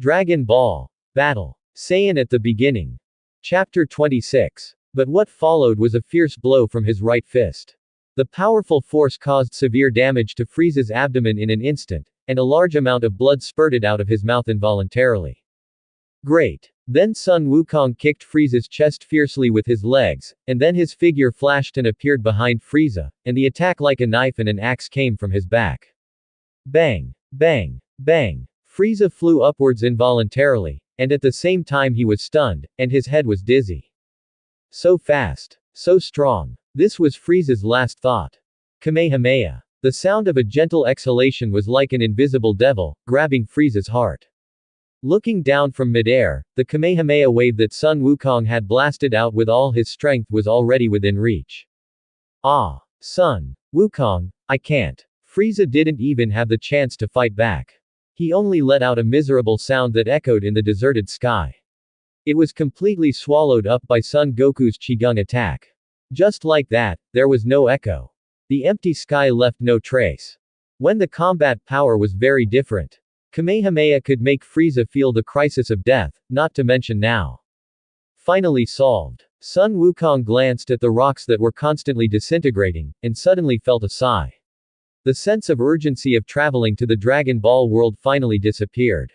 Dragon Ball. Battle. Saiyan at the beginning. Chapter 26. But what followed was a fierce blow from his right fist. The powerful force caused severe damage to Frieza's abdomen in an instant, and a large amount of blood spurted out of his mouth involuntarily. Great. Then Sun Wukong kicked Frieza's chest fiercely with his legs, and then his figure flashed and appeared behind Frieza, and the attack like a knife and an axe came from his back. Bang! Bang! Bang! Frieza flew upwards involuntarily, and at the same time he was stunned, and his head was dizzy. So fast. So strong. This was Frieza's last thought. Kamehameha. The sound of a gentle exhalation was like an invisible devil, grabbing Frieza's heart. Looking down from midair, the Kamehameha wave that Sun Wukong had blasted out with all his strength was already within reach. Ah! Sun Wukong, I can't. Frieza didn't even have the chance to fight back. He only let out a miserable sound that echoed in the deserted sky. It was completely swallowed up by Son Goku's Qigong attack. Just like that, there was no echo. The empty sky left no trace. When the combat power was very different. Kamehameha could make Frieza feel the crisis of death, not to mention now. Finally solved. Sun Wukong glanced at the rocks that were constantly disintegrating, and suddenly felt a sigh. The sense of urgency of traveling to the Dragon Ball world finally disappeared.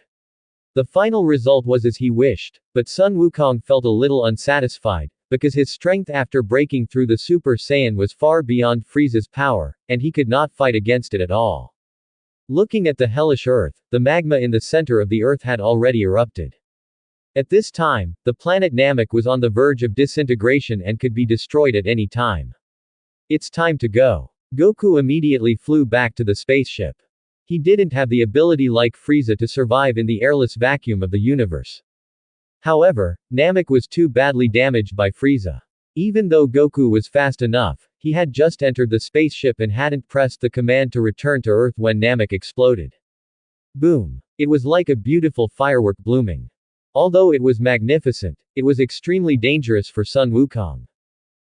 The final result was as he wished, but Sun Wukong felt a little unsatisfied, because his strength after breaking through the Super Saiyan was far beyond Frieza's power, and he could not fight against it at all. Looking at the hellish earth, the magma in the center of the earth had already erupted. At this time, the planet Namek was on the verge of disintegration and could be destroyed at any time. It's time to go. Goku immediately flew back to the spaceship. He didn't have the ability like Frieza to survive in the airless vacuum of the universe. However, Namek was too badly damaged by Frieza. Even though Goku was fast enough, he had just entered the spaceship and hadn't pressed the command to return to Earth when Namek exploded. Boom! It was like a beautiful firework blooming. Although it was magnificent, it was extremely dangerous for Sun Wukong.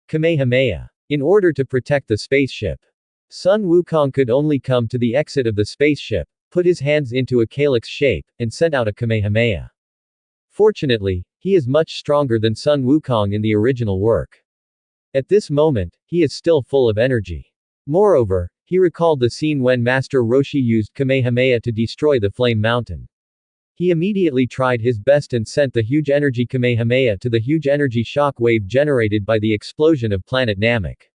Kamehameha. In order to protect the spaceship, Sun Wukong could only come to the exit of the spaceship, put his hands into a calyx shape, and sent out a Kamehameha. Fortunately, he is much stronger than Sun Wukong in the original work. At this moment, he is still full of energy. Moreover, he recalled the scene when Master Roshi used Kamehameha to destroy the Flame Mountain. He immediately tried his best and sent the huge energy Kamehameha to the huge energy shock wave generated by the explosion of planet Namek.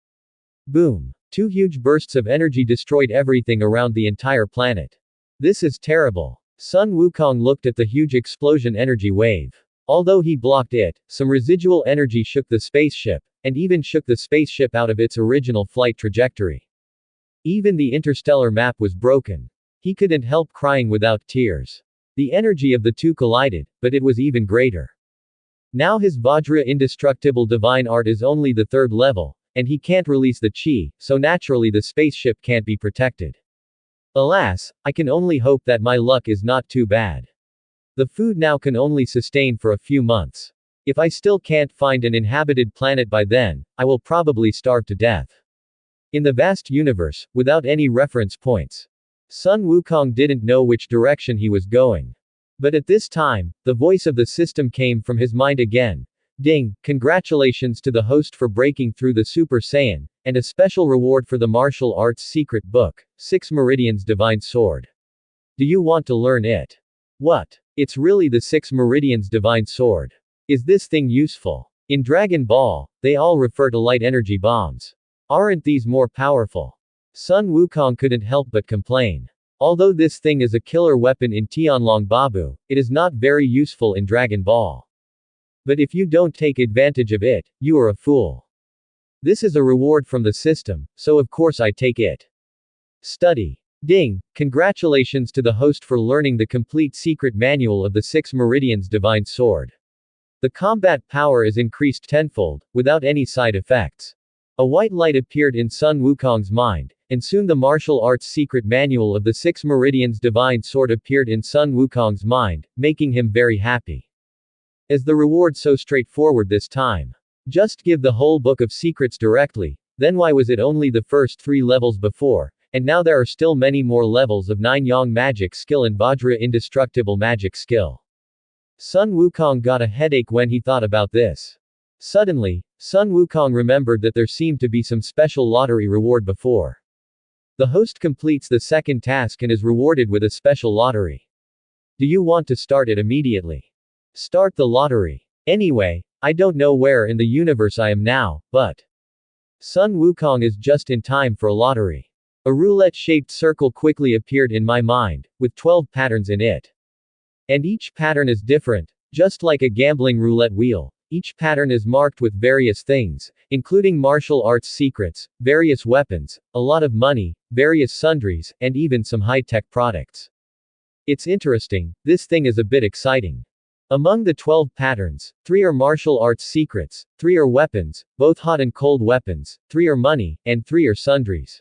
Boom! Two huge bursts of energy destroyed everything around the entire planet. This is terrible. Sun Wukong looked at the huge explosion energy wave. Although he blocked it, some residual energy shook the spaceship, and even shook the spaceship out of its original flight trajectory. Even the interstellar map was broken. He couldn't help crying without tears. The energy of the two collided, but it was even greater. Now his Vajra indestructible divine art is only the 3rd level, and he can't release the chi, so naturally the spaceship can't be protected. Alas, I can only hope that my luck is not too bad. The food now can only sustain for a few months. If I still can't find an inhabited planet by then, I will probably starve to death. In the vast universe, without any reference points, Sun Wukong didn't know which direction he was going. But at this time, the voice of the system came from his mind again. Ding, congratulations to the host for breaking through the Super Saiyan, and a special reward for the martial arts secret book, 6 Meridians Divine Sword. Do you want to learn it? What? It's really the 6 Meridians Divine Sword. Is this thing useful? In Dragon Ball, they all refer to light energy bombs. Aren't these more powerful? Sun Wukong couldn't help but complain. Although this thing is a killer weapon in Tianlong Babu, it is not very useful in Dragon Ball. But if you don't take advantage of it, you are a fool. This is a reward from the system, so of course I take it. Study. Ding, congratulations to the host for learning the complete secret manual of the 6 Meridians Divine Sword. The combat power is increased tenfold, without any side effects. A white light appeared in Sun Wukong's mind, and soon the martial arts secret manual of the 6 Meridians Divine Sword appeared in Sun Wukong's mind, making him very happy. Is the reward so straightforward this time? Just give the whole book of secrets directly, then why was it only the first 3 levels before? and now there are still many more levels of 9 Yang magic skill and Vajra indestructible magic skill. Sun Wukong got a headache when he thought about this. Suddenly, Sun Wukong remembered that there seemed to be some special lottery reward before. The host completes the second task and is rewarded with a special lottery. Do you want to start it immediately? Start the lottery. Anyway, I don't know where in the universe I am now, but Sun Wukong is just in time for a lottery. A roulette-shaped circle quickly appeared in my mind, with 12 patterns in it. And each pattern is different, just like a gambling roulette wheel. Each pattern is marked with various things, including martial arts secrets, various weapons, a lot of money, various sundries, and even some high-tech products. It's interesting, this thing is a bit exciting. Among the 12 patterns, 3 are martial arts secrets, 3 are weapons, both hot and cold weapons, 3 are money, and 3 are sundries.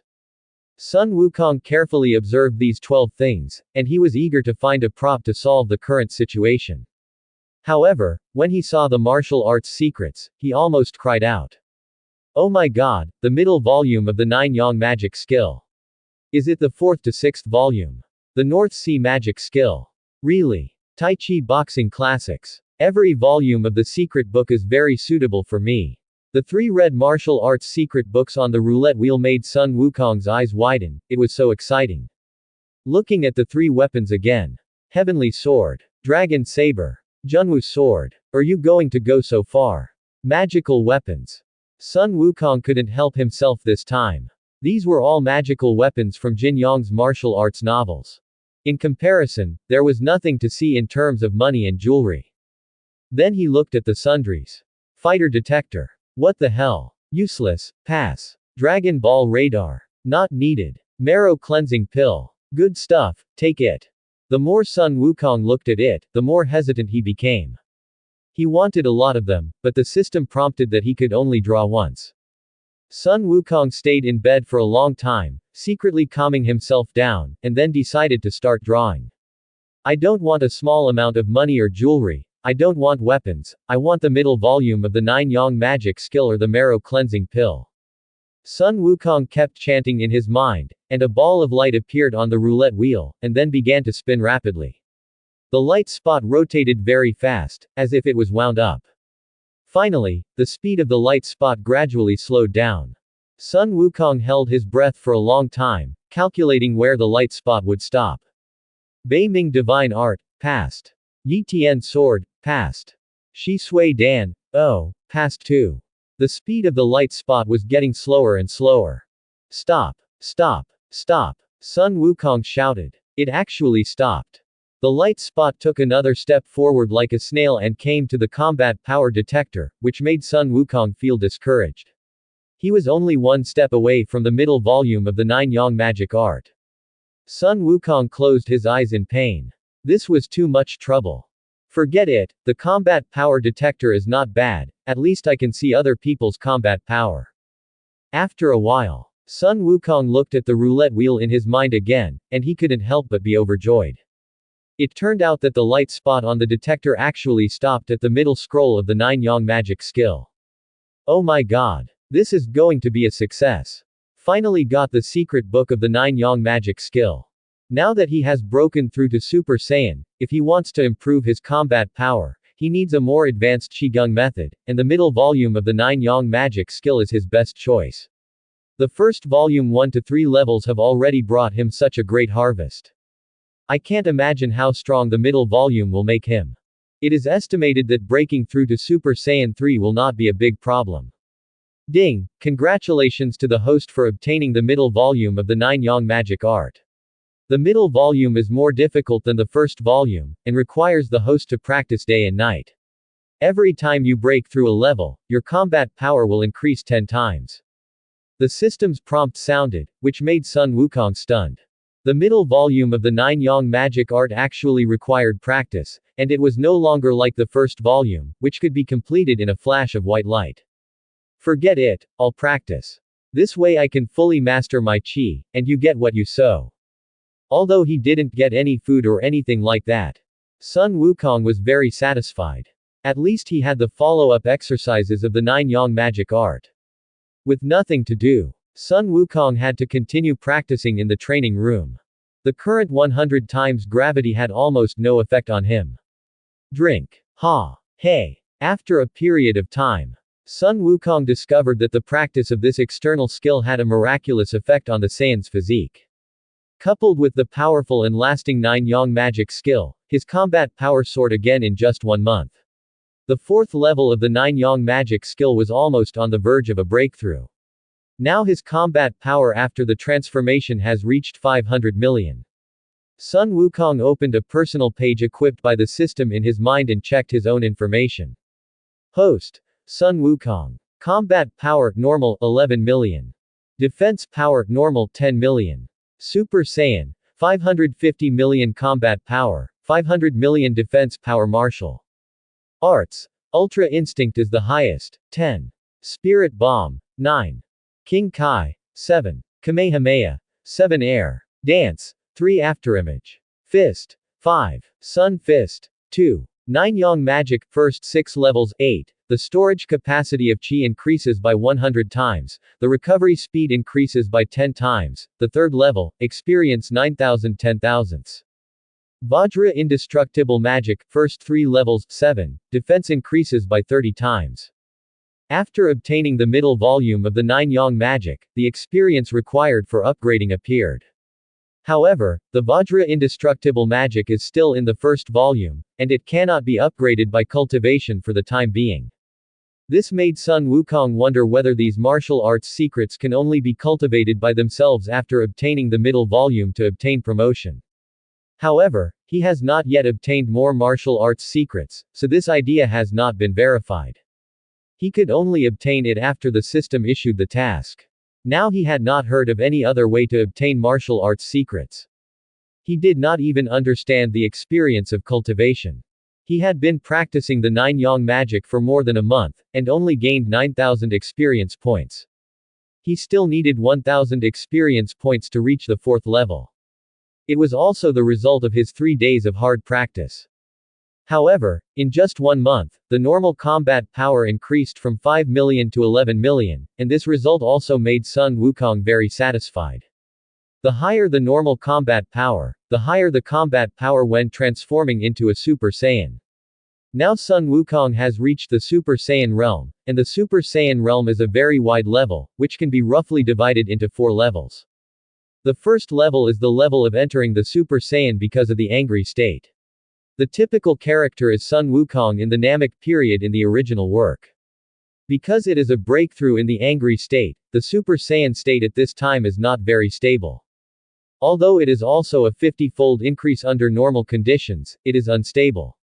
Sun Wukong carefully observed these 12 things, and he was eager to find a prop to solve the current situation. However, when he saw the martial arts secrets, he almost cried out. Oh my god, the middle volume of the 9 Yang magic skill. Is it the 4th to 6th volume? The North Sea magic skill. Really? Tai Chi Boxing Classics. Every volume of the secret book is very suitable for me. The 3 red martial arts secret books on the roulette wheel made Sun Wukong's eyes widen, it was so exciting. Looking at the 3 weapons again. Heavenly Sword. Dragon Saber. Junwu Sword. Are you going to go so far? Magical weapons. Sun Wukong couldn't help himself this time. These were all magical weapons from Jin Yong's martial arts novels. In comparison, there was nothing to see in terms of money and jewelry. Then he looked at the sundries. Fighter detector. What the hell? Useless. Pass. Dragon Ball radar. Not needed. Marrow cleansing pill. Good stuff, take it. The more Sun Wukong looked at it, the more hesitant he became. He wanted a lot of them, but the system prompted that he could only draw once. Sun Wukong stayed in bed for a long time, secretly calming himself down, and then decided to start drawing. I don't want a small amount of money or jewelry, I don't want weapons, I want the middle volume of the 9 Yang magic skill or the marrow cleansing pill. Sun Wukong kept chanting in his mind, and a ball of light appeared on the roulette wheel, and then began to spin rapidly. The light spot rotated very fast, as if it was wound up. Finally, the speed of the light spot gradually slowed down. Sun Wukong held his breath for a long time, calculating where the light spot would stop. Bei Ming Divine Art, passed. Yi Tian Sword, passed. Shi Sui Dan, oh, passed too. The speed of the light spot was getting slower and slower. Stop, stop, stop, Sun Wukong shouted. It actually stopped. The light spot took another step forward like a snail and came to the combat power detector, which made Sun Wukong feel discouraged. He was only one step away from the middle volume of the 9 Yang magic art. Sun Wukong closed his eyes in pain. This was too much trouble. Forget it, the combat power detector is not bad, at least I can see other people's combat power. After a while, Sun Wukong looked at the roulette wheel in his mind again, and he couldn't help but be overjoyed. It turned out that the light spot on the detector actually stopped at the middle scroll of the 9 Yang magic skill. Oh my god. This is going to be a success. Finally got the secret book of the 9 Yang magic skill. Now that he has broken through to Super Saiyan, if he wants to improve his combat power, he needs a more advanced Qigong method, and the middle volume of the 9 Yang magic skill is his best choice. The first volume 1 to 3 levels have already brought him such a great harvest. I can't imagine how strong the middle volume will make him. It is estimated that breaking through to Super Saiyan 3 will not be a big problem. Ding! Congratulations to the host for obtaining the middle volume of the 9 Yang magic art. The middle volume is more difficult than the first volume, and requires the host to practice day and night. Every time you break through a level, your combat power will increase 10 times. The system's prompt sounded, which made Sun Wukong stunned. The middle volume of the 9 Yang magic art actually required practice, and it was no longer like the first volume, which could be completed in a flash of white light. Forget it, I'll practice. This way I can fully master my chi, and you get what you sow. Although he didn't get any food or anything like that, Sun Wukong was very satisfied. At least he had the follow-up exercises of the 9 Yang magic art. With nothing to do, Sun Wukong had to continue practicing in the training room. The current 100 times gravity had almost no effect on him. Drink. Ha. Hey. After a period of time, Sun Wukong discovered that the practice of this external skill had a miraculous effect on the Saiyan's physique. Coupled with the powerful and lasting 9-yang magic skill, his combat power soared again in just 1 month. The 4th level of the 9-yang magic skill was almost on the verge of a breakthrough. Now his combat power after the transformation has reached 500 million. Sun Wukong opened a personal page equipped by the system in his mind and checked his own information. Host. Sun Wukong. Combat power, normal, 11 million. Defense power, normal, 10 million. Super Saiyan, 550 million combat power, 500 million defense power. Martial arts. Ultra Instinct is the highest, 10. Spirit Bomb, 9. King Kai, 7. Kamehameha, 7. Air Dance, 3. Afterimage. Fist, 5. Sun Fist, 2. 9-yang magic, first 6 levels, 8. The storage capacity of Qi increases by 100 times, the recovery speed increases by 10 times, the 3rd level, experience 9,000 10,000ths. Vajra Indestructible Magic, first 3 levels, 7. Defense increases by 30 times. After obtaining the middle volume of the 9-yang magic, the experience required for upgrading appeared. However, the Vajra Indestructible Magic is still in the first volume, and it cannot be upgraded by cultivation for the time being. This made Sun Wukong wonder whether these martial arts secrets can only be cultivated by themselves after obtaining the middle volume to obtain promotion. However, he has not yet obtained more martial arts secrets, so this idea has not been verified. He could only obtain it after the system issued the task. Now he had not heard of any other way to obtain martial arts secrets. He did not even understand the experience of cultivation. He had been practicing the 9-yang magic for more than a month, and only gained 9,000 experience points. He still needed 1,000 experience points to reach the 4th level. It was also the result of his 3 days of hard practice. However, in just 1 month, the normal combat power increased from 5 million to 11 million, and this result also made Sun Wukong very satisfied. The higher the normal combat power, the higher the combat power when transforming into a Super Saiyan. Now Sun Wukong has reached the Super Saiyan realm, and the Super Saiyan realm is a very wide level, which can be roughly divided into 4 levels. The first level is the level of entering the Super Saiyan because of the angry state. The typical character is Sun Wukong in the Namek period in the original work. Because it is a breakthrough in the angry state, the Super Saiyan state at this time is not very stable. Although it is also a 50-fold increase under normal conditions, it is unstable.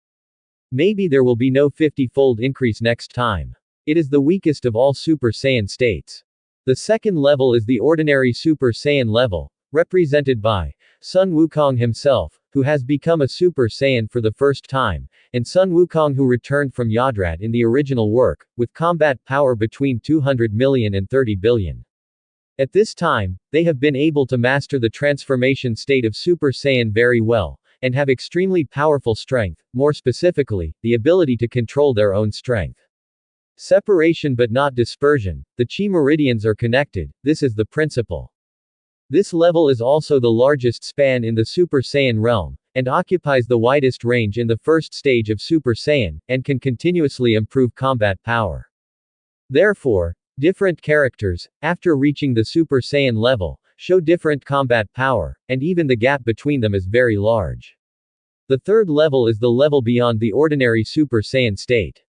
Maybe there will be no 50-fold increase next time. It is the weakest of all Super Saiyan states. The second level is the ordinary Super Saiyan level, represented by Sun Wukong himself, who has become a Super Saiyan for the first time, and Sun Wukong who returned from Yodrat in the original work, with combat power between 200 million and 30 billion. At this time, they have been able to master the transformation state of Super Saiyan very well, and have extremely powerful strength, more specifically, the ability to control their own strength. Separation but not dispersion, the Qi meridians are connected, this is the principle. This level is also the largest span in the Super Saiyan realm, and occupies the widest range in the first stage of Super Saiyan, and can continuously improve combat power. Therefore, different characters, after reaching the Super Saiyan level, show different combat power, and even the gap between them is very large. The third level is the level beyond the ordinary Super Saiyan state.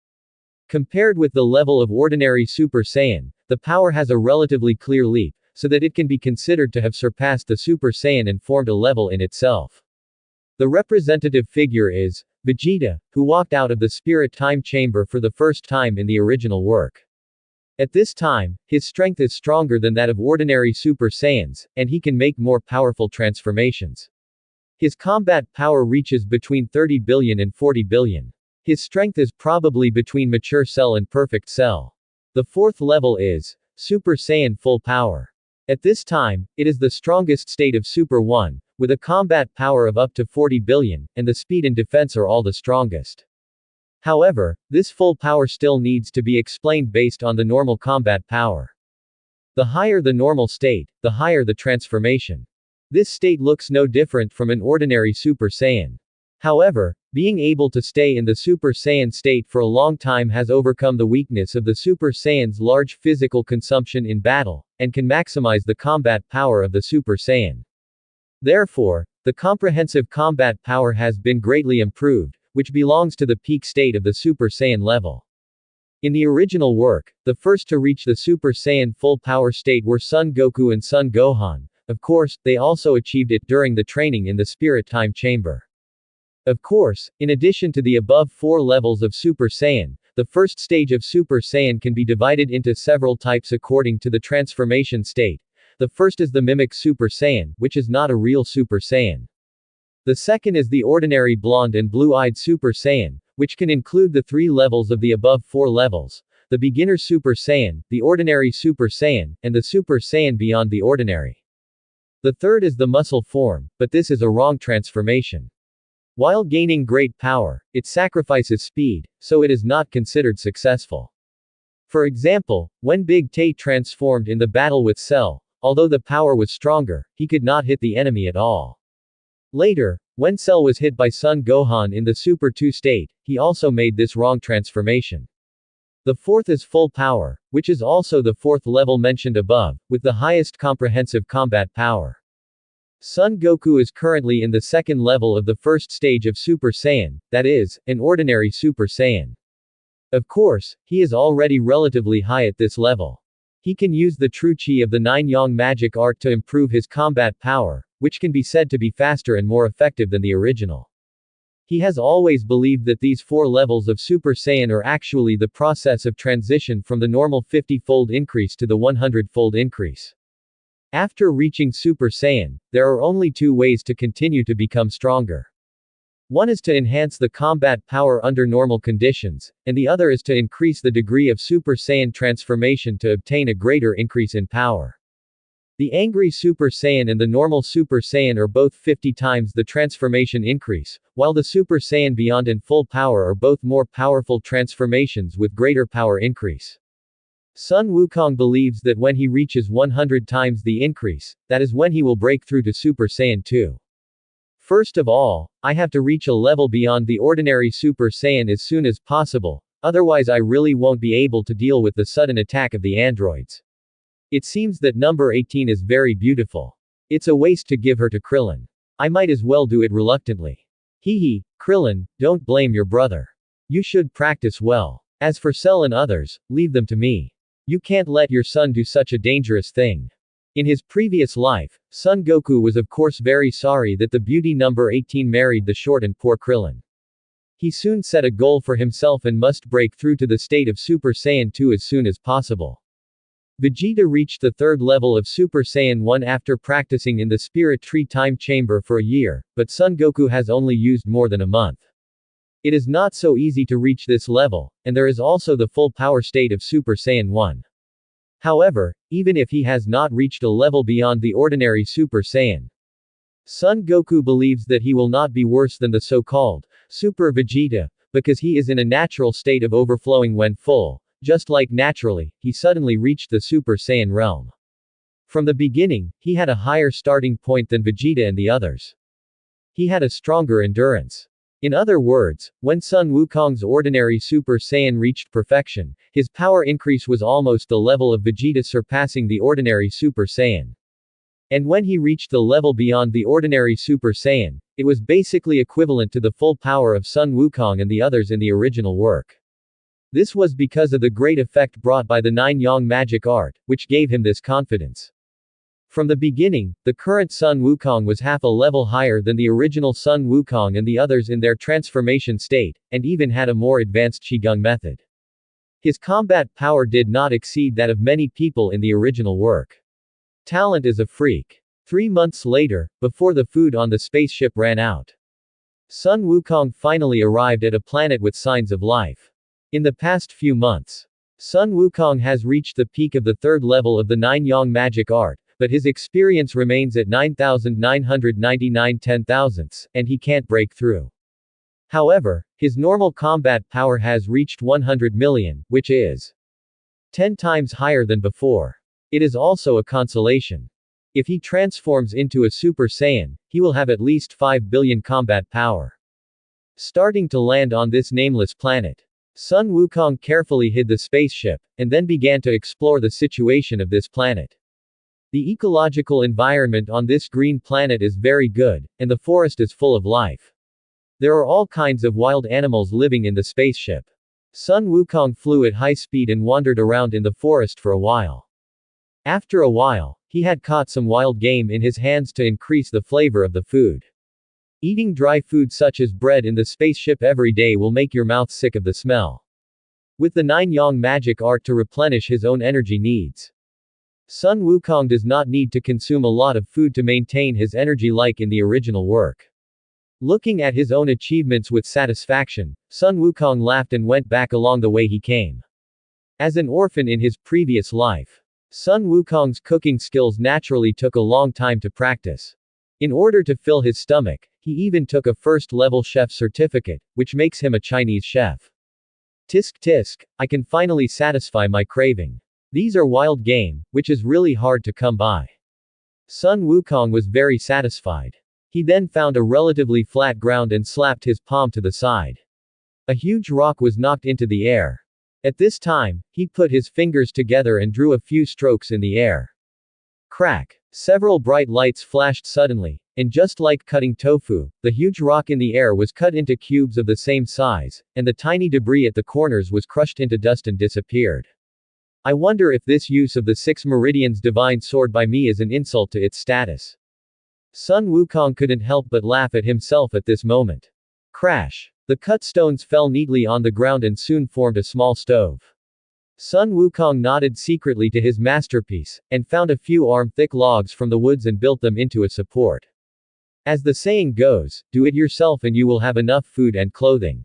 Compared with the level of ordinary Super Saiyan, the power has a relatively clear leap, so that it can be considered to have surpassed the Super Saiyan and formed a level in itself. The representative figure is Vegeta, who walked out of the Spirit Time Chamber for the first time in the original work. At this time, his strength is stronger than that of ordinary Super Saiyans, and he can make more powerful transformations. His combat power reaches between 30 billion and 40 billion. His strength is probably between Mature Cell and Perfect Cell. The fourth level is Super Saiyan Full Power. At this time, it is the strongest state of Super 1, with a combat power of up to 40 billion, and the speed and defense are all the strongest. However, this full power still needs to be explained based on the normal combat power. The higher the normal state, the higher the transformation. This state looks no different from an ordinary Super Saiyan. However, being able to stay in the Super Saiyan state for a long time has overcome the weakness of the Super Saiyan's large physical consumption in battle, and can maximize the combat power of the Super Saiyan. Therefore, the comprehensive combat power has been greatly improved, which belongs to the peak state of the Super Saiyan level. In the original work, the first to reach the Super Saiyan full power state were Son Goku and Son Gohan. Of course, they also achieved it during the training in the Spirit Time Chamber. Of course, in addition to the above 4 levels of Super Saiyan, the first stage of Super Saiyan can be divided into several types according to the transformation state. The first is the Mimic Super Saiyan, which is not a real Super Saiyan. The second is the ordinary blonde and blue-eyed Super Saiyan, which can include the 3 levels of the above 4 levels: the beginner Super Saiyan, the ordinary Super Saiyan, and the Super Saiyan beyond the ordinary. The third is the muscle form, but this is a wrong transformation. While gaining great power, it sacrifices speed, so it is not considered successful. For example, when Big Tay transformed in the battle with Cell, although the power was stronger, he could not hit the enemy at all. Later, when Cell was hit by Son Gohan in the Super 2 state, he also made this wrong transformation. The fourth is full power, which is also the 4th level mentioned above, with the highest comprehensive combat power. Son Goku is currently in the 2nd level of the first stage of Super Saiyan, that is, an ordinary Super Saiyan. Of course, he is already relatively high at this level. He can use the true chi of the 9-yang magic art to improve his combat power, which can be said to be faster and more effective than the original. He has always believed that these 4 levels of Super Saiyan are actually the process of transition from the normal 50-fold increase to the 100-fold increase. After reaching Super Saiyan, there are only 2 ways to continue to become stronger. One is to enhance the combat power under normal conditions, and the other is to increase the degree of Super Saiyan transformation to obtain a greater increase in power. The Angry Super Saiyan and the normal Super Saiyan are both 50 times the transformation increase, while the Super Saiyan Beyond and Full Power are both more powerful transformations with greater power increase. Sun Wukong believes that when he reaches 100 times the increase, that is when he will break through to Super Saiyan 2. First of all, I have to reach a level beyond the ordinary Super Saiyan as soon as possible, otherwise I really won't be able to deal with the sudden attack of the androids. It seems that number 18 is very beautiful. It's a waste to give her to Krillin. I might as well do it reluctantly. Hee, Krillin, don't blame your brother. You should practice well. As for Cell and others, leave them to me. You can't let your son do such a dangerous thing. In his previous life, Son Goku was of course very sorry that the beauty number 18 married the short and poor Krillin. He soon set a goal for himself and must break through to the state of Super Saiyan 2 as soon as possible. Vegeta reached the 3rd level of Super Saiyan 1 after practicing in the Spirit Tree Time Chamber for a year, but Son Goku has only used more than a month. It is not so easy to reach this level, and there is also the full power state of Super Saiyan 1. However, even if he has not reached a level beyond the ordinary Super Saiyan, Son Goku believes that he will not be worse than the so-called Super Vegeta, because he is in a natural state of overflowing when full, just like naturally, he suddenly reached the Super Saiyan realm. From the beginning, he had a higher starting point than Vegeta and the others. He had a stronger endurance. In other words, when Sun Wukong's ordinary Super Saiyan reached perfection, his power increase was almost the level of Vegeta surpassing the ordinary Super Saiyan. And when he reached the level beyond the ordinary Super Saiyan, it was basically equivalent to the full power of Sun Wukong and the others in the original work. This was because of the great effect brought by the 9-yang magic art, which gave him this confidence. From the beginning, the current Sun Wukong was half a level higher than the original Sun Wukong and the others in their transformation state, and even had a more advanced Qigong method. His combat power did not exceed that of many people in the original work. Talent is a freak. 3 months later, before the food on the spaceship ran out, Sun Wukong finally arrived at a planet with signs of life. In the past few months, Sun Wukong has reached the peak of the 3rd level of the 9-yang magic art, but his experience remains at 9,999 10,000ths, and he can't break through. However, his normal combat power has reached 100 million, which is 10 times higher than before. It is also a consolation. If he transforms into a Super Saiyan, he will have at least 5 billion combat power. Starting to land on this nameless planet, Sun Wukong carefully hid the spaceship, and then began to explore the situation of this planet. The ecological environment on this green planet is very good, and the forest is full of life. There are all kinds of wild animals living in the spaceship. Sun Wukong flew at high speed and wandered around in the forest for a while. After a while, he had caught some wild game in his hands to increase the flavor of the food. Eating dry food such as bread in the spaceship every day will make your mouth sick of the smell. With the 9-yang magic art to replenish his own energy needs, Sun Wukong does not need to consume a lot of food to maintain his energy like in the original work. Looking at his own achievements with satisfaction, Sun Wukong laughed and went back along the way he came. As an orphan in his previous life, Sun Wukong's cooking skills naturally took a long time to practice. In order to fill his stomach, he even took a first-level chef certificate, which makes him a Chinese chef. Tisk tisk, I can finally satisfy my craving. These are wild game, which is really hard to come by. Sun Wukong was very satisfied. He then found a relatively flat ground and slapped his palm to the side. A huge rock was knocked into the air. At this time, he put his fingers together and drew a few strokes in the air. Crack! Several bright lights flashed suddenly, and just like cutting tofu, the huge rock in the air was cut into cubes of the same size, and the tiny debris at the corners was crushed into dust and disappeared. I wonder if this use of the 6 meridians divine sword by me is an insult to its status. Sun Wukong couldn't help but laugh at himself at this moment. Crash! The cut stones fell neatly on the ground and soon formed a small stove. Sun Wukong nodded secretly to his masterpiece, and found a few arm-thick logs from the woods and built them into a support. As the saying goes, do it yourself and you will have enough food and clothing.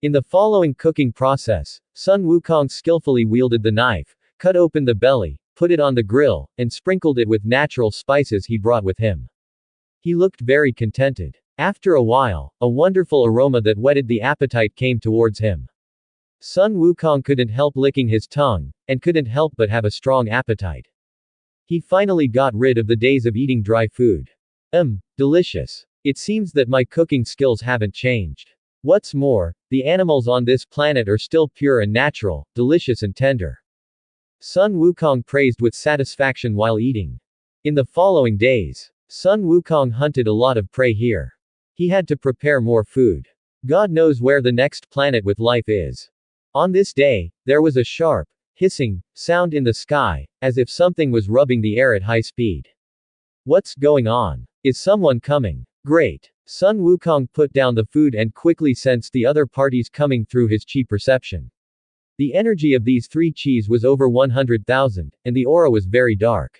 In the following cooking process, Sun Wukong skillfully wielded the knife, cut open the belly, put it on the grill, and sprinkled it with natural spices he brought with him. He looked very contented. After a while, a wonderful aroma that whetted the appetite came towards him. Sun Wukong couldn't help licking his tongue, and couldn't help but have a strong appetite. He finally got rid of the days of eating dry food. Delicious. It seems that my cooking skills haven't changed. What's more, the animals on this planet are still pure and natural, delicious and tender. Sun Wukong praised with satisfaction while eating. In the following days, Sun Wukong hunted a lot of prey here. He had to prepare more food. God knows where the next planet with life is. On this day, there was a sharp, hissing sound in the sky, as if something was rubbing the air at high speed. What's going on? Is someone coming? Great. Sun Wukong put down the food and quickly sensed the other parties coming through his chi perception. The energy of these 3 chis was over 100,000, and the aura was very dark.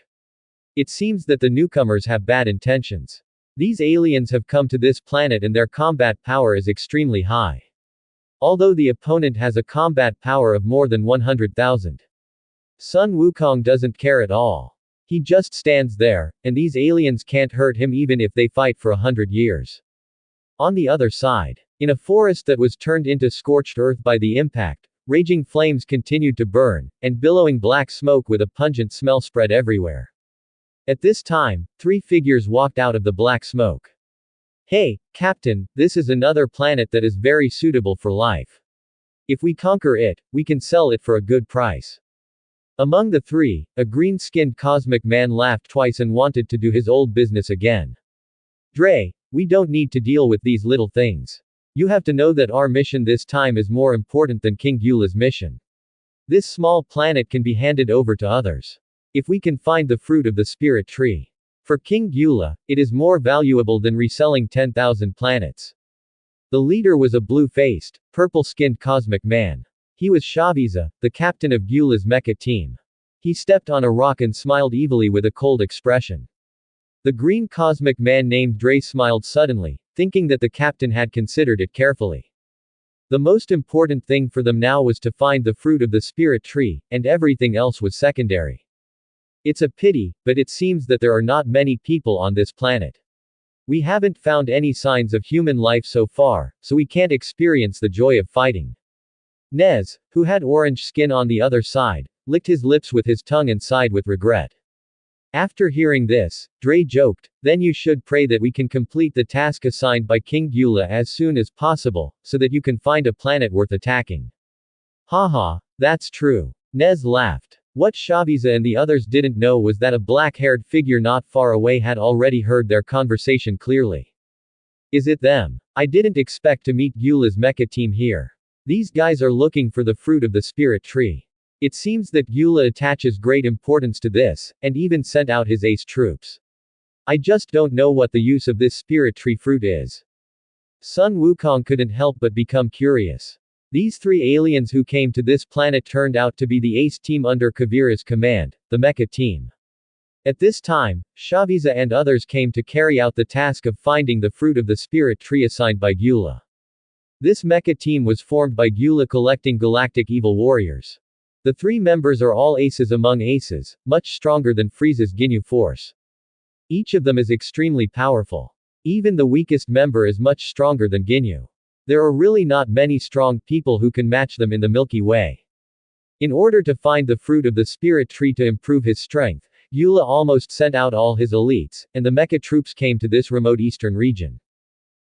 It seems that the newcomers have bad intentions. These aliens have come to this planet and their combat power is extremely high. Although the opponent has a combat power of more than 100,000. Sun Wukong doesn't care at all. He just stands there, and these aliens can't hurt him even if they fight for 100 years. On the other side, in a forest that was turned into scorched earth by the impact, raging flames continued to burn, and billowing black smoke with a pungent smell spread everywhere. At this time, 3 figures walked out of the black smoke. Hey, Captain, this is another planet that is very suitable for life. If we conquer it, we can sell it for a good price. Among the 3, a green-skinned cosmic man laughed twice and wanted to do his old business again. Dre, we don't need to deal with these little things. You have to know that our mission this time is more important than King Gyula's mission. This small planet can be handed over to others. If we can find the fruit of the spirit tree. For King Gyula, it is more valuable than reselling 10,000 planets. The leader was a blue-faced, purple-skinned cosmic man. He was Shaviza, the captain of Gyula's mecha team. He stepped on a rock and smiled evilly with a cold expression. The green cosmic man named Dre smiled suddenly, thinking that the captain had considered it carefully. The most important thing for them now was to find the fruit of the spirit tree, and everything else was secondary. It's a pity, but it seems that there are not many people on this planet. We haven't found any signs of human life so far, so we can't experience the joy of fighting. Nez, who had orange skin on the other side, licked his lips with his tongue and sighed with regret. After hearing this, Dre joked, then you should pray that we can complete the task assigned by King Gyula as soon as possible, so that you can find a planet worth attacking. Haha, that's true. Nez laughed. What Shaviza and the others didn't know was that a black-haired figure not far away had already heard their conversation clearly. Is it them? I didn't expect to meet Gyula's mecha team here. These guys are looking for the fruit of the spirit tree. It seems that Gyula attaches great importance to this, and even sent out his ace troops. I just don't know what the use of this spirit tree fruit is. Sun Wukong couldn't help but become curious. These three aliens who came to this planet turned out to be the ace team under Kavira's command, the mecha team. At this time, Shaviza and others came to carry out the task of finding the fruit of the spirit tree assigned by Gyula. This mecha team was formed by Gyula collecting galactic evil warriors. The three members are all aces among aces, much stronger than Frieza's Ginyu force. Each of them is extremely powerful. Even the weakest member is much stronger than Ginyu. There are really not many strong people who can match them in the Milky Way. In order to find the fruit of the spirit tree to improve his strength, Gyula almost sent out all his elites, and the mecha troops came to this remote eastern region.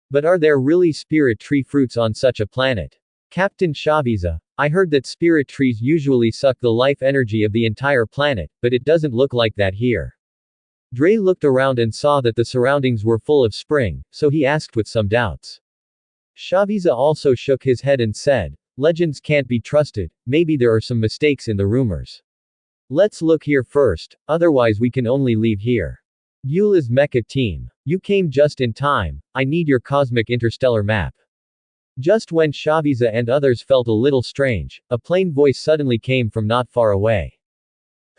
But are there really spirit tree fruits on such a planet? Captain Shaviza, I heard that spirit trees usually suck the life energy of the entire planet, but it doesn't look like that here. Dre looked around and saw that the surroundings were full of spring, so he asked with some doubts. Shaviza also shook his head and said, legends can't be trusted, maybe there are some mistakes in the rumors. Let's look here first, otherwise we can only leave here. Gyula's mecha team. You came just in time, I need your cosmic interstellar map. Just when Shaviza and others felt a little strange, a plain voice suddenly came from not far away.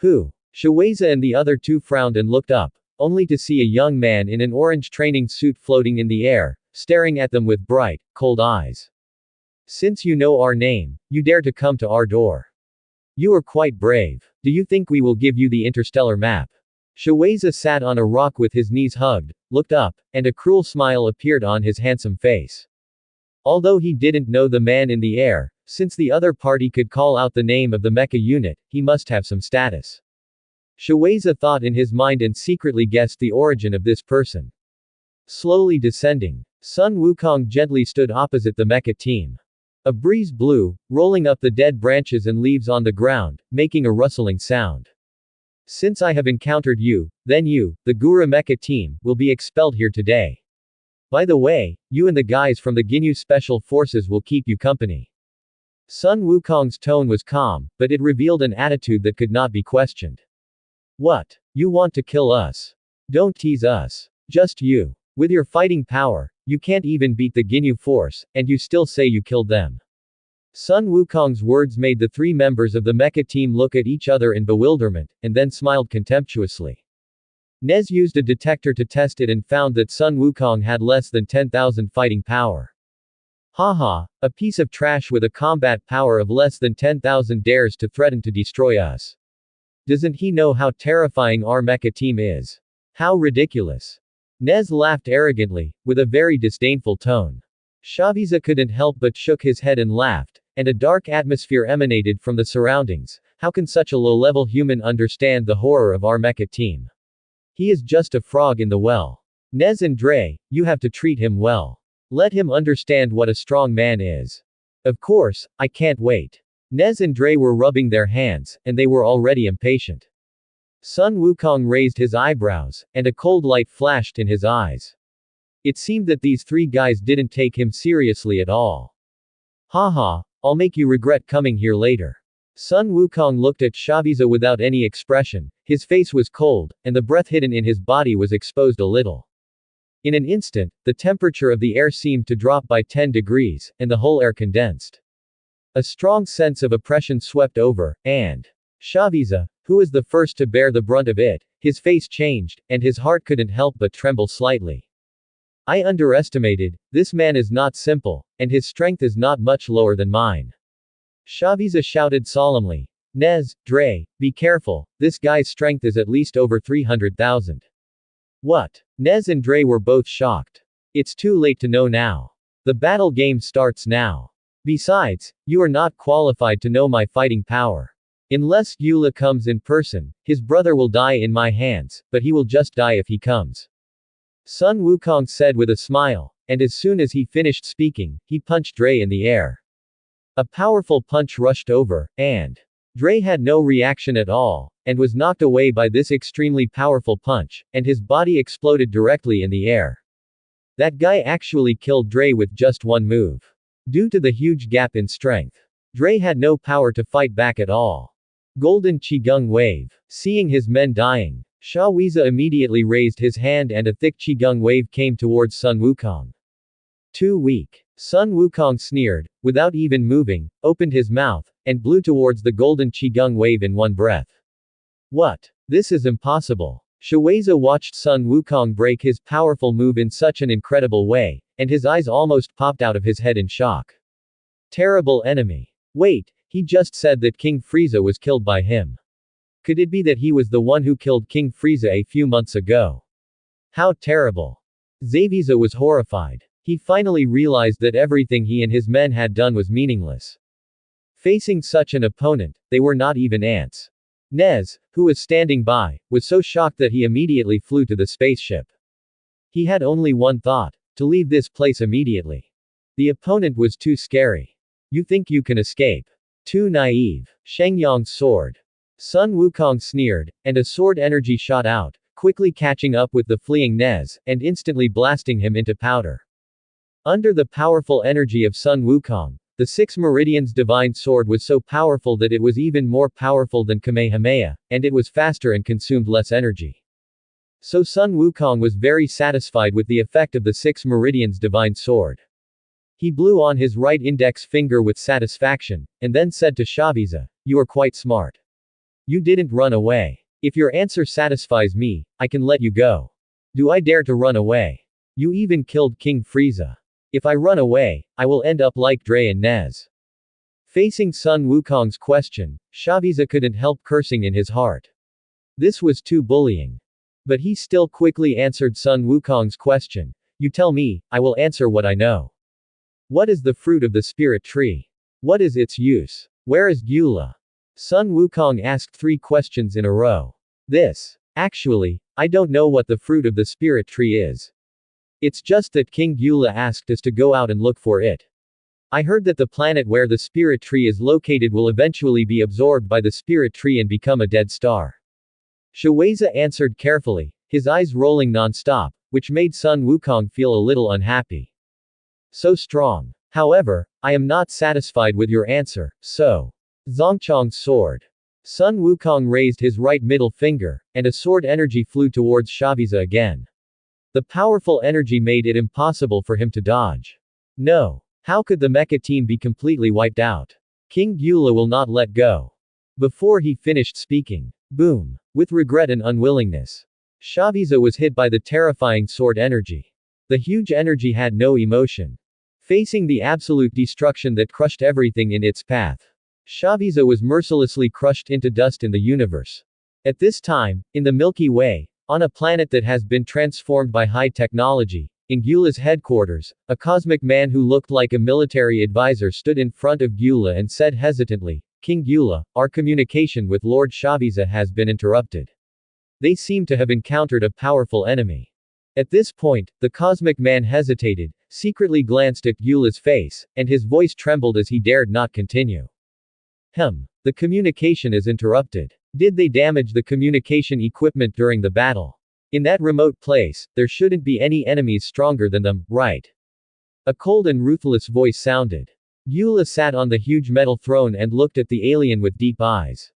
Who? Shawiza and the other two frowned and looked up, only to see a young man in an orange training suit floating in the air, staring at them with bright, cold eyes. Since you know our name, you dare to come to our door. You are quite brave. Do you think we will give you the interstellar map? Shawiza sat on a rock with his knees hugged, looked up, and a cruel smile appeared on his handsome face. Although he didn't know the man in the air, since the other party could call out the name of the mecha unit, he must have some status. Shawiza thought in his mind and secretly guessed the origin of this person. Slowly descending, Sun Wukong gently stood opposite the mecha team. A breeze blew, rolling up the dead branches and leaves on the ground, making a rustling sound. Since I have encountered you, then you, the Gura mecha team, will be expelled here today. By the way, you and the guys from the Ginyu Special Forces will keep you company. Sun Wukong's tone was calm, but it revealed an attitude that could not be questioned. What? You want to kill us? Don't tease us. Just you. With your fighting power, you can't even beat the Ginyu force, and you still say you killed them. Sun Wukong's words made the three members of the mecha team look at each other in bewilderment, and then smiled contemptuously. Nez used a detector to test it and found that Sun Wukong had less than 10,000 fighting power. Haha, a piece of trash with a combat power of less than 10,000 dares to threaten to destroy us. Doesn't he know how terrifying our mecha team is? How ridiculous. Nez laughed arrogantly, with a very disdainful tone. Shaviza couldn't help but shook his head and laughed, and a dark atmosphere emanated from the surroundings. How can such a low-level human understand the horror of our mecha team? He is just a frog in the well. Nez and Dre, you have to treat him well. Let him understand what a strong man is. Of course, I can't wait. Nez and Dre were rubbing their hands, and they were already impatient. Sun Wukong raised his eyebrows, and a cold light flashed in his eyes. It seemed that these three guys didn't take him seriously at all. Haha, I'll make you regret coming here later. Sun Wukong looked at Shaviza without any expression, his face was cold, and the breath hidden in his body was exposed a little. In an instant, the temperature of the air seemed to drop by 10 degrees, and the whole air condensed. A strong sense of oppression swept over, and Shaviza, who was the first to bear the brunt of it, his face changed, and his heart couldn't help but tremble slightly. I underestimated, this man is not simple, and his strength is not much lower than mine. Shaviza shouted solemnly. Nez, Dre, be careful, this guy's strength is at least over 300,000. What? Nez and Dre were both shocked. It's too late to know now. The battle game starts now. Besides, you are not qualified to know my fighting power. Unless Gyula comes in person, his brother will die in my hands, but he will just die if he comes. Sun Wukong said with a smile, and as soon as he finished speaking, he punched Dre in the air. A powerful punch rushed over, and Dre had no reaction at all, and was knocked away by this extremely powerful punch, and his body exploded directly in the air. That guy actually killed Dre with just one move. Due to the huge gap in strength, Dre had no power to fight back at all. Golden Qigong Wave. Seeing his men dying, Sha Wiza immediately raised his hand and a thick Qigong wave came towards Sun Wukong. Too weak. Sun Wukong sneered, without even moving, opened his mouth, and blew towards the golden Qigong wave in one breath. What? This is impossible. Shuweiza watched Sun Wukong break his powerful move in such an incredible way, and his eyes almost popped out of his head in shock. Terrible enemy. Wait, he just said that King Frieza was killed by him. Could it be that he was the one who killed King Frieza a few months ago? How terrible. Zaviza was horrified. He finally realized that everything he and his men had done was meaningless. Facing such an opponent, they were not even ants. Nez, who was standing by, was so shocked that he immediately flew to the spaceship. He had only one thought: to leave this place immediately. The opponent was too scary. You think you can escape? Too naive. Shengyang's sword. Sun Wukong sneered, and a sword energy shot out, quickly catching up with the fleeing Nez, and instantly blasting him into powder. Under the powerful energy of Sun Wukong, the Six Meridians Divine Sword was so powerful that it was even more powerful than Kamehameha, and it was faster and consumed less energy. So Sun Wukong was very satisfied with the effect of the Six Meridians Divine Sword. He blew on his right index finger with satisfaction, and then said to Shaviza, "You are quite smart. You didn't run away. If your answer satisfies me, I can let you go. Do I dare to run away? You even killed King Frieza. If I run away, I will end up like Dre and Nez." Facing Sun Wukong's question, Shaviza couldn't help cursing in his heart. This was too bullying. But he still quickly answered Sun Wukong's question. "You tell me, I will answer what I know. What is the fruit of the spirit tree? What is its use? Where is Gyula?" Sun Wukong asked 3 questions in a row. Actually, I don't know what the fruit of the spirit tree is. It's just that King Gyula asked us to go out and look for it. I heard that the planet where the spirit tree is located will eventually be absorbed by the spirit tree and become a dead star. Shuweiza answered carefully, his eyes rolling non-stop, which made Sun Wukong feel a little unhappy. So strong. However, I am not satisfied with your answer, so. Zongchong's sword. Sun Wukong raised his right middle finger, and a sword energy flew towards Shaviza again. The powerful energy made it impossible for him to dodge. No. How could the mecha team be completely wiped out? King Gyula will not let go. Before he finished speaking. Boom. With regret and unwillingness. Shaviza was hit by the terrifying sword energy. The huge energy had no emotion. Facing the absolute destruction that crushed everything in its path. Shaviza was mercilessly crushed into dust in the universe. At this time, in the Milky Way, on a planet that has been transformed by high technology, in Gyula's headquarters, a cosmic man who looked like a military advisor stood in front of Gyula and said hesitantly, "King Gyula, our communication with Lord Shaviza has been interrupted. They seem to have encountered a powerful enemy." At this point, the cosmic man hesitated, secretly glanced at Gyula's face, and his voice trembled as he dared not continue. The communication is interrupted. Did they damage the communication equipment during the battle? In that remote place, there shouldn't be any enemies stronger than them, right? A cold and ruthless voice sounded. Gyula sat on the huge metal throne and looked at the alien with deep eyes.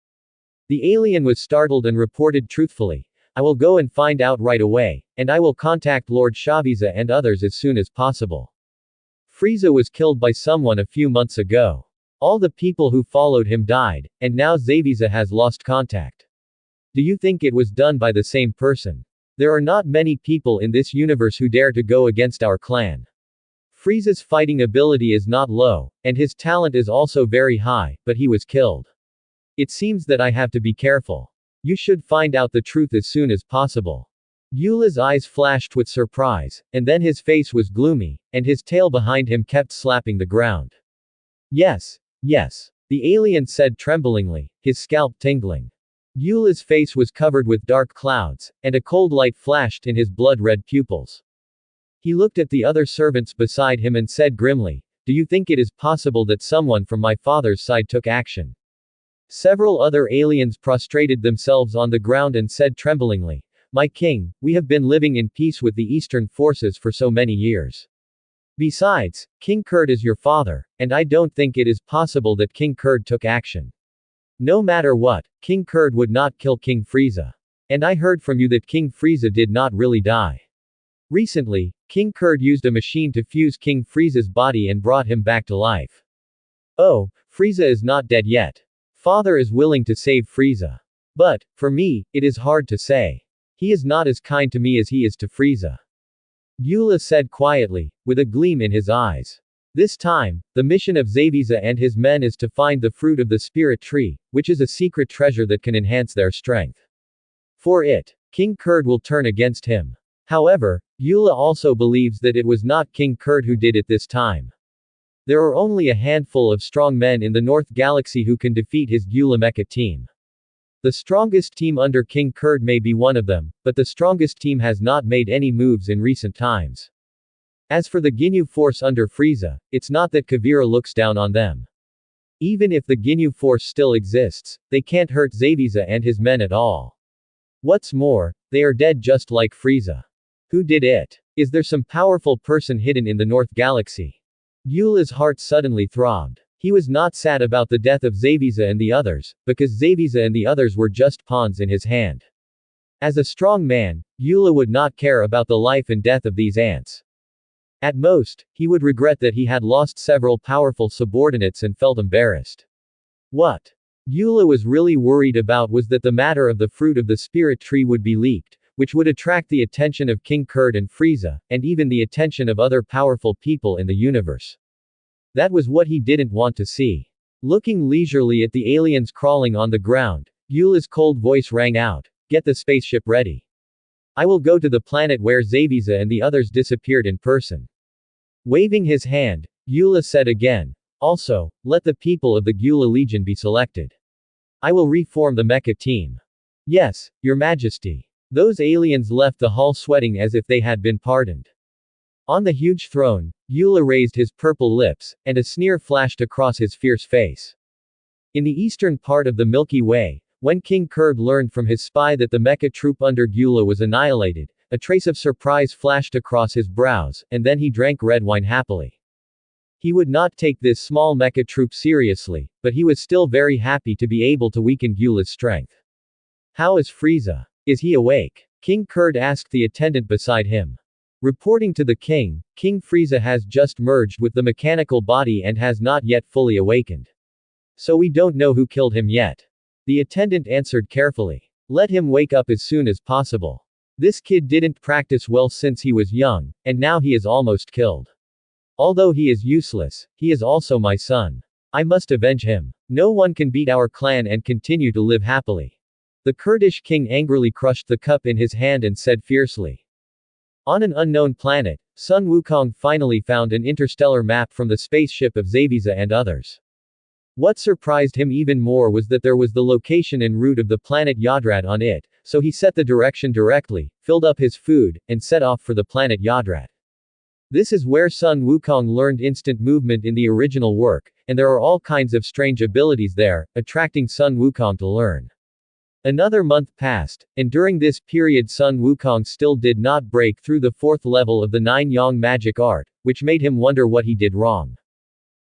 The alien was startled and reported truthfully, "I will go and find out right away, and I will contact Lord Shaviza and others as soon as possible. Frieza was killed by someone a few months ago. All the people who followed him died, and now Zaviza has lost contact. Do you think it was done by the same person? There are not many people in this universe who dare to go against our clan. Frieza's fighting ability is not low, and his talent is also very high, but he was killed. It seems that I have to be careful. You should find out the truth as soon as possible." Gyula's eyes flashed with surprise, and then his face was gloomy, and his tail behind him kept slapping the ground. Yes. The alien said tremblingly, his scalp tingling. Eula's face was covered with dark clouds, and a cold light flashed in his blood-red pupils. He looked at the other servants beside him and said grimly, "Do you think it is possible that someone from my father's side took action?" Several other aliens prostrated themselves on the ground and said tremblingly, "My king, we have been living in peace with the Eastern forces for so many years. Besides, King Kurd is your father, and I don't think it is possible that King Kurd took action. No matter what, King Kurd would not kill King Frieza. And I heard from you that King Frieza did not really die. Recently, King Kurd used a machine to fuse King Frieza's body and brought him back to life. Oh, Frieza is not dead yet. Father is willing to save Frieza. But, for me, it is hard to say. He is not as kind to me as he is to Frieza." Eula said quietly, with a gleam in his eyes. This time, the mission of Zaviza and his men is to find the fruit of the spirit tree, which is a secret treasure that can enhance their strength. For it, King Kurd will turn against him. However, Eula also believes that it was not King Kurd who did it this time. There are only a handful of strong men in the North Galaxy who can defeat his Eula Mecha team. The strongest team under King Kurd may be one of them, but the strongest team has not made any moves in recent times. As for the Ginyu Force under Frieza, it's not that Kavira looks down on them. Even if the Ginyu Force still exists, they can't hurt Zaviza and his men at all. What's more, they are dead just like Frieza. Who did it? Is there some powerful person hidden in the North Galaxy? Eula's heart suddenly throbbed. He was not sad about the death of Zaviza and the others, because Zaviza and the others were just pawns in his hand. As a strong man, Eula would not care about the life and death of these ants. At most, he would regret that he had lost several powerful subordinates and felt embarrassed. What Eula was really worried about was that the matter of the fruit of the spirit tree would be leaked, which would attract the attention of King Kurd and Frieza, and even the attention of other powerful people in the universe. That was what he didn't want to see. Looking leisurely at the aliens crawling on the ground, Eula's cold voice rang out, "Get the spaceship ready. I will go to the planet where Zaviza and the others disappeared in person." Waving his hand, Eula said again, "Also, let the people of the Gyula Legion be selected. I will reform the mecha team." "Yes, Your Majesty." Those aliens left the hall sweating as if they had been pardoned. On the huge throne, Eula raised his purple lips, and a sneer flashed across his fierce face. In the eastern part of the Milky Way, when King Kurd learned from his spy that the mecha troop under Gyula was annihilated, a trace of surprise flashed across his brows, and then he drank red wine happily. He would not take this small mecha troop seriously, but he was still very happy to be able to weaken Gyula's strength. "How is Frieza? Is he awake?" King Kurd asked the attendant beside him. Reporting to the king, King Frieza has just merged with the mechanical body and has not yet fully awakened. So we don't know who killed him yet. The attendant answered carefully. Let him wake up as soon as possible. This kid didn't practice well since he was young, and now he is almost killed. Although he is useless, he is also my son. I must avenge him. No one can beat our clan and continue to live happily. The Kurdish king angrily crushed the cup in his hand and said fiercely. On an unknown planet, Sun Wukong finally found an interstellar map from the spaceship of Zaviza and others. What surprised him even more was that there was the location and route of the planet Yodrat on it, so he set the direction directly, filled up his food, and set off for the planet Yodrat. This is where Sun Wukong learned instant movement in the original work, and there are all kinds of strange abilities there, attracting Sun Wukong to learn. Another month passed, and during this period Sun Wukong still did not break through the 4th level of the 9-yang magic art, which made him wonder what he did wrong.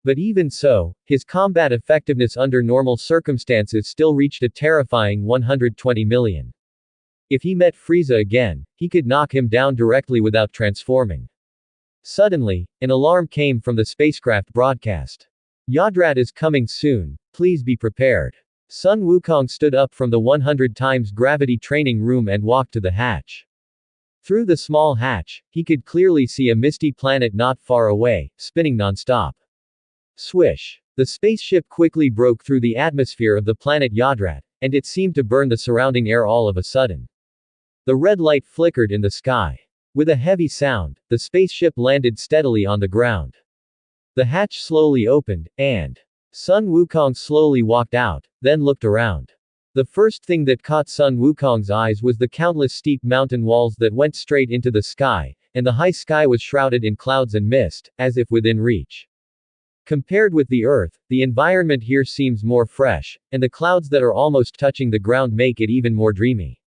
But even so, his combat effectiveness under normal circumstances still reached a terrifying 120 million. If he met Frieza again, he could knock him down directly without transforming. Suddenly, an alarm came from the spacecraft broadcast. Yodrat is coming soon, please be prepared. Sun Wukong stood up from the 100 times gravity training room and walked to the hatch. Through the small hatch, he could clearly see a misty planet not far away, spinning non-stop. Swish! The spaceship quickly broke through the atmosphere of the planet Yodrat, and it seemed to burn the surrounding air all of a sudden. The red light flickered in the sky. With a heavy sound, the spaceship landed steadily on the ground. The hatch slowly opened, and Sun Wukong slowly walked out, then looked around. The first thing that caught Sun Wukong's eyes was the countless steep mountain walls that went straight into the sky, and the high sky was shrouded in clouds and mist, as if within reach. Compared with the Earth, the environment here seems more fresh, and the clouds that are almost touching the ground make it even more dreamy.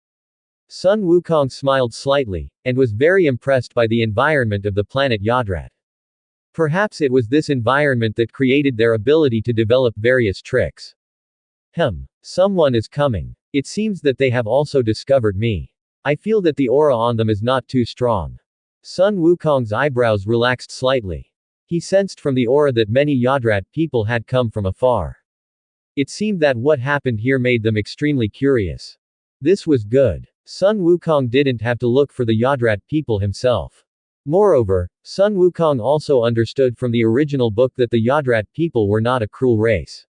Sun Wukong smiled slightly, and was very impressed by the environment of the planet Yodrat. Perhaps it was this environment that created their ability to develop various tricks. Someone is coming. It seems that they have also discovered me. I feel that the aura on them is not too strong. Sun Wukong's eyebrows relaxed slightly. He sensed from the aura that many Yodrat people had come from afar. It seemed that what happened here made them extremely curious. This was good. Sun Wukong didn't have to look for the Yodrat people himself. Moreover, Sun Wukong also understood from the original book that the Yodrat people were not a cruel race.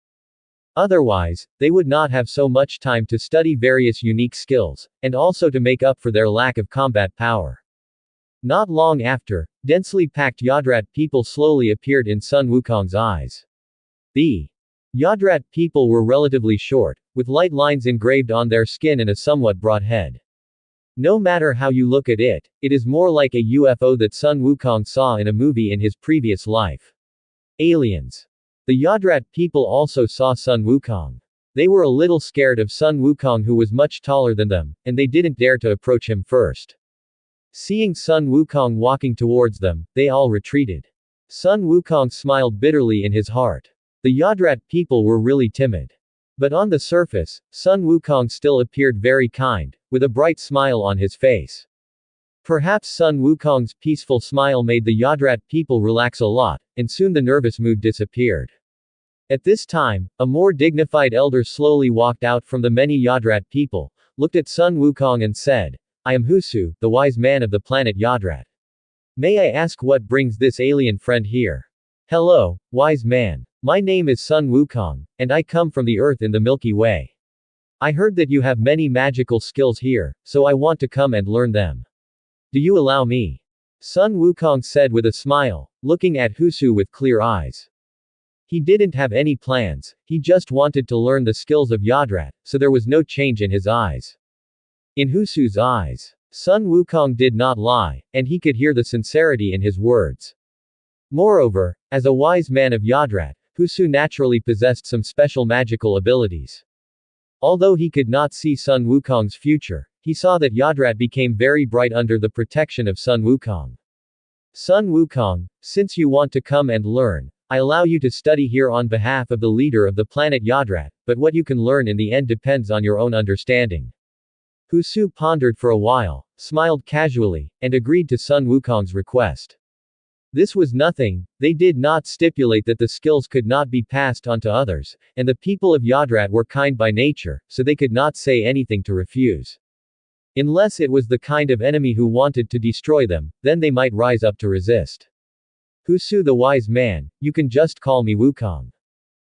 Otherwise, they would not have so much time to study various unique skills, and also to make up for their lack of combat power. Not long after, densely packed Yodrat people slowly appeared in Sun Wukong's eyes. The Yodrat people were relatively short, with light lines engraved on their skin and a somewhat broad head. No matter how you look at it, it is more like a UFO that Sun Wukong saw in a movie in his previous life. Aliens. The Yodrat people also saw Sun Wukong. They were a little scared of Sun Wukong, who was much taller than them, and they didn't dare to approach him first. Seeing Sun Wukong walking towards them, they all retreated. Sun Wukong smiled bitterly in his heart. The Yodrat people were really timid. But on the surface, Sun Wukong still appeared very kind, with a bright smile on his face. Perhaps Sun Wukong's peaceful smile made the Yodrat people relax a lot, and soon the nervous mood disappeared. At this time, a more dignified elder slowly walked out from the many Yodrat people, looked at Sun Wukong and said, "I am Husu, the wise man of the planet Yodrat. May I ask what brings this alien friend here?" "Hello, wise man. My name is Sun Wukong, and I come from the Earth in the Milky Way. I heard that you have many magical skills here, so I want to come and learn them. Do you allow me?" Sun Wukong said with a smile, looking at Husu with clear eyes. He didn't have any plans, he just wanted to learn the skills of Yodrat, so there was no change in his eyes. In Husu's eyes, Sun Wukong did not lie, and he could hear the sincerity in his words. Moreover, as a wise man of Yodrat, Husu naturally possessed some special magical abilities. Although he could not see Sun Wukong's future, he saw that Yodrat became very bright under the protection of Sun Wukong. "Sun Wukong, since you want to come and learn, I allow you to study here on behalf of the leader of the planet Yodrat, but what you can learn in the end depends on your own understanding." Husu pondered for a while, smiled casually, and agreed to Sun Wukong's request. This was nothing, they did not stipulate that the skills could not be passed on to others, and the people of Yodrat were kind by nature, so they could not say anything to refuse. Unless it was the kind of enemy who wanted to destroy them, then they might rise up to resist. "Husu the wise man, you can just call me Wukong.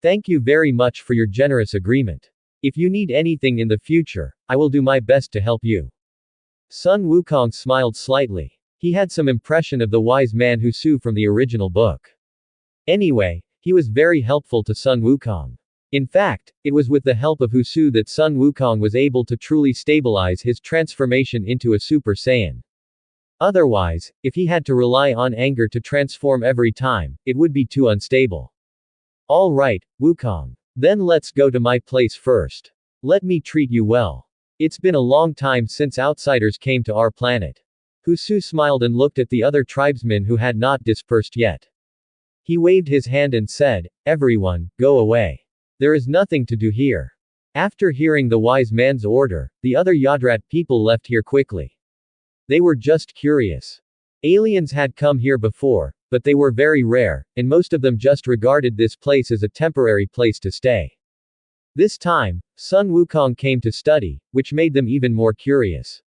Thank you very much for your generous agreement. If you need anything in the future, I will do my best to help you." Sun Wukong smiled slightly. He had some impression of the wise man Husu from the original book. Anyway, he was very helpful to Sun Wukong. In fact, it was with the help of Husu that Sun Wukong was able to truly stabilize his transformation into a Super Saiyan. Otherwise, if he had to rely on anger to transform every time, it would be too unstable. "All right, Wukong. Then let's go to my place first. Let me treat you well. It's been a long time since outsiders came to our planet." Husu smiled and looked at the other tribesmen who had not dispersed yet. He waved his hand and said, "Everyone, go away. There is nothing to do here." After hearing the wise man's order, the other Yodrat people left here quickly. They were just curious. Aliens had come here before, but they were very rare, and most of them just regarded this place as a temporary place to stay. This time, Sun Wukong came to study, which made them even more curious.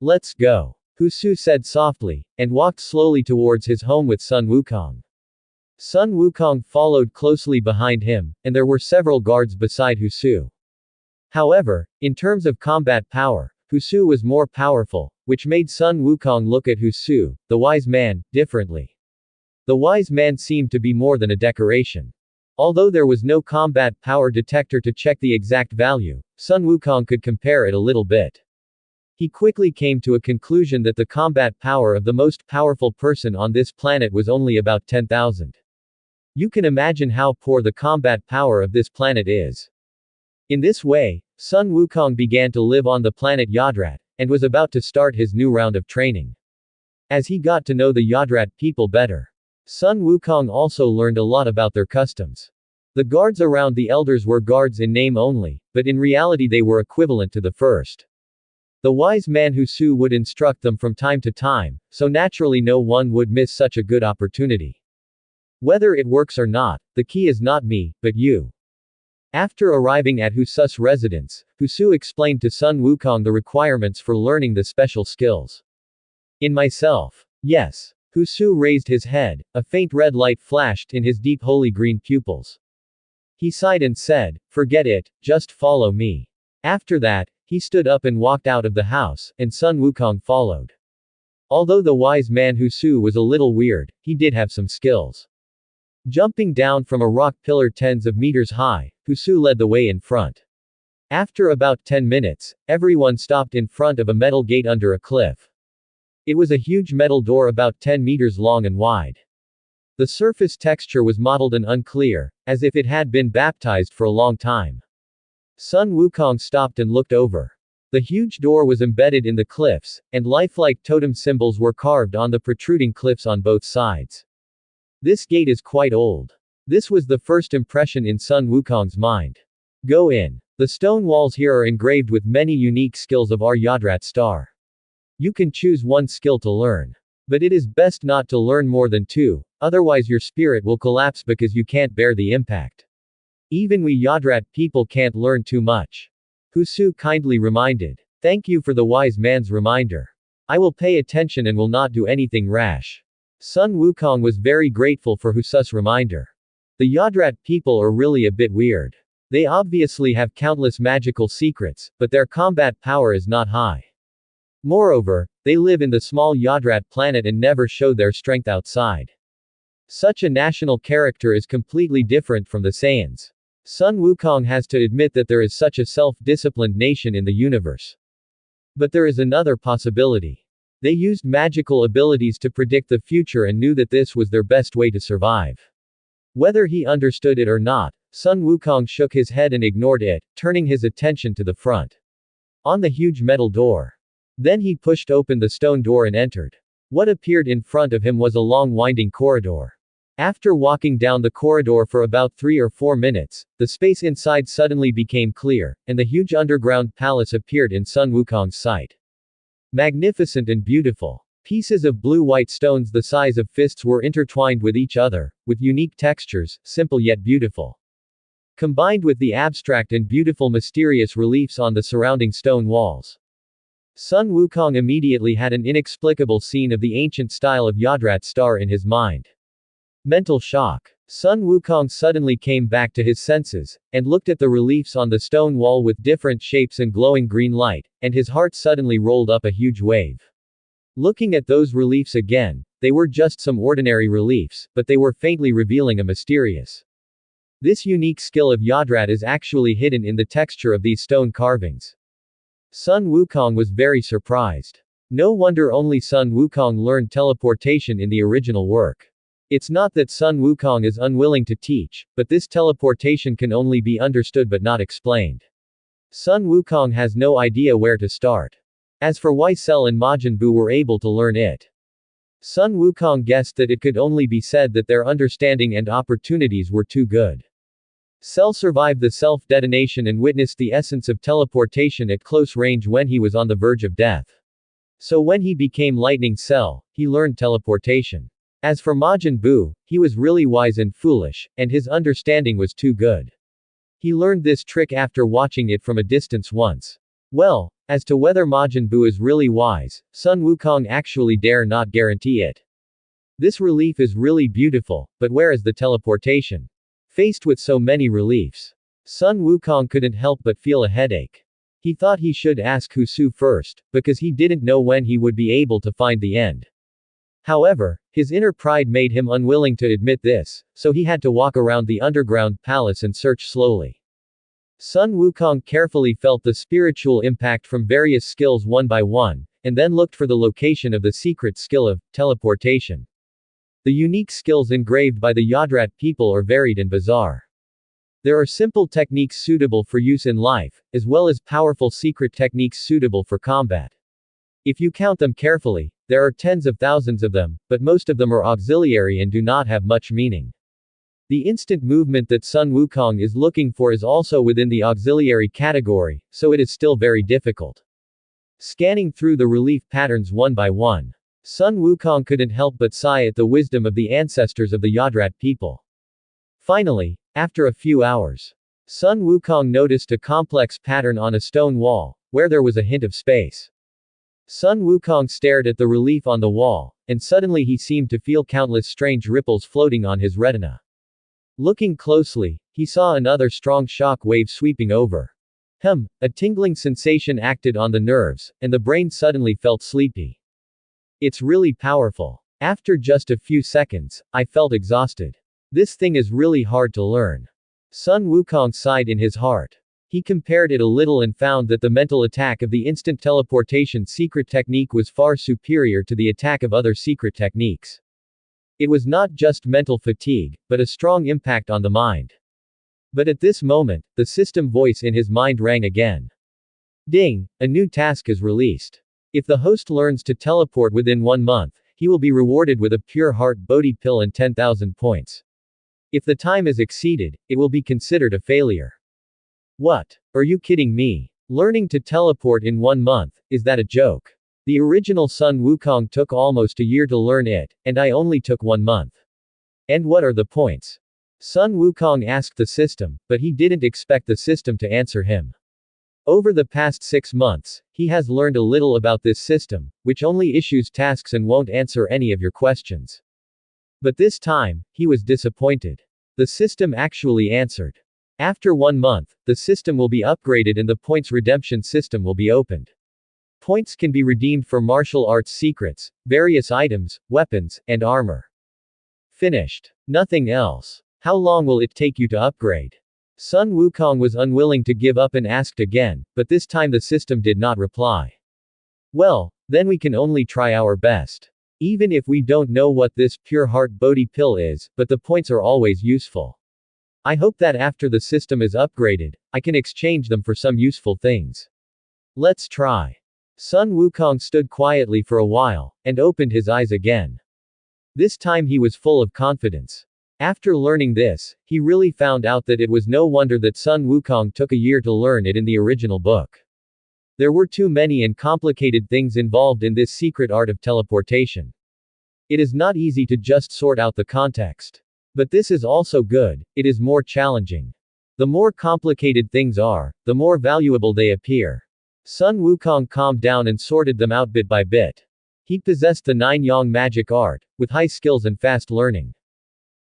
"Let's go," Husu said softly, and walked slowly towards his home with Sun Wukong. Sun Wukong followed closely behind him, and there were several guards beside Husu. However, in terms of combat power, Husu was more powerful, which made Sun Wukong look at Husu, the wise man, differently. The wise man seemed to be more than a decoration. Although there was no combat power detector to check the exact value, Sun Wukong could compare it a little bit. He quickly came to a conclusion that the combat power of the most powerful person on this planet was only about 10,000. You can imagine how poor the combat power of this planet is. In this way, Sun Wukong began to live on the planet Yodrat, and was about to start his new round of training. As he got to know the Yodrat people better, Sun Wukong also learned a lot about their customs. The guards around the elders were guards in name only, but in reality they were equivalent to the first. The wise man Husu would instruct them from time to time, so naturally no one would miss such a good opportunity. Whether it works or not, the key is not me, but you. After arriving at Husu's residence, Husu explained to Sun Wukong the requirements for learning the special skills. In myself. Yes. Husu raised his head, a faint red light flashed in his deep holy green pupils. He sighed and said, "Forget it, just follow me." After that, he stood up and walked out of the house, and Sun Wukong followed. Although the wise man Husu was a little weird, he did have some skills. Jumping down from a rock pillar tens of meters high, Husu led the way in front. After about 10 minutes, everyone stopped in front of a metal gate under a cliff. It was a huge metal door about 10 meters long and wide. The surface texture was mottled and unclear, as if it had been baptized for a long time. Sun Wukong stopped and looked over. The huge door was embedded in the cliffs, and lifelike totem symbols were carved on the protruding cliffs on both sides. This gate is quite old. This was the first impression in Sun Wukong's mind. Go in. The stone walls here are engraved with many unique skills of our Yodrat star. You can choose one skill to learn. But it is best not to learn more than 2, otherwise your spirit will collapse because you can't bear the impact. Even we Yodrat people can't learn too much. Husu kindly reminded. Thank you for the wise man's reminder. I will pay attention and will not do anything rash. Sun Wukong was very grateful for Husu's reminder. The Yodrat people are really a bit weird. They obviously have countless magical secrets, but their combat power is not high. Moreover, they live in the small Yodrat planet and never show their strength outside. Such a national character is completely different from the Saiyans. Sun Wukong has to admit that there is such a self-disciplined nation in the universe. But there is another possibility. They used magical abilities to predict the future and knew that this was their best way to survive. Whether he understood it or not, Sun Wukong shook his head and ignored it, turning his attention to the front. On the huge metal door. Then he pushed open the stone door and entered. What appeared in front of him was a long winding corridor. After walking down the corridor for about 3 or 4 minutes, the space inside suddenly became clear, and the huge underground palace appeared in Sun Wukong's sight. Magnificent and beautiful. Pieces of blue-white stones the size of fists were intertwined with each other, with unique textures, simple yet beautiful. Combined with the abstract and beautiful mysterious reliefs on the surrounding stone walls. Sun Wukong immediately had an inexplicable scene of the ancient style of Yodrat star in his mind. Mental shock. Sun Wukong suddenly came back to his senses, and looked at the reliefs on the stone wall with different shapes and glowing green light, and his heart suddenly rolled up a huge wave. Looking at those reliefs again, they were just some ordinary reliefs, but they were faintly revealing a mysterious. This unique skill of Yodrat is actually hidden in the texture of these stone carvings. Sun Wukong was very surprised. No wonder only Sun Wukong learned teleportation in the original work. It's not that Sun Wukong is unwilling to teach, but this teleportation can only be understood but not explained. Sun Wukong has no idea where to start. As for why Cell and Majin Buu were able to learn it. Sun Wukong guessed that it could only be said that their understanding and opportunities were too good. Cell survived the self-detonation and witnessed the essence of teleportation at close range when he was on the verge of death. So when he became Lightning Cell, he learned teleportation. As for Majin Buu, he was really wise and foolish, and his understanding was too good. He learned this trick after watching it from a distance once. Well, as to whether Majin Buu is really wise, Sun Wukong actually dare not guarantee it. This relief is really beautiful, but where is the teleportation? Faced with so many reliefs, Sun Wukong couldn't help but feel a headache. He thought he should ask Husu first, because he didn't know when he would be able to find the end. However, his inner pride made him unwilling to admit this, so he had to walk around the underground palace and search slowly. Sun Wukong carefully felt the spiritual impact from various skills one by one, and then looked for the location of the secret skill of teleportation. The unique skills engraved by the Yodrat people are varied and bizarre. There are simple techniques suitable for use in life, as well as powerful secret techniques suitable for combat. If you count them carefully, there are tens of thousands of them, but most of them are auxiliary and do not have much meaning. The instant movement that Sun Wukong is looking for is also within the auxiliary category, so it is still very difficult. Scanning through the relief patterns one by one, Sun Wukong couldn't help but sigh at the wisdom of the ancestors of the Yodrat people. Finally, after a few hours, Sun Wukong noticed a complex pattern on a stone wall, where there was a hint of space. Sun Wukong stared at the relief on the wall, and suddenly he seemed to feel countless strange ripples floating on his retina. Looking closely, he saw another strong shock wave sweeping over. A tingling sensation acted on the nerves, and the brain suddenly felt sleepy. It's really powerful. After just a few seconds, I felt exhausted. This thing is really hard to learn. Sun Wukong sighed in his heart. He compared it a little and found that the mental attack of the instant teleportation secret technique was far superior to the attack of other secret techniques. It was not just mental fatigue, but a strong impact on the mind. But at this moment, the system voice in his mind rang again. Ding! A new task is released. If the host learns to teleport within 1 month, he will be rewarded with a pure heart Bodhi pill and 10,000 points. If the time is exceeded, it will be considered a failure. What? Are you kidding me? Learning to teleport in 1 month, is that a joke? The original Sun Wukong took almost a year to learn it, and I only took 1 month. And what are the points? Sun Wukong asked the system, but he didn't expect the system to answer him. Over the past 6 months, he has learned a little about this system, which only issues tasks and won't answer any of your questions. But this time, he was disappointed. The system actually answered. After 1 month, the system will be upgraded and the points redemption system will be opened. Points can be redeemed for martial arts secrets, various items, weapons, and armor. Finished. Nothing else. How long will it take you to upgrade? Sun Wukong was unwilling to give up and asked again, but this time the system did not reply. Well, then we can only try our best. Even if we don't know what this pure heart Bodhi pill is, but the points are always useful. I hope that after the system is upgraded, I can exchange them for some useful things. Let's try. Sun Wukong stood quietly for a while, and opened his eyes again. This time he was full of confidence. After learning this, he really found out that it was no wonder that Sun Wukong took a year to learn it in the original book. There were too many and complicated things involved in this secret art of teleportation. It is not easy to just sort out the context. But this is also good, it is more challenging. The more complicated things are, the more valuable they appear. Sun Wukong calmed down and sorted them out bit by bit. He possessed the 9 Yang magic art, with high skills and fast learning.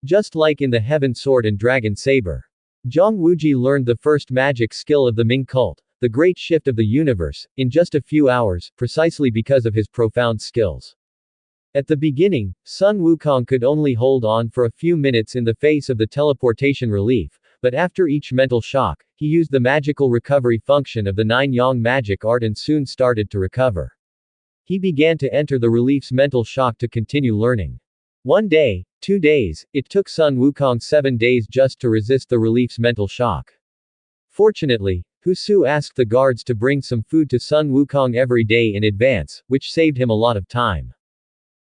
Just like in the Heaven Sword and Dragon Saber. Zhang Wuji learned the first magic skill of the Ming cult, the great shift of the universe, in just a few hours, precisely because of his profound skills. At the beginning, Sun Wukong could only hold on for a few minutes in the face of the teleportation relief, but after each mental shock, he used the magical recovery function of the 9 Yang magic art and soon started to recover. He began to enter the relief's mental shock to continue learning. 1 day, 2 days, it took Sun Wukong 7 days just to resist the relief's mental shock. Fortunately, Husu asked the guards to bring some food to Sun Wukong every day in advance, which saved him a lot of time.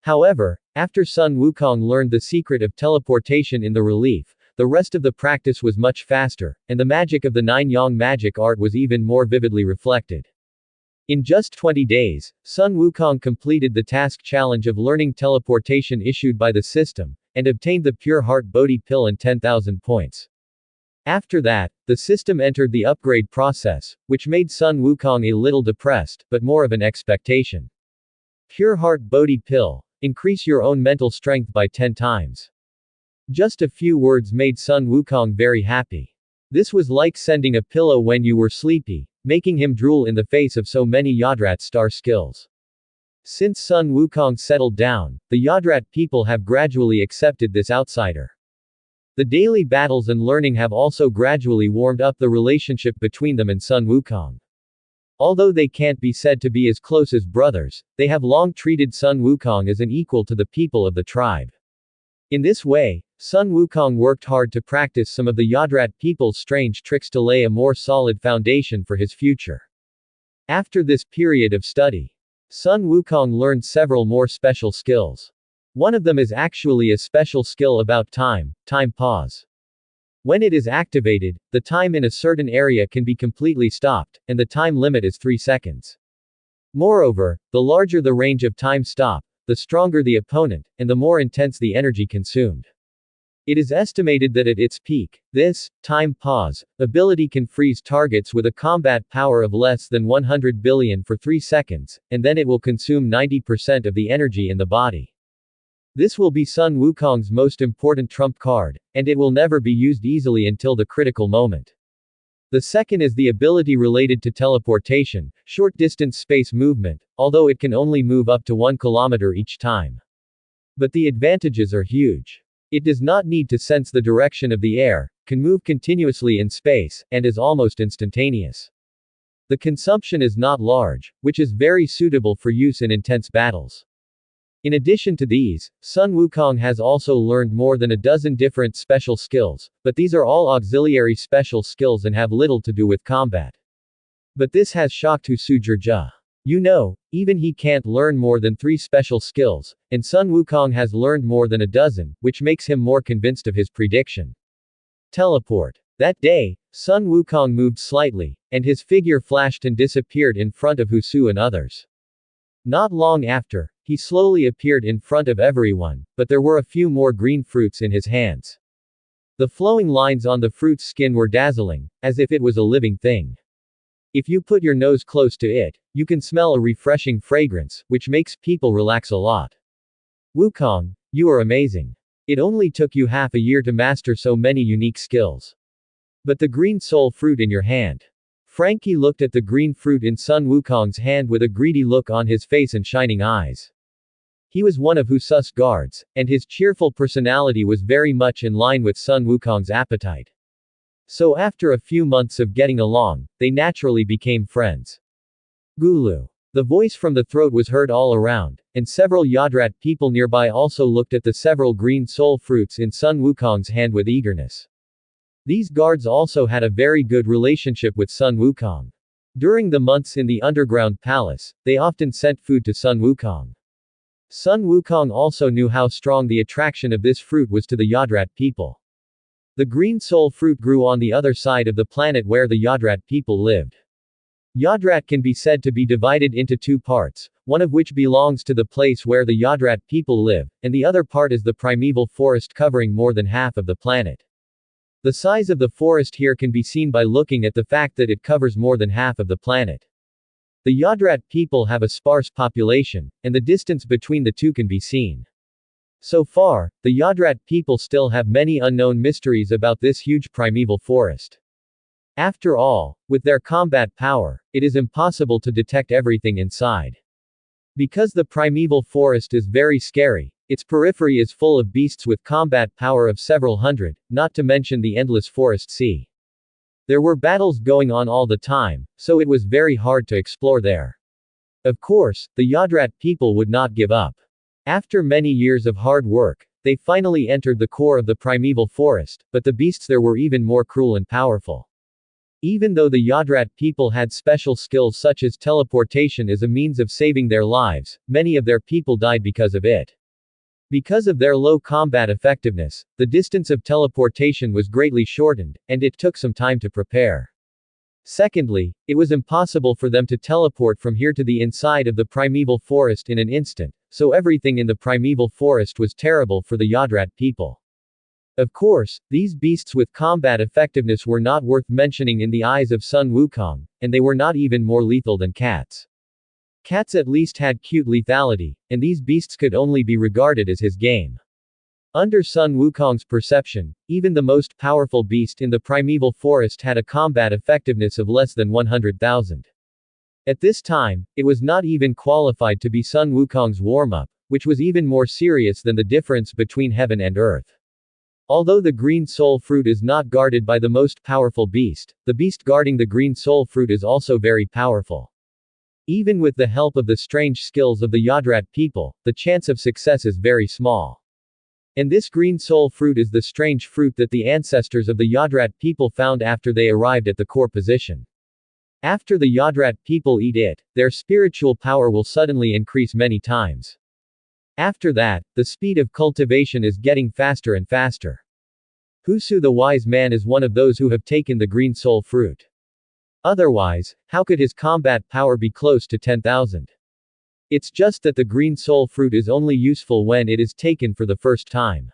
However, after Sun Wukong learned the secret of teleportation in the relief, the rest of the practice was much faster, and the magic of the 9 Yang magic art was even more vividly reflected. In just 20 days, Sun Wukong completed the task challenge of learning teleportation issued by the system, and obtained the Pure Heart Bodhi pill and 10,000 points. After that, the system entered the upgrade process, which made Sun Wukong a little depressed, but more of an expectation. Pure Heart Bodhi pill. Increase your own mental strength by 10 times. Just a few words made Sun Wukong very happy. This was like sending a pillow when you were sleepy, making him drool in the face of so many Yodrat star skills. Since Sun Wukong settled down, the Yodrat people have gradually accepted this outsider. The daily battles and learning have also gradually warmed up the relationship between them and Sun Wukong. Although they can't be said to be as close as brothers, they have long treated Sun Wukong as an equal to the people of the tribe. In this way, Sun Wukong worked hard to practice some of the Yodrat people's strange tricks to lay a more solid foundation for his future. After this period of study, Sun Wukong learned several more special skills. One of them is actually a special skill about time pause. When it is activated, the time in a certain area can be completely stopped, and the time limit is 3 seconds. Moreover, the larger the range of time stop, the stronger the opponent, and the more intense the energy consumed. It is estimated that at its peak, this time pause ability can freeze targets with a combat power of less than 100 billion for 3 seconds, and then it will consume 90% of the energy in the body. This will be Sun Wukong's most important trump card, and it will never be used easily until the critical moment. The second is the ability related to teleportation, short-distance space movement, although it can only move up to 1 kilometer each time. But the advantages are huge. It does not need to sense the direction of the air, can move continuously in space, and is almost instantaneous. The consumption is not large, which is very suitable for use in intense battles. In addition to these, Sun Wukong has also learned more than a dozen different special skills, but these are all auxiliary special skills and have little to do with combat. But this has shocked Hu Sujia. You know, even he can't learn more than 3 special skills, and Sun Wukong has learned more than a dozen, which makes him more convinced of his prediction. Teleport. That day, Sun Wukong moved slightly, and his figure flashed and disappeared in front of Hu Su and others. Not long after, he slowly appeared in front of everyone, but there were a few more green fruits in his hands. The flowing lines on the fruit's skin were dazzling, as if it was a living thing. If you put your nose close to it, you can smell a refreshing fragrance, which makes people relax a lot. Wukong, you are amazing. It only took you half a year to master so many unique skills. But the green soul fruit in your hand. Frankie looked at the green fruit in Sun Wukong's hand with a greedy look on his face and shining eyes. He was one of Hu Su's guards, and his cheerful personality was very much in line with Sun Wukong's appetite. So after a few months of getting along, they naturally became friends. Gulu. The voice from the throat was heard all around, and several Yodrat people nearby also looked at the several green soul fruits in Sun Wukong's hand with eagerness. These guards also had a very good relationship with Sun Wukong. During the months in the underground palace, they often sent food to Sun Wukong. Sun Wukong also knew how strong the attraction of this fruit was to the Yodrat people. The green soul fruit grew on the other side of the planet where the Yodrat people lived. Yodrat can be said to be divided into 2 parts, one of which belongs to the place where the Yodrat people live, and the other part is the primeval forest covering more than half of the planet. The size of the forest here can be seen by looking at the fact that it covers more than half of the planet. The Yodrat people have a sparse population, and the distance between the two can be seen. So far, the Yodrat people still have many unknown mysteries about this huge primeval forest. After all, with their combat power, it is impossible to detect everything inside. Because the primeval forest is very scary, its periphery is full of beasts with combat power of several hundred, not to mention the endless forest sea. There were battles going on all the time, so it was very hard to explore there. Of course, the Yodrat people would not give up. After many years of hard work, they finally entered the core of the primeval forest, but the beasts there were even more cruel and powerful. Even though the Yodrat people had special skills such as teleportation as a means of saving their lives, many of their people died because of it. Because of their low combat effectiveness, the distance of teleportation was greatly shortened, and it took some time to prepare. Secondly, it was impossible for them to teleport from here to the inside of the primeval forest in an instant, so everything in the primeval forest was terrible for the Yodrat people. Of course, these beasts with combat effectiveness were not worth mentioning in the eyes of Sun Wukong, and they were not even more lethal than cats. Cats at least had cute lethality, and these beasts could only be regarded as his game. Under Sun Wukong's perception, even the most powerful beast in the primeval forest had a combat effectiveness of less than 100,000. At this time, it was not even qualified to be Sun Wukong's warm-up, which was even more serious than the difference between heaven and earth. Although the green soul fruit is not guarded by the most powerful beast, the beast guarding the green soul fruit is also very powerful. Even with the help of the strange skills of the Yodrat people, the chance of success is very small. And this green soul fruit is the strange fruit that the ancestors of the Yodrat people found after they arrived at the core position. After the Yodrat people eat it, their spiritual power will suddenly increase many times. After that, the speed of cultivation is getting faster and faster. Husu the wise man is one of those who have taken the green soul fruit. Otherwise, how could his combat power be close to 10,000? It's just that the green soul fruit is only useful when it is taken for the first time.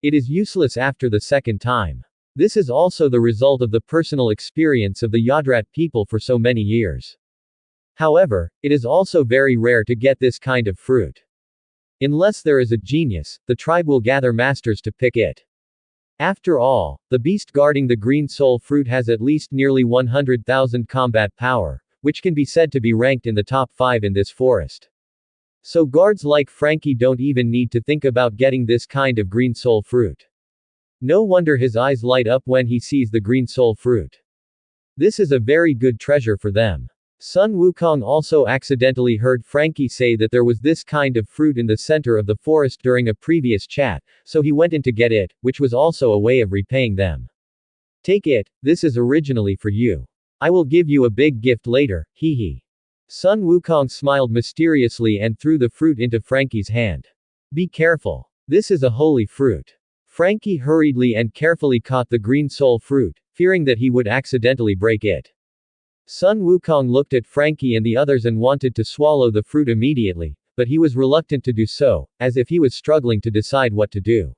It is useless after the second time. This is also the result of the personal experience of the Yodrat people for so many years. However, it is also very rare to get this kind of fruit. Unless there is a genius, the tribe will gather masters to pick it. After all, the beast guarding the green soul fruit has at least nearly 100,000 combat power, which can be said to be ranked in the top 5 in this forest. So guards like Frankie don't even need to think about getting this kind of green soul fruit. No wonder his eyes light up when he sees the green soul fruit. This is a very good treasure for them. Sun Wukong also accidentally heard Frankie say that there was this kind of fruit in the center of the forest during a previous chat, so he went in to get it, which was also a way of repaying them. Take it, this is originally for you. I will give you a big gift later, hee hee. Sun Wukong smiled mysteriously and threw the fruit into Frankie's hand. Be careful. This is a holy fruit. Frankie hurriedly and carefully caught the green soul fruit, fearing that he would accidentally break it. Sun Wukong looked at Frankie and the others and wanted to swallow the fruit immediately, but he was reluctant to do so, as if he was struggling to decide what to do.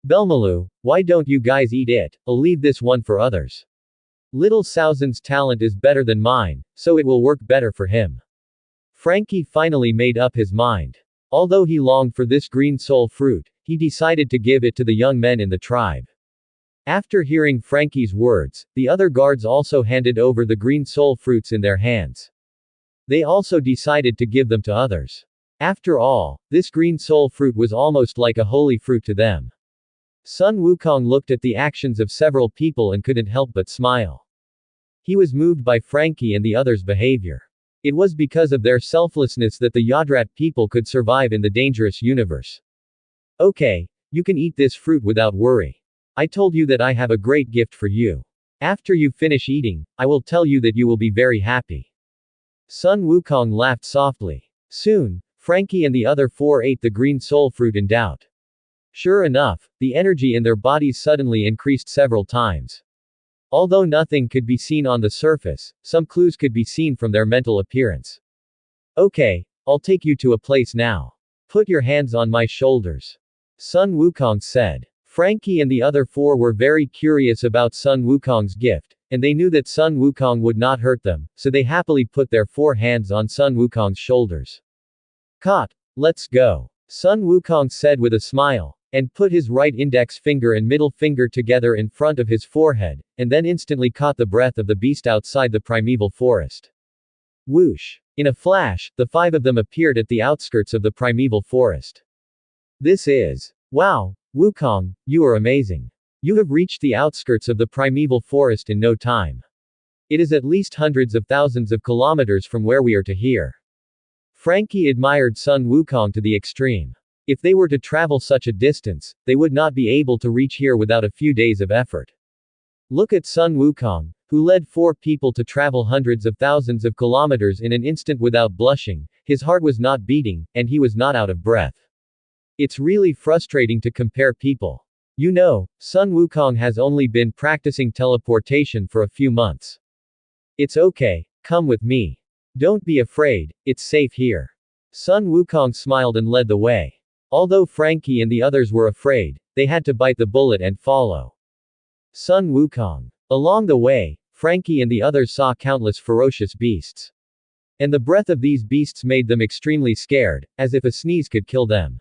Belmalu, why don't you guys eat it? I'll leave this one for others. Little Saozin's talent is better than mine, so it will work better for him. Frankie finally made up his mind. Although he longed for this green soul fruit, he decided to give it to the young men in the tribe. After hearing Frankie's words, the other guards also handed over the green soul fruits in their hands. They also decided to give them to others. After all, this green soul fruit was almost like a holy fruit to them. Sun Wukong looked at the actions of several people and couldn't help but smile. He was moved by Frankie and the others' behavior. It was because of their selflessness that the Yodrat people could survive in the dangerous universe. Okay, you can eat this fruit without worry. I told you that I have a great gift for you. After you finish eating, I will tell you that you will be very happy. Sun Wukong laughed softly. Soon, Frankie and the other 4 ate the green soul fruit in doubt. Sure enough, the energy in their bodies suddenly increased several times. Although nothing could be seen on the surface, some clues could be seen from their mental appearance. Okay, I'll take you to a place now. Put your hands on my shoulders. Sun Wukong said. Frankie and the other 4 were very curious about Sun Wukong's gift, and they knew that Sun Wukong would not hurt them, so they happily put their 4 hands on Sun Wukong's shoulders. Caught. Let's go. Sun Wukong said with a smile, and put his right index finger and middle finger together in front of his forehead, and then instantly caught the breath of the beast outside the primeval forest. Whoosh. In a flash, the 5 of them appeared at the outskirts of the primeval forest. This is. Wow. Wukong, you are amazing. You have reached the outskirts of the primeval forest in no time. It is at least hundreds of thousands of kilometers from where we are to here. Frankie admired Sun Wukong to the extreme. If they were to travel such a distance, they would not be able to reach here without a few days of effort. Look at Sun Wukong, who led 4 people to travel hundreds of thousands of kilometers in an instant without blushing. His heart was not beating, and he was not out of breath. It's really frustrating to compare people. You know, Sun Wukong has only been practicing teleportation for a few months. It's okay, come with me. Don't be afraid, it's safe here. Sun Wukong smiled and led the way. Although Frankie and the others were afraid, they had to bite the bullet and follow Sun Wukong. Along the way, Frankie and the others saw countless ferocious beasts. And the breath of these beasts made them extremely scared, as if a sneeze could kill them.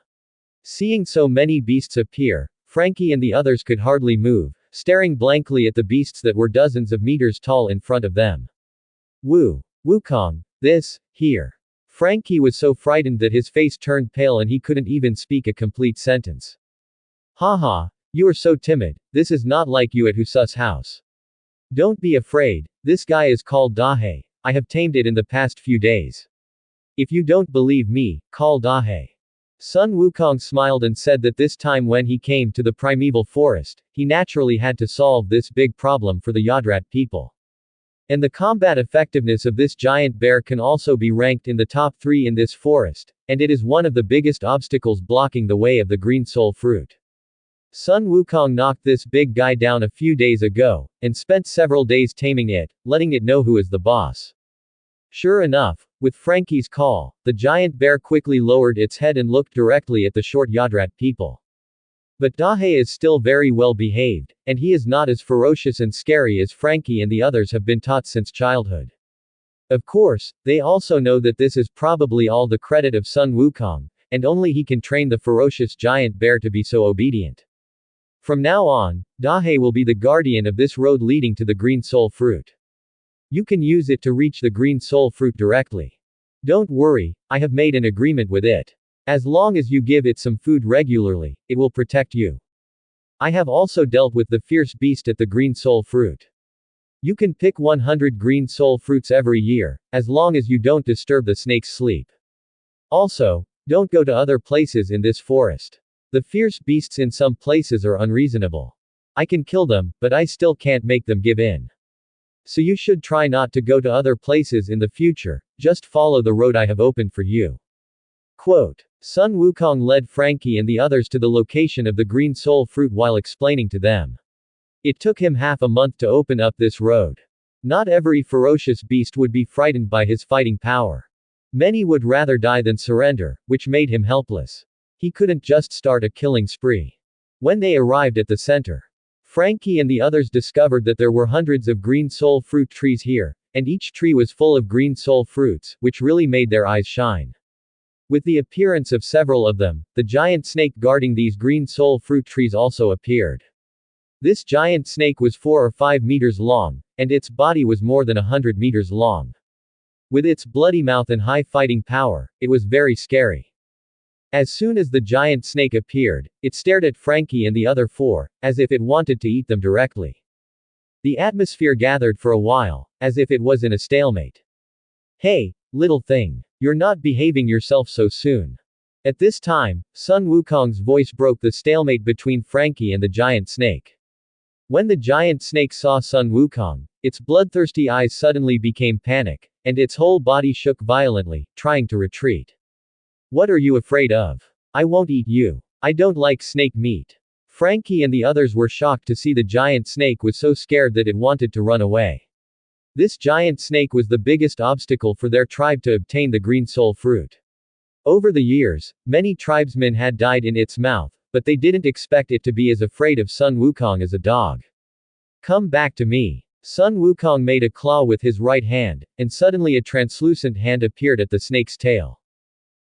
Seeing so many beasts appear, Frankie and the others could hardly move, staring blankly at the beasts that were dozens of meters tall in front of them. Woo! Wukong, here. Frankie was so frightened that his face turned pale and he couldn't even speak a complete sentence. Haha, you are so timid, this is not like you at Husa's house. Don't be afraid, this guy is called Dahe, I have tamed it in the past few days. If you don't believe me, call Dahe. Sun Wukong smiled and said that this time when he came to the primeval forest, he naturally had to solve this big problem for the Yodrat people. And the combat effectiveness of this giant bear can also be ranked in the top 3 in this forest, and it is one of the biggest obstacles blocking the way of the green soul fruit. Sun Wukong knocked this big guy down a few days ago, and spent several days taming it, letting it know who is the boss. Sure enough, with Frankie's call, the giant bear quickly lowered its head and looked directly at the short Yodrat people. But Dahe is still very well behaved, and he is not as ferocious and scary as Frankie and the others have been taught since childhood. Of course, they also know that this is probably all the credit of Sun Wukong, and only he can train the ferocious giant bear to be so obedient. From now on, Dahe will be the guardian of this road leading to the green soul fruit. You can use it to reach the green soul fruit directly. Don't worry, I have made an agreement with it. As long as you give it some food regularly, it will protect you. I have also dealt with the fierce beast at the green soul fruit. You can pick 100 green soul fruits every year, as long as you don't disturb the snake's sleep. Also, don't go to other places in this forest. The fierce beasts in some places are unreasonable. I can kill them, but I still can't make them give in. So you should try not to go to other places in the future, just follow the road I have opened for you. Quote. Sun Wukong led Frankie and the others to the location of the green soul fruit while explaining to them. It took him half a month to open up this road. Not every ferocious beast would be frightened by his fighting power. Many would rather die than surrender, which made him helpless. He couldn't just start a killing spree. When they arrived at the center, Frankie and the others discovered that there were hundreds of green soul fruit trees here, and each tree was full of green soul fruits, which really made their eyes shine. With the appearance of several of them, the giant snake guarding these green soul fruit trees also appeared. This giant snake was 4 or 5 meters long, and its body was more than 100 meters long. With its bloody mouth and high fighting power, it was very scary. As soon as the giant snake appeared, it stared at Frankie and the other 4, as if it wanted to eat them directly. The atmosphere gathered for a while, as if it was in a stalemate. Hey, little thing. You're not behaving yourself so soon. At this time, Sun Wukong's voice broke the stalemate between Frankie and the giant snake. When the giant snake saw Sun Wukong, its bloodthirsty eyes suddenly became panic, and its whole body shook violently, trying to retreat. What are you afraid of? I won't eat you. I don't like snake meat. Frankie and the others were shocked to see the giant snake was so scared that it wanted to run away. This giant snake was the biggest obstacle for their tribe to obtain the green soul fruit. Over the years, many tribesmen had died in its mouth, but they didn't expect it to be as afraid of Sun Wukong as a dog. Come back to me. Sun Wukong made a claw with his right hand, and suddenly a translucent hand appeared at the snake's tail.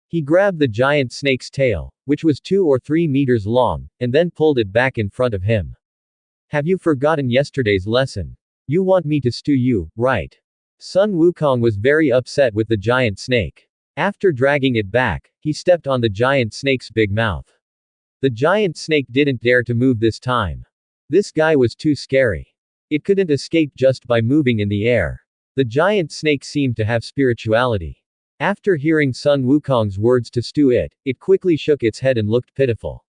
He grabbed the giant snake's tail, which was 2 or 3 meters long, and then pulled it back in front of him. Have you forgotten yesterday's lesson? You want me to stew you, right? Sun Wukong was very upset with the giant snake. After dragging it back, he stepped on the giant snake's big mouth. The giant snake didn't dare to move this time. This guy was too scary. It couldn't escape just by moving in the air. The giant snake seemed to have spirituality. After hearing Sun Wukong's words to stew it, it quickly shook its head and looked pitiful.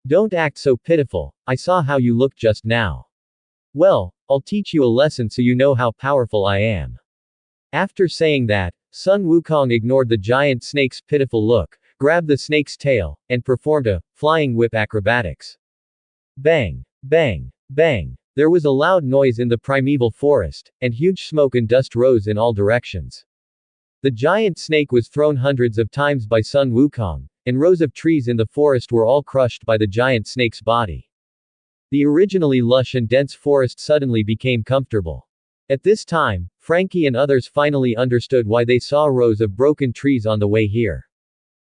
Don't act so pitiful, I saw how you looked just now. Well, I'll teach you a lesson so you know how powerful I am. After saying that, Sun Wukong ignored the giant snake's pitiful look, grabbed the snake's tail, and performed a flying whip acrobatics. Bang! Bang! Bang! There was a loud noise in the primeval forest, and huge smoke and dust rose in all directions. The giant snake was thrown hundreds of times by Sun Wukong, and rows of trees in the forest were all crushed by the giant snake's body. The originally lush and dense forest suddenly became comfortable. At this time, Frankie and others finally understood why they saw rows of broken trees on the way here.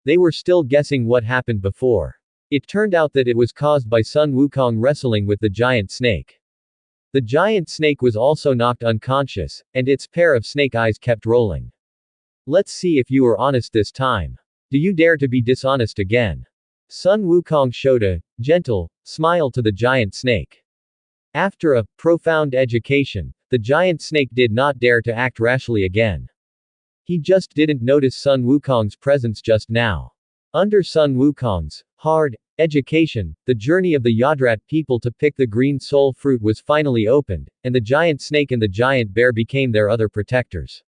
They were still guessing what happened before. It turned out that it was caused by Sun Wukong wrestling with the giant snake. The giant snake was also knocked unconscious, and its pair of snake eyes kept rolling. Let's see if you are honest this time. Do you dare to be dishonest again? Sun Wukong showed a gentle smile to the giant snake. After a profound education, the giant snake did not dare to act rashly again. He just didn't notice Sun Wukong's presence just now. Under Sun Wukong's hard education, the journey of the Yodrat people to pick the green soul fruit was finally opened, and the giant snake and the giant bear became their other protectors.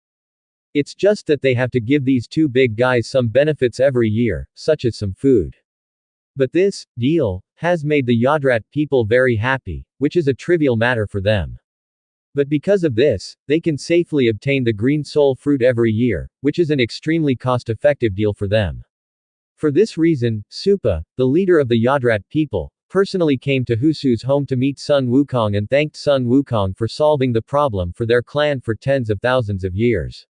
It's just that they have to give these two big guys some benefits every year, such as some food. But this deal has made the Yodrat people very happy, which is a trivial matter for them. But because of this, they can safely obtain the green soul fruit every year, which is an extremely cost-effective deal for them. For this reason, Supa, the leader of the Yodrat people, personally came to Husu's home to meet Sun Wukong and thanked Sun Wukong for solving the problem for their clan for tens of thousands of years.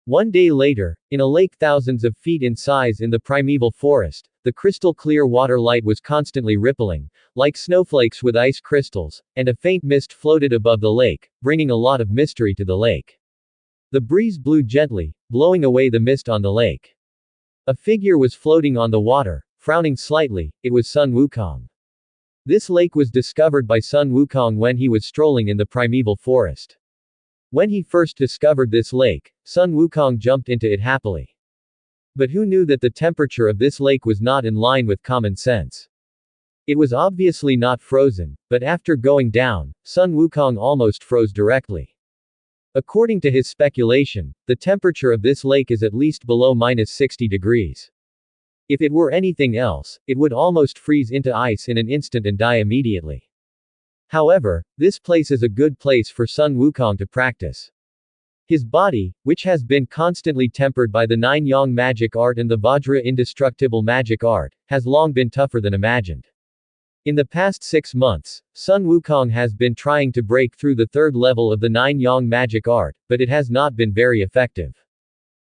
One day later, in a lake thousands of feet in size in the primeval forest, the crystal-clear water light was constantly rippling, like snowflakes with ice crystals, and a faint mist floated above the lake, bringing a lot of mystery to the lake. The breeze blew gently, blowing away the mist on the lake. A figure was floating on the water, frowning slightly. It was Sun Wukong. This lake was discovered by Sun Wukong when he was strolling in the primeval forest. When he first discovered this lake, Sun Wukong jumped into it happily. But who knew that the temperature of this lake was not in line with common sense? It was obviously not frozen, but after going down, Sun Wukong almost froze directly. According to his speculation, the temperature of this lake is at least below -60 degrees. If it were anything else, it would almost freeze into ice in an instant and die immediately. However, this place is a good place for Sun Wukong to practice. His body, which has been constantly tempered by the 9 Yang magic art and the Vajra indestructible magic art, has long been tougher than imagined. In the past 6 months, Sun Wukong has been trying to break through the 3rd level of the 9 Yang magic art, but it has not been very effective.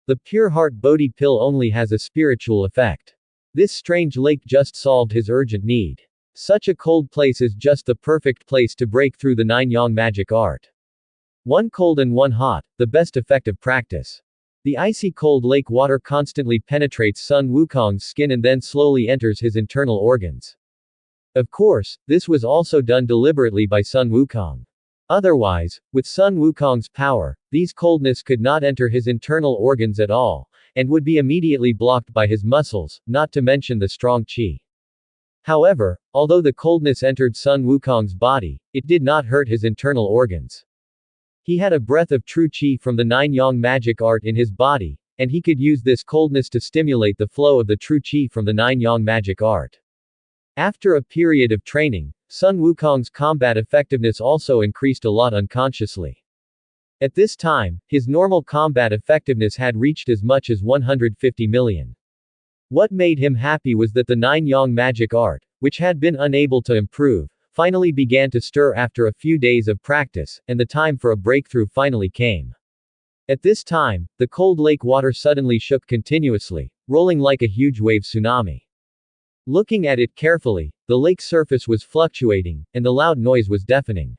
The Pure Heart Bodhi pill only has a spiritual effect. This strange lake just solved his urgent need. Such a cold place is just the perfect place to break through the 9 Yang magic art. One cold and one hot, the best effective practice. The icy cold lake water constantly penetrates Sun Wukong's skin and then slowly enters his internal organs. Of course, this was also done deliberately by Sun Wukong. Otherwise, with Sun Wukong's power, these coldness could not enter his internal organs at all, and would be immediately blocked by his muscles, not to mention the strong qi. However, although the coldness entered Sun Wukong's body, it did not hurt his internal organs. He had a breath of true qi from the 9 Yang magic art in his body, and he could use this coldness to stimulate the flow of the true qi from the 9 Yang magic art. After a period of training, Sun Wukong's combat effectiveness also increased a lot unconsciously. At this time, his normal combat effectiveness had reached as much as 150 million. What made him happy was that the 9 Yang magic art, which had been unable to improve, finally began to stir after a few days of practice, and the time for a breakthrough finally came. At this time, the cold lake water suddenly shook continuously, rolling like a huge wave tsunami. Looking at it carefully, the lake surface was fluctuating, and the loud noise was deafening.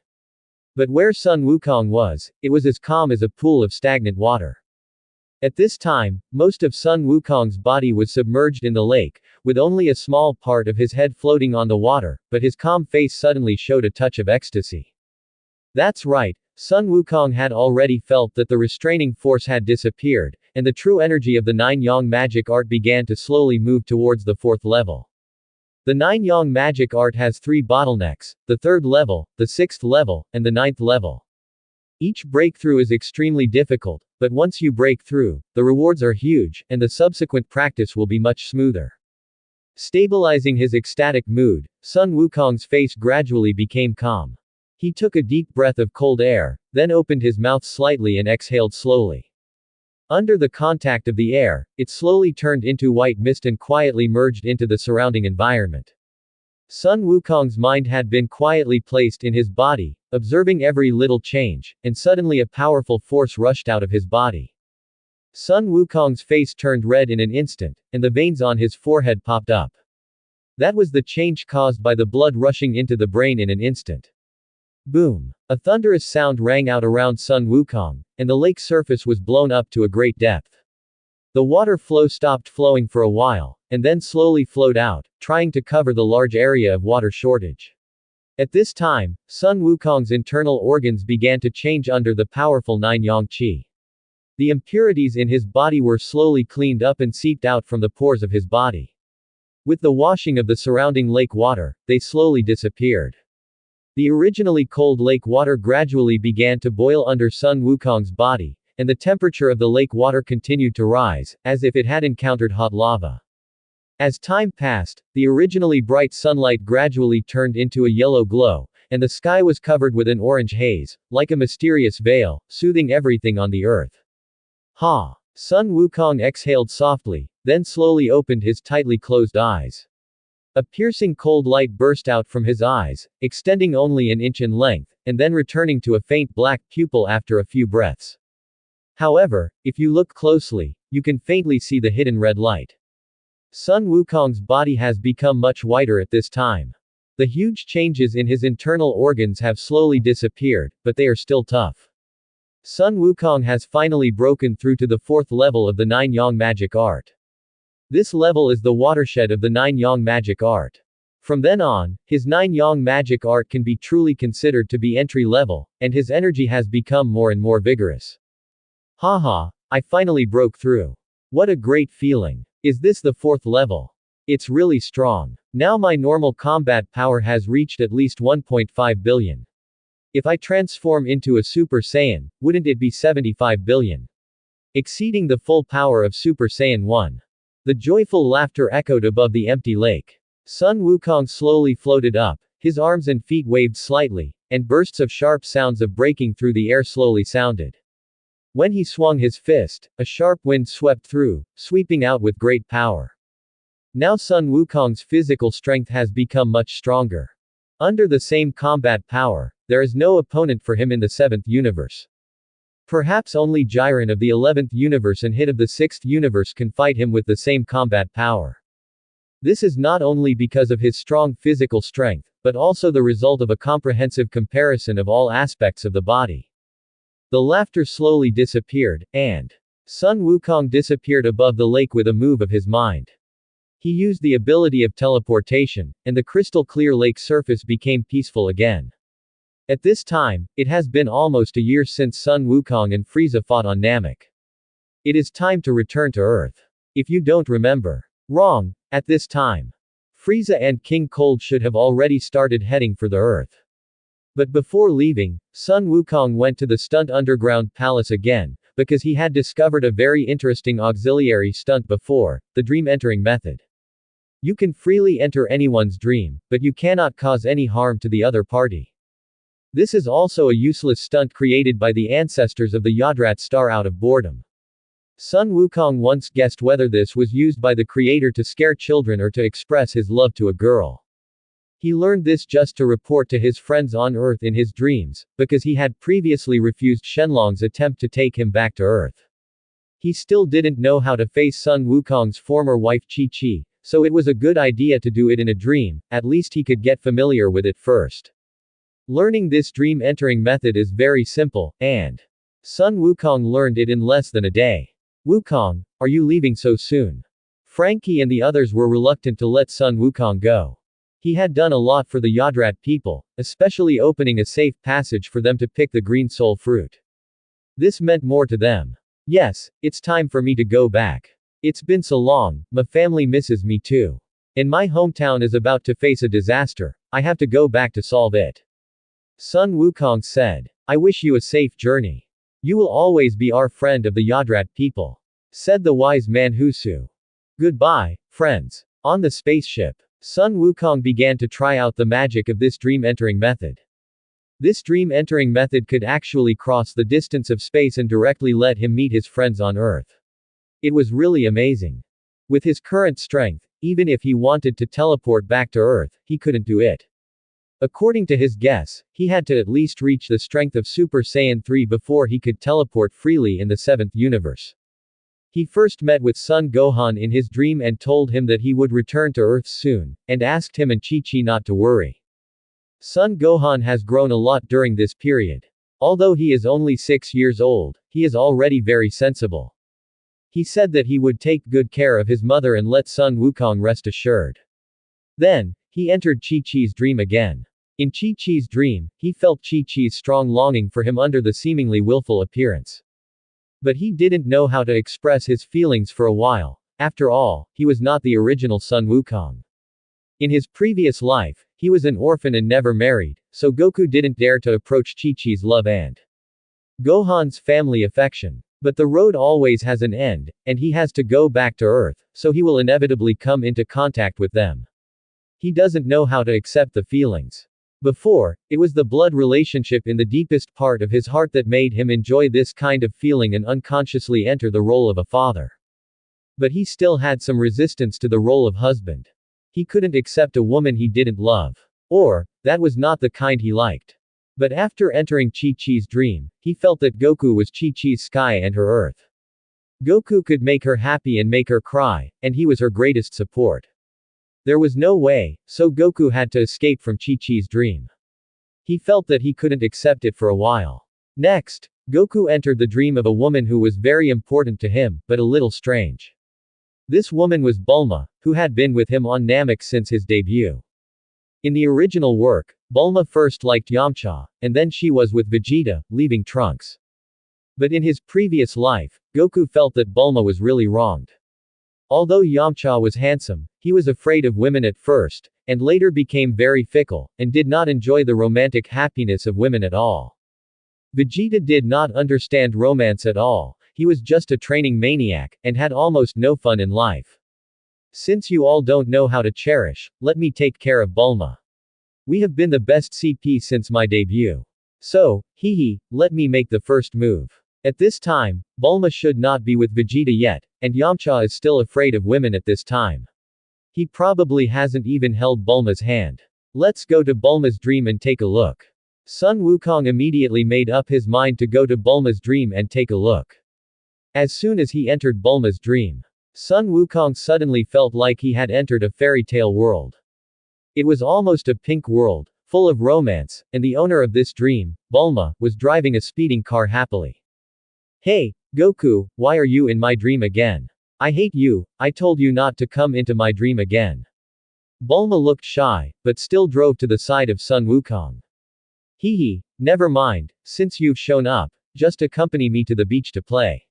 But where Sun Wukong was, it was as calm as a pool of stagnant water. At this time, most of Sun Wukong's body was submerged in the lake, with only a small part of his head floating on the water, but his calm face suddenly showed a touch of ecstasy. That's right, Sun Wukong had already felt that the restraining force had disappeared, and the true energy of the 9 Yang magic art began to slowly move towards the 4th level. The 9 Yang magic art has 3 bottlenecks, the 3rd level, the 6th level, and the 9th level. Each breakthrough is extremely difficult, but once you break through, the rewards are huge, and the subsequent practice will be much smoother. Stabilizing his ecstatic mood, Sun Wukong's face gradually became calm. He took a deep breath of cold air, then opened his mouth slightly and exhaled slowly. Under the contact of the air, it slowly turned into white mist and quietly merged into the surrounding environment. Sun Wukong's mind had been quietly placed in his body, observing every little change, and suddenly a powerful force rushed out of his body. Sun Wukong's face turned red in an instant, and the veins on his forehead popped up. That was the change caused by the blood rushing into the brain in an instant. Boom! A thunderous sound rang out around Sun Wukong, and the lake surface was blown up to a great depth. The water flow stopped flowing for a while, and then slowly flowed out, trying to cover the large area of water shortage. At this time, Sun Wukong's internal organs began to change under the powerful Nine Yang Qi. The impurities in his body were slowly cleaned up and seeped out from the pores of his body. With the washing of the surrounding lake water, they slowly disappeared. The originally cold lake water gradually began to boil under Sun Wukong's body, and the temperature of the lake water continued to rise, as if it had encountered hot lava. As time passed, the originally bright sunlight gradually turned into a yellow glow, and the sky was covered with an orange haze, like a mysterious veil, soothing everything on the earth. Ha! Sun Wukong exhaled softly, then slowly opened his tightly closed eyes. A piercing cold light burst out from his eyes, extending only an inch in length, and then returning to a faint black pupil after a few breaths. However, if you look closely, you can faintly see the hidden red light. Sun Wukong's body has become much whiter at this time. The huge changes in his internal organs have slowly disappeared, but they are still tough. Sun Wukong has finally broken through to the fourth level of the Nine Yang magic art. This level is the watershed of the Nine Yang magic art. From then on, his Nine Yang magic art can be truly considered to be entry level, and his energy has become more and more vigorous. Haha, I finally broke through. What a great feeling. Is this the fourth level? It's really strong. Now my normal combat power has reached at least 1.5 billion. If I transform into a Super Saiyan, wouldn't it be 75 billion? Exceeding the full power of Super Saiyan 1. The joyful laughter echoed above the empty lake. Sun Wukong slowly floated up, his arms and feet waved slightly, and bursts of sharp sounds of breaking through the air slowly sounded. When he swung his fist, a sharp wind swept through, sweeping out with great power. Now Sun Wukong's physical strength has become much stronger. Under the same combat power, there is no opponent for him in the 7th universe. Perhaps only Jiren of the 11th universe and Hit of the 6th universe can fight him with the same combat power. This is not only because of his strong physical strength, but also the result of a comprehensive comparison of all aspects of the body. The laughter slowly disappeared, and Sun Wukong disappeared above the lake with a move of his mind. He used the ability of teleportation, and the crystal clear lake surface became peaceful again. At this time, it has been almost a year since Sun Wukong and Frieza fought on Namek. It is time to return to Earth. If you don't remember. Wrong. At this time, Frieza and King Cold should have already started heading for the Earth. But before leaving, Sun Wukong went to the stunt underground palace again, because he had discovered a very interesting auxiliary stunt before, the dream entering method. You can freely enter anyone's dream, but you cannot cause any harm to the other party. This is also a useless stunt created by the ancestors of the Yodrat star out of boredom. Sun Wukong once guessed whether this was used by the creator to scare children or to express his love to a girl. He learned this just to report to his friends on Earth in his dreams, because he had previously refused Shenlong's attempt to take him back to Earth. He still didn't know how to face Sun Wukong's former wife Chi-Chi, so it was a good idea to do it in a dream, at least he could get familiar with it first. Learning this dream entering method is very simple, and Sun Wukong learned it in less than a day. Wukong, are you leaving so soon? Frankie and the others were reluctant to let Sun Wukong go. He had done a lot for the Yodrat people, especially opening a safe passage for them to pick the green soul fruit. This meant more to them. Yes, it's time for me to go back. It's been so long, my family misses me too. And my hometown is about to face a disaster, I have to go back to solve it. Sun Wukong said. I wish you a safe journey. You will always be our friend of the Yodrat people, said the wise man Husu. Goodbye, friends. On the spaceship, Sun Wukong began to try out the magic of this dream entering method. This dream entering method could actually cross the distance of space and directly let him meet his friends on Earth. It was really amazing. With his current strength, even if he wanted to teleport back to Earth, he couldn't do it. According to his guess, he had to at least reach the strength of Super Saiyan 3 before he could teleport freely in the 7th universe. He first met with Son Gohan in his dream and told him that he would return to Earth soon, and asked him and Chi-Chi not to worry. Son Gohan has grown a lot during this period. Although he is only 6 years old, he is already very sensible. He said that he would take good care of his mother and let Sun Wukong rest assured. Then, he entered Chi-Chi's dream again. In Chi-Chi's dream, he felt Chi-Chi's strong longing for him under the seemingly willful appearance. But he didn't know how to express his feelings for a while. After all, he was not the original Sun Wukong. In his previous life, he was an orphan and never married, so Goku didn't dare to approach Chi-Chi's love and Gohan's family affection. But the road always has an end, and he has to go back to Earth, so he will inevitably come into contact with them. He doesn't know how to accept the feelings. Before, it was the blood relationship in the deepest part of his heart that made him enjoy this kind of feeling and unconsciously enter the role of a father. But he still had some resistance to the role of husband. He couldn't accept a woman he didn't love. Or, that was not the kind he liked. But after entering Chi-Chi's dream, he felt that Goku was Chi-Chi's sky and her earth. Goku could make her happy and make her cry, and he was her greatest support. There was no way, so Goku had to escape from Chi-Chi's dream. He felt that he couldn't accept it for a while. Next, Goku entered the dream of a woman who was very important to him, but a little strange. This woman was Bulma, who had been with him on Namek since his debut. In the original work, Bulma first liked Yamcha, and then she was with Vegeta, leaving Trunks. But in his previous life, Goku felt that Bulma was really wronged. Although Yamcha was handsome, he was afraid of women at first, and later became very fickle, and did not enjoy the romantic happiness of women at all. Vegeta did not understand romance at all, he was just a training maniac, and had almost no fun in life. Since you all don't know how to cherish, let me take care of Bulma. We have been the best CP since my debut. So, let me make the first move. At this time, Bulma should not be with Vegeta yet, and Yamcha is still afraid of women at this time. He probably hasn't even held Bulma's hand. Let's go to Bulma's dream and take a look. Sun Wukong immediately made up his mind to go to Bulma's dream and take a look. As soon as he entered Bulma's dream, Sun Wukong suddenly felt like he had entered a fairy tale world. It was almost a pink world, full of romance, and the owner of this dream, Bulma, was driving a speeding car happily. Hey, Goku, why are you in my dream again? I hate you, I told you not to come into my dream again. Bulma looked shy, but still drove to the side of Sun Wukong. Never mind, since you've shown up, just accompany me to the beach to play.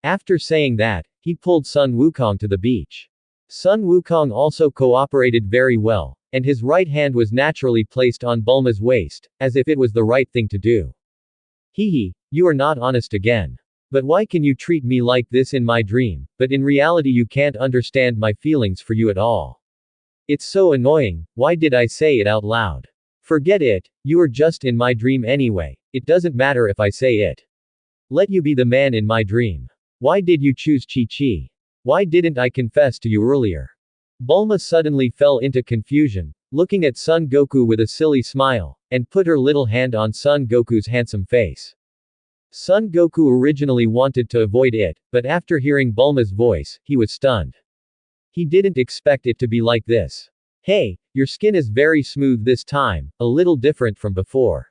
After saying that, he pulled Sun Wukong to the beach. Sun Wukong also cooperated very well, and his right hand was naturally placed on Bulma's waist, as if it was the right thing to do. You are not honest again. But why can you treat me like this in my dream, but in reality you can't understand my feelings for you at all? It's so annoying, why did I say it out loud? Forget it, you are just in my dream anyway, it doesn't matter if I say it. Let you be the man in my dream. Why did you choose Chi-Chi? Why didn't I confess to you earlier? Bulma suddenly fell into confusion, looking at Son Goku with a silly smile, and put her little hand on Son Goku's handsome face. Son Goku originally wanted to avoid it, but after hearing Bulma's voice, he was stunned. He didn't expect it to be like this. Hey, your skin is very smooth this time, a little different from before.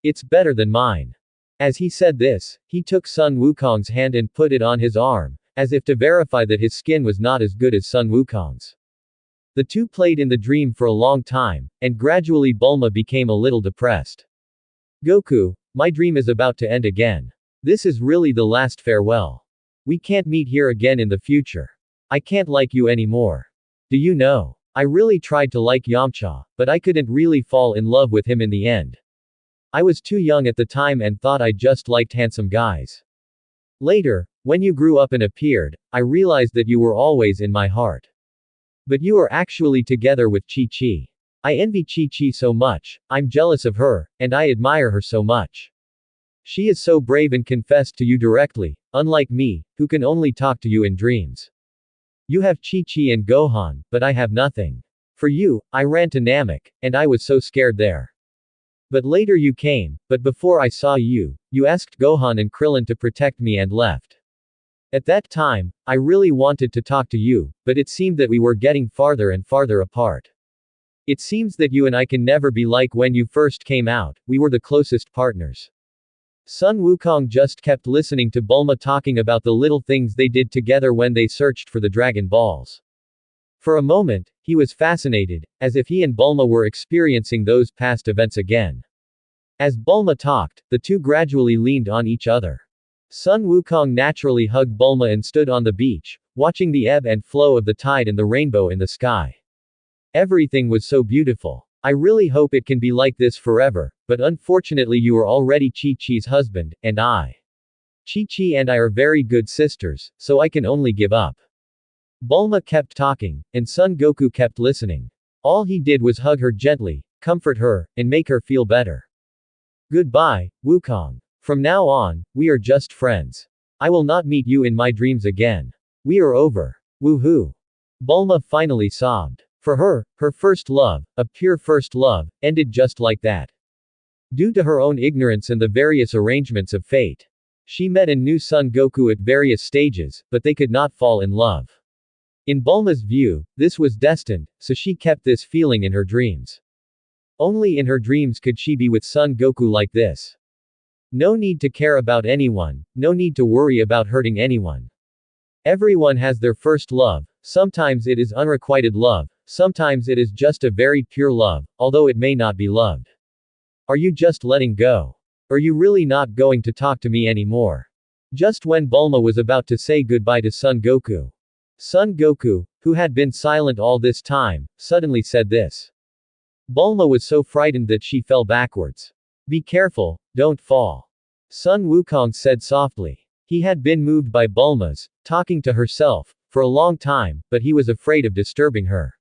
It's better than mine. As he said this, he took Sun Wukong's hand and put it on his arm, as if to verify that his skin was not as good as Sun Wukong's. The two played in the dream for a long time, and gradually Bulma became a little depressed. Goku, my dream is about to end again. This is really the last farewell. We can't meet here again in the future. I can't like you anymore. Do you know? I really tried to like Yamcha, but I couldn't really fall in love with him in the end. I was too young at the time and thought I just liked handsome guys. Later, when you grew up and appeared, I realized that you were always in my heart. But you are actually together with Chi-Chi. I envy Chi-Chi so much, I'm jealous of her, and I admire her so much. She is so brave and confessed to you directly, unlike me, who can only talk to you in dreams. You have Chi-Chi and Gohan, but I have nothing. For you, I ran to Namek, and I was so scared there. But later you came, but before I saw you, you asked Gohan and Krillin to protect me and left. At that time, I really wanted to talk to you, but it seemed that we were getting farther and farther apart. It seems that you and I can never be like when you first came out, we were the closest partners. Sun Wukong just kept listening to Bulma talking about the little things they did together when they searched for the Dragon Balls. For a moment, he was fascinated, as if he and Bulma were experiencing those past events again. As Bulma talked, the two gradually leaned on each other. Sun Wukong naturally hugged Bulma and stood on the beach, watching the ebb and flow of the tide and the rainbow in the sky. Everything was so beautiful. I really hope it can be like this forever, but unfortunately you are already Chi-Chi's husband, and I. Chi-Chi and I are very good sisters, so I can only give up. Bulma kept talking, and Son Goku kept listening. All he did was hug her gently, comfort her, and make her feel better. Goodbye, Wukong. From now on, we are just friends. I will not meet you in my dreams again. We are over. Woohoo. Bulma finally sobbed. For her, her first love, a pure first love, ended just like that. Due to her own ignorance and the various arrangements of fate. She met and knew Son Goku at various stages, but they could not fall in love. In Bulma's view, this was destined, so she kept this feeling in her dreams. Only in her dreams could she be with Son Goku like this. No need to care about anyone, no need to worry about hurting anyone. Everyone has their first love, sometimes it is unrequited love, sometimes it is just a very pure love, although it may not be loved. Are you just letting go? Are you really not going to talk to me anymore? Just when Bulma was about to say goodbye to Son Goku. Son Goku, who had been silent all this time, suddenly said this. Bulma was so frightened that she fell backwards. Be careful, don't fall. Sun Wukong said softly. He had been moved by Bulma's talking to herself for a long time, but he was afraid of disturbing her.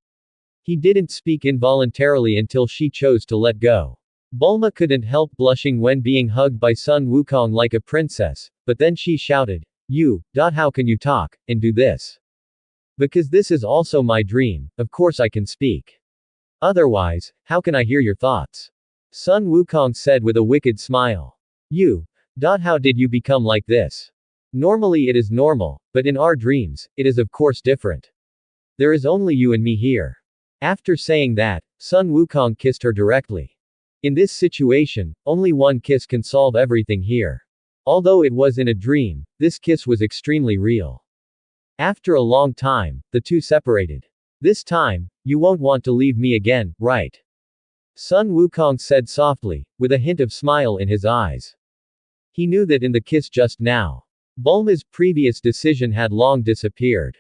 He didn't speak involuntarily until she chose to let go. Bulma couldn't help blushing when being hugged by Sun Wukong like a princess, but then she shouted, how can you talk, and do this? Because this is also my dream, of course I can speak. Otherwise, how can I hear your thoughts? Sun Wukong said with a wicked smile. How did you become like this? Normally it is normal, but in our dreams, it is of course different. There is only you and me here. After saying that, Sun Wukong kissed her directly. In this situation, only one kiss can solve everything here. Although it was in a dream, this kiss was extremely real. After a long time, the two separated. This time, you won't want to leave me again, right? Sun Wukong said softly, with a hint of smile in his eyes. He knew that in the kiss just now, Bulma's previous decision had long disappeared.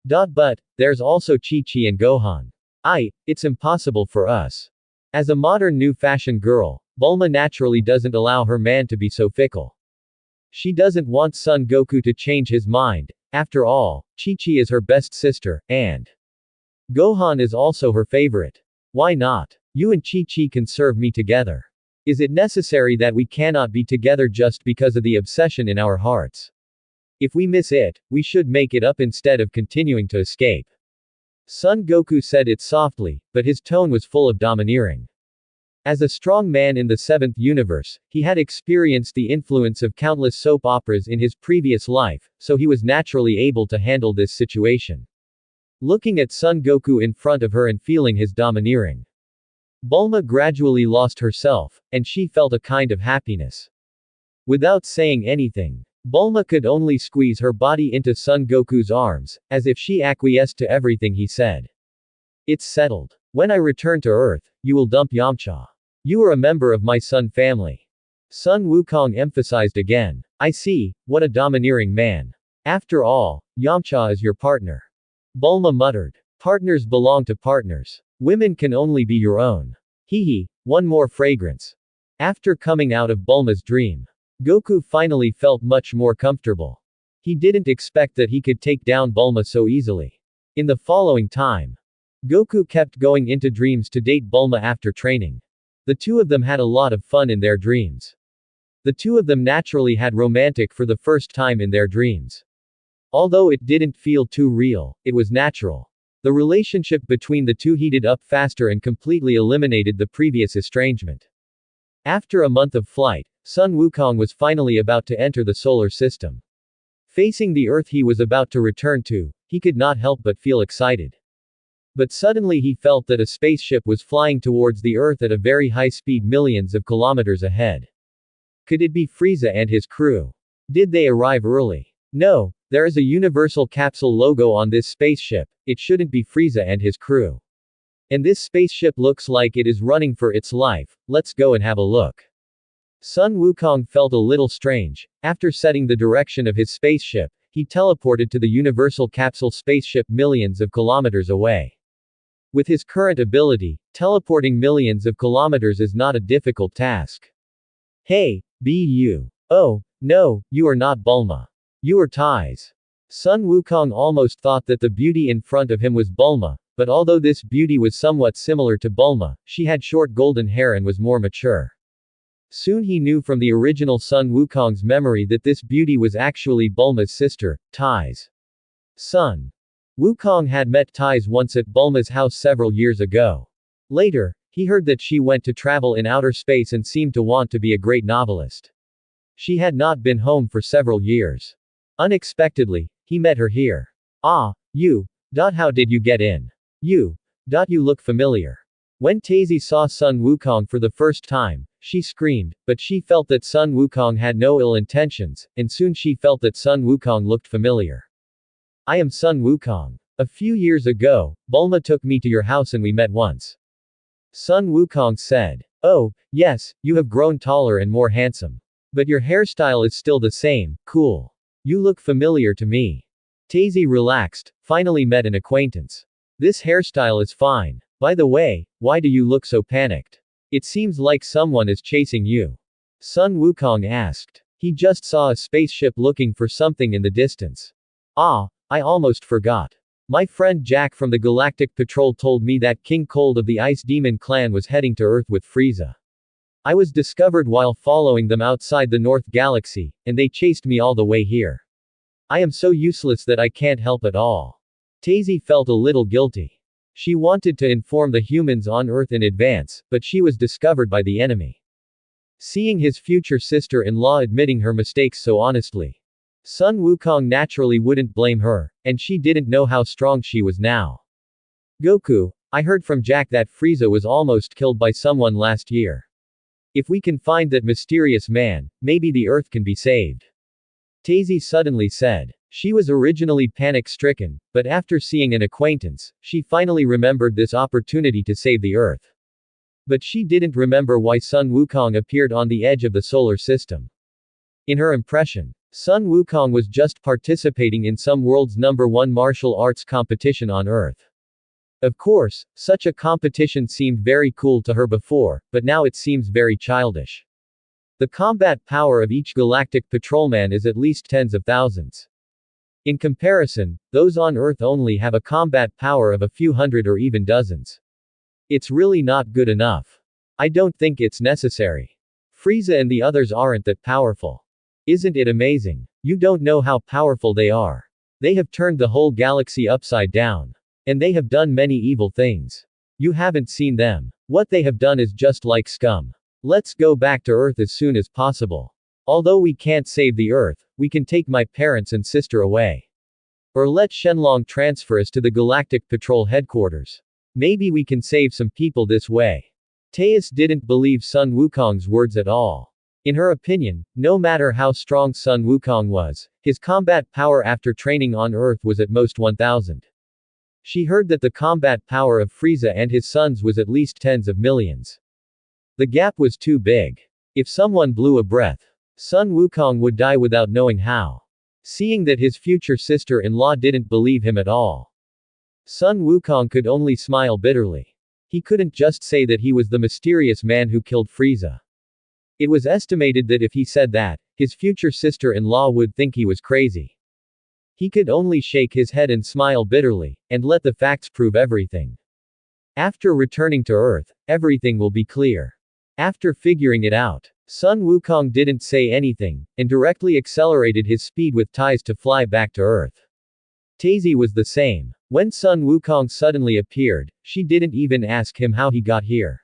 But, there's also Chi-Chi and Gohan. It's impossible for us. As a modern new fashion girl, Bulma naturally doesn't allow her man to be so fickle. She doesn't want Son Goku to change his mind. After all, Chi-Chi is her best sister, and Gohan is also her favorite. Why not? You and Chi-Chi can serve me together. Is it necessary that we cannot be together just because of the obsession in our hearts? If we miss it, we should make it up instead of continuing to escape. Son Goku said it softly, but his tone was full of domineering. As a strong man in the 7th universe, he had experienced the influence of countless soap operas in his previous life, so he was naturally able to handle this situation. Looking at Son Goku in front of her and feeling his domineering, Bulma gradually lost herself, and she felt a kind of happiness. Without saying anything, Bulma could only squeeze her body into Son Goku's arms, as if she acquiesced to everything he said. It's settled. When I return to Earth, you will dump Yamcha. You are a member of my Sun family. Sun Wukong emphasized again. I see, what a domineering man. After all, Yamcha is your partner. Bulma muttered. Partners belong to partners. Women can only be your own. One more fragrance. After coming out of Bulma's dream, Goku finally felt much more comfortable. He didn't expect that he could take down Bulma so easily. In the following time, Goku kept going into dreams to date Bulma after training. The two of them had a lot of fun in their dreams. The two of them naturally had romantic for the first time in their dreams. Although it didn't feel too real, it was natural. The relationship between the two heated up faster and completely eliminated the previous estrangement. After a month of flight, Sun Wukong was finally about to enter the solar system. Facing the Earth he was about to return to, he could not help but feel excited. But suddenly he felt that a spaceship was flying towards the Earth at a very high speed millions of kilometers ahead. Could it be Frieza and his crew? Did they arrive early? No, there is a Universal Capsule logo on this spaceship, it shouldn't be Frieza and his crew. And this spaceship looks like it is running for its life, let's go and have a look. Sun Wukong felt a little strange. After setting the direction of his spaceship, he teleported to the Universal Capsule spaceship millions of kilometers away. With his current ability, teleporting millions of kilometers is not a difficult task. Hey, be you. Oh, no, you are not Bulma. You are Ties. Sun Wukong almost thought that the beauty in front of him was Bulma, but although this beauty was somewhat similar to Bulma, she had short golden hair and was more mature. Soon he knew from the original Sun Wukong's memory that this beauty was actually Bulma's sister, Ties. Sun Wukong had met Ties once at Bulma's house several years ago. Later, he heard that she went to travel in outer space and seemed to want to be a great novelist. She had not been home for several years. Unexpectedly, he met her here. Ah, you. How did you get in? You. You look familiar. When Tazy saw Sun Wukong for the first time, she screamed, but she felt that Sun Wukong had no ill intentions, and soon she felt that Sun Wukong looked familiar. I am Sun Wukong. A few years ago, Bulma took me to your house and we met once. Sun Wukong said. Oh, yes, you have grown taller and more handsome. But your hairstyle is still the same, cool. You look familiar to me. Tazy relaxed, finally met an acquaintance. This hairstyle is fine. By the way, why do you look so panicked? It seems like someone is chasing you. Sun Wukong asked. He just saw a spaceship looking for something in the distance. Ah, I almost forgot. My friend Jack from the Galactic Patrol told me that King Cold of the Ice Demon clan was heading to Earth with Frieza. I was discovered while following them outside the North Galaxy, and they chased me all the way here. I am so useless that I can't help at all. Tazy felt a little guilty. She wanted to inform the humans on Earth in advance, but she was discovered by the enemy. Seeing his future sister-in-law admitting her mistakes so honestly, Sun Wukong naturally wouldn't blame her, and she didn't know how strong she was now. Goku, I heard from Jack that Frieza was almost killed by someone last year. If we can find that mysterious man, maybe the Earth can be saved. Tazy suddenly said. She was originally panic-stricken, but after seeing an acquaintance, she finally remembered this opportunity to save the Earth. But she didn't remember why Sun Wukong appeared on the edge of the solar system. In her impression, Sun Wukong was just participating in some world's #1 martial arts competition on Earth. Of course, such a competition seemed very cool to her before, but now it seems very childish. The combat power of each galactic patrolman is at least tens of thousands. In comparison, those on Earth only have a combat power of a few hundred or even dozens. It's really not good enough. I don't think it's necessary. Frieza and the others aren't that powerful. Isn't it amazing? You don't know how powerful they are. They have turned the whole galaxy upside down. And they have done many evil things. You haven't seen them. What they have done is just like scum. Let's go back to Earth as soon as possible. Although we can't save the Earth, we can take my parents and sister away. Or let Shenlong transfer us to the Galactic Patrol headquarters. Maybe we can save some people this way. Taeus didn't believe Sun Wukong's words at all. In her opinion, no matter how strong Sun Wukong was, his combat power after training on Earth was at most 1,000. She heard that the combat power of Frieza and his sons was at least tens of millions. The gap was too big. If someone blew a breath, Sun Wukong would die without knowing how. Seeing that his future sister-in-law didn't believe him at all, Sun Wukong could only smile bitterly. He couldn't just say that he was the mysterious man who killed Frieza. It was estimated that if he said that, his future sister-in-law would think he was crazy. He could only shake his head and smile bitterly, and let the facts prove everything. After returning to Earth, everything will be clear. After figuring it out, Sun Wukong didn't say anything, and directly accelerated his speed with ties to fly back to Earth. Tazy was the same. When Sun Wukong suddenly appeared, she didn't even ask him how he got here.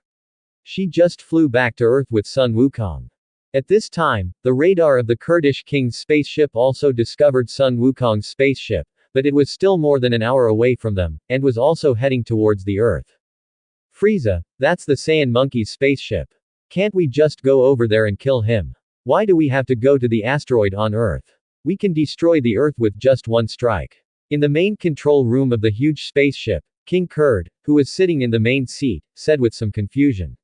She just flew back to Earth with Sun Wukong. At this time, the radar of the Kurdish King's spaceship also discovered Sun Wukong's spaceship, but it was still more than an hour away from them, and was also heading towards the Earth. Frieza, that's the Saiyan monkey's spaceship. Can't we just go over there and kill him? Why do we have to go to the asteroid on Earth? We can destroy the Earth with just one strike. In the main control room of the huge spaceship, King Kurd, who was sitting in the main seat, said with some confusion.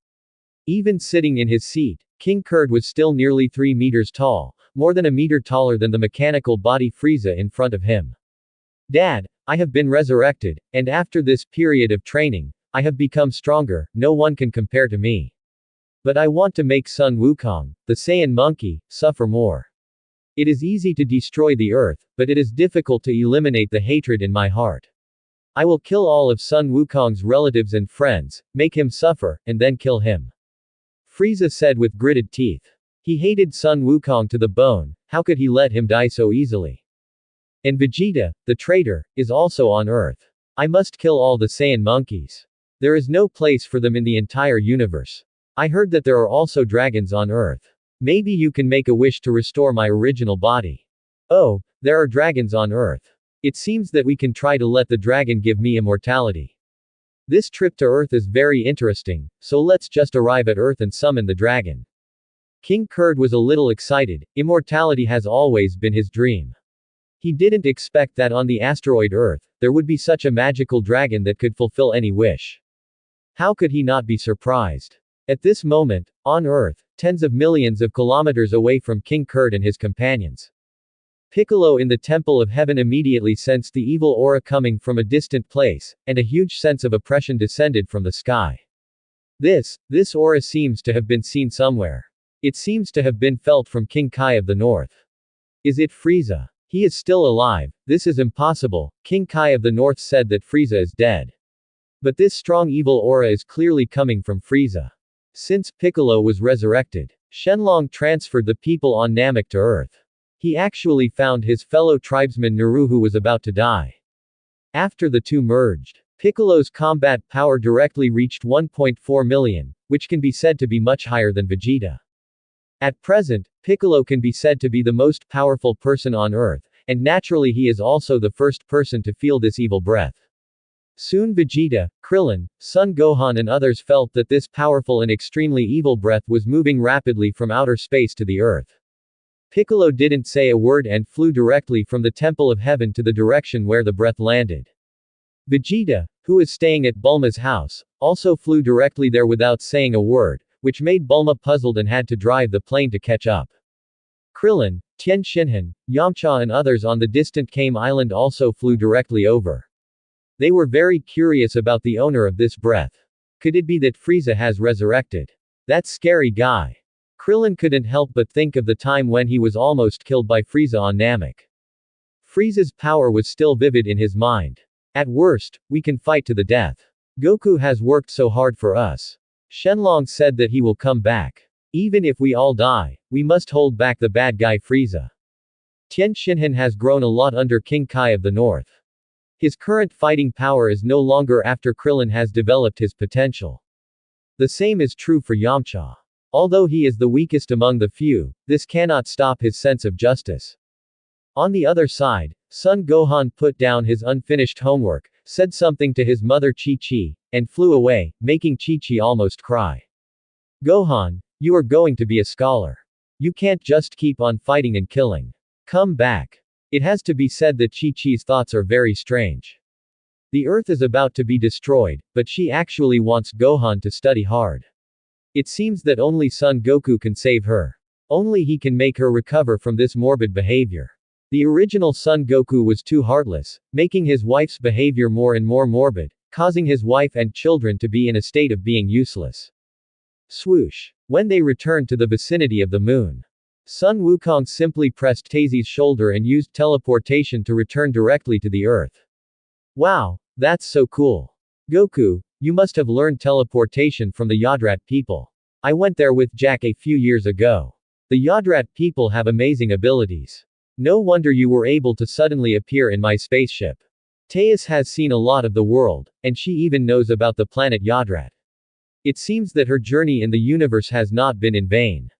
Even sitting in his seat, King Kurd was still nearly 3 meters tall, more than a meter taller than the mechanical body Frieza in front of him. Dad, I have been resurrected, and after this period of training, I have become stronger, no one can compare to me. But I want to make Sun Wukong, the Saiyan monkey, suffer more. It is easy to destroy the Earth, but it is difficult to eliminate the hatred in my heart. I will kill all of Sun Wukong's relatives and friends, make him suffer, and then kill him. Frieza said with gritted teeth. He hated Sun Wukong to the bone, how could he let him die so easily? And Vegeta, the traitor, is also on Earth. I must kill all the Saiyan monkeys. There is no place for them in the entire universe. I heard that there are also dragons on Earth. Maybe you can make a wish to restore my original body. Oh, there are dragons on Earth. It seems that we can try to let the dragon give me immortality. This trip to Earth is very interesting, so let's just arrive at Earth and summon the dragon. King Kurd was a little excited, immortality has always been his dream. He didn't expect that on the asteroid Earth, there would be such a magical dragon that could fulfill any wish. How could he not be surprised? At this moment, on Earth, tens of millions of kilometers away from King Kurd and his companions. Piccolo in the Temple of Heaven immediately sensed the evil aura coming from a distant place, and a huge sense of oppression descended from the sky. This aura seems to have been seen somewhere. It seems to have been felt from King Kai of the North. Is it Frieza? He is still alive, this is impossible. King Kai of the North said that Frieza is dead. But this strong evil aura is clearly coming from Frieza. Since Piccolo was resurrected, Shenlong transferred the people on Namek to Earth. He actually found his fellow tribesman Naru who was about to die. After the two merged, Piccolo's combat power directly reached 1.4 million, which can be said to be much higher than Vegeta. At present, Piccolo can be said to be the most powerful person on Earth, and naturally he is also the first person to feel this evil breath. Soon Vegeta, Krillin, Son Gohan and others felt that this powerful and extremely evil breath was moving rapidly from outer space to the Earth. Piccolo didn't say a word and flew directly from the Temple of Heaven to the direction where the breath landed. Vegeta, who is staying at Bulma's house, also flew directly there without saying a word, which made Bulma puzzled and had to drive the plane to catch up. Krillin, Tien Shinhan, Yamcha and others on the distant Kame Island also flew directly over. They were very curious about the owner of this breath. Could it be that Frieza has resurrected? That scary guy. Krillin couldn't help but think of the time when he was almost killed by Frieza on Namek. Frieza's power was still vivid in his mind. At worst, we can fight to the death. Goku has worked so hard for us. Shenlong said that he will come back. Even if we all die, we must hold back the bad guy Frieza. Tien Shinhan has grown a lot under King Kai of the North. His current fighting power is no longer after Krillin has developed his potential. The same is true for Yamcha. Although he is the weakest among the few, this cannot stop his sense of justice. On the other side, Son Gohan put down his unfinished homework, said something to his mother Chi-Chi, and flew away, making Chi-Chi almost cry. Gohan, you are going to be a scholar. You can't just keep on fighting and killing. Come back. It has to be said that Chi-Chi's thoughts are very strange. The Earth is about to be destroyed, but she actually wants Gohan to study hard. It seems that only Son Goku can save her. Only he can make her recover from this morbid behavior. The original Son Goku was too heartless, making his wife's behavior more and more morbid, causing his wife and children to be in a state of being useless. Swoosh. When they returned to the vicinity of the moon, Sun Wukong simply pressed Taizi's shoulder and used teleportation to return directly to the Earth. Wow, that's so cool. Goku, you must have learned teleportation from the Yodrat people. I went there with Jack a few years ago. The Yodrat people have amazing abilities. No wonder you were able to suddenly appear in my spaceship. Teus has seen a lot of the world, and she even knows about the planet Yodrat. It seems that her journey in the universe has not been in vain.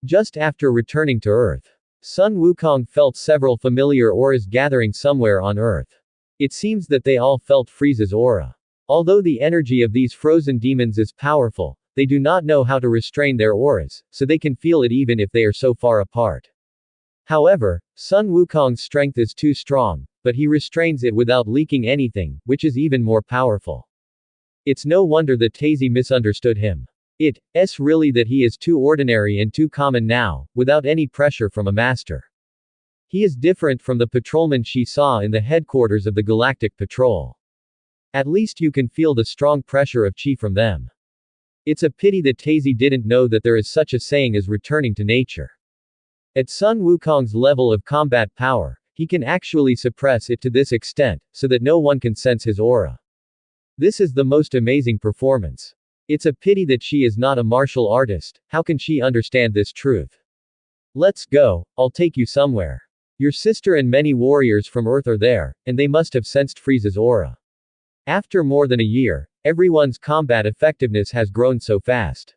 Just after returning to Earth, Sun Wukong felt several familiar auras gathering somewhere on Earth. It seems that they all felt Frieza's aura. Although the energy of these frozen demons is powerful, they do not know how to restrain their auras, so they can feel it even if they are so far apart. However, Sun Wukong's strength is too strong, but he restrains it without leaking anything, which is even more powerful. It's no wonder that Tazy misunderstood him. It's really that he is too ordinary and too common now, without any pressure from a master. He is different from the patrolman she saw in the headquarters of the Galactic Patrol. At least you can feel the strong pressure of chi from them. It's a pity that Tazy didn't know that there is such a saying as returning to nature. At Sun Wukong's level of combat power, he can actually suppress it to this extent, so that no one can sense his aura. This is the most amazing performance. It's a pity that she is not a martial artist. How can she understand this truth? Let's go, I'll take you somewhere. Your sister and many warriors from Earth are there, and they must have sensed Frieza's aura. After more than a year, everyone's combat effectiveness has grown so fast.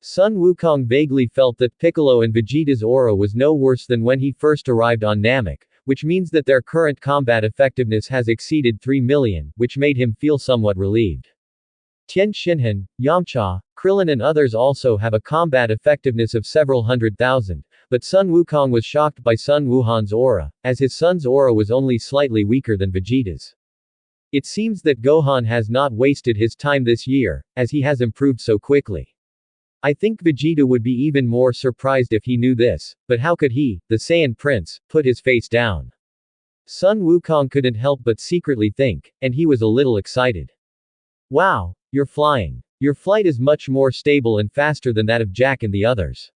Sun Wukong vaguely felt that Piccolo and Vegeta's aura was no worse than when he first arrived on Namek, which means that their current combat effectiveness has exceeded 3 million, which made him feel somewhat relieved. Tien Shinhan, Yamcha, Krillin and others also have a combat effectiveness of several hundred thousand, but Sun Wukong was shocked by Sun Wuhan's aura, as his son's aura was only slightly weaker than Vegeta's. It seems that Gohan has not wasted his time this year, as he has improved so quickly. I think Vegeta would be even more surprised if he knew this, but how could he, the Saiyan prince, put his face down? Sun Wukong couldn't help but secretly think, and he was a little excited. Wow, you're flying. Your flight is much more stable and faster than that of Jack and the others.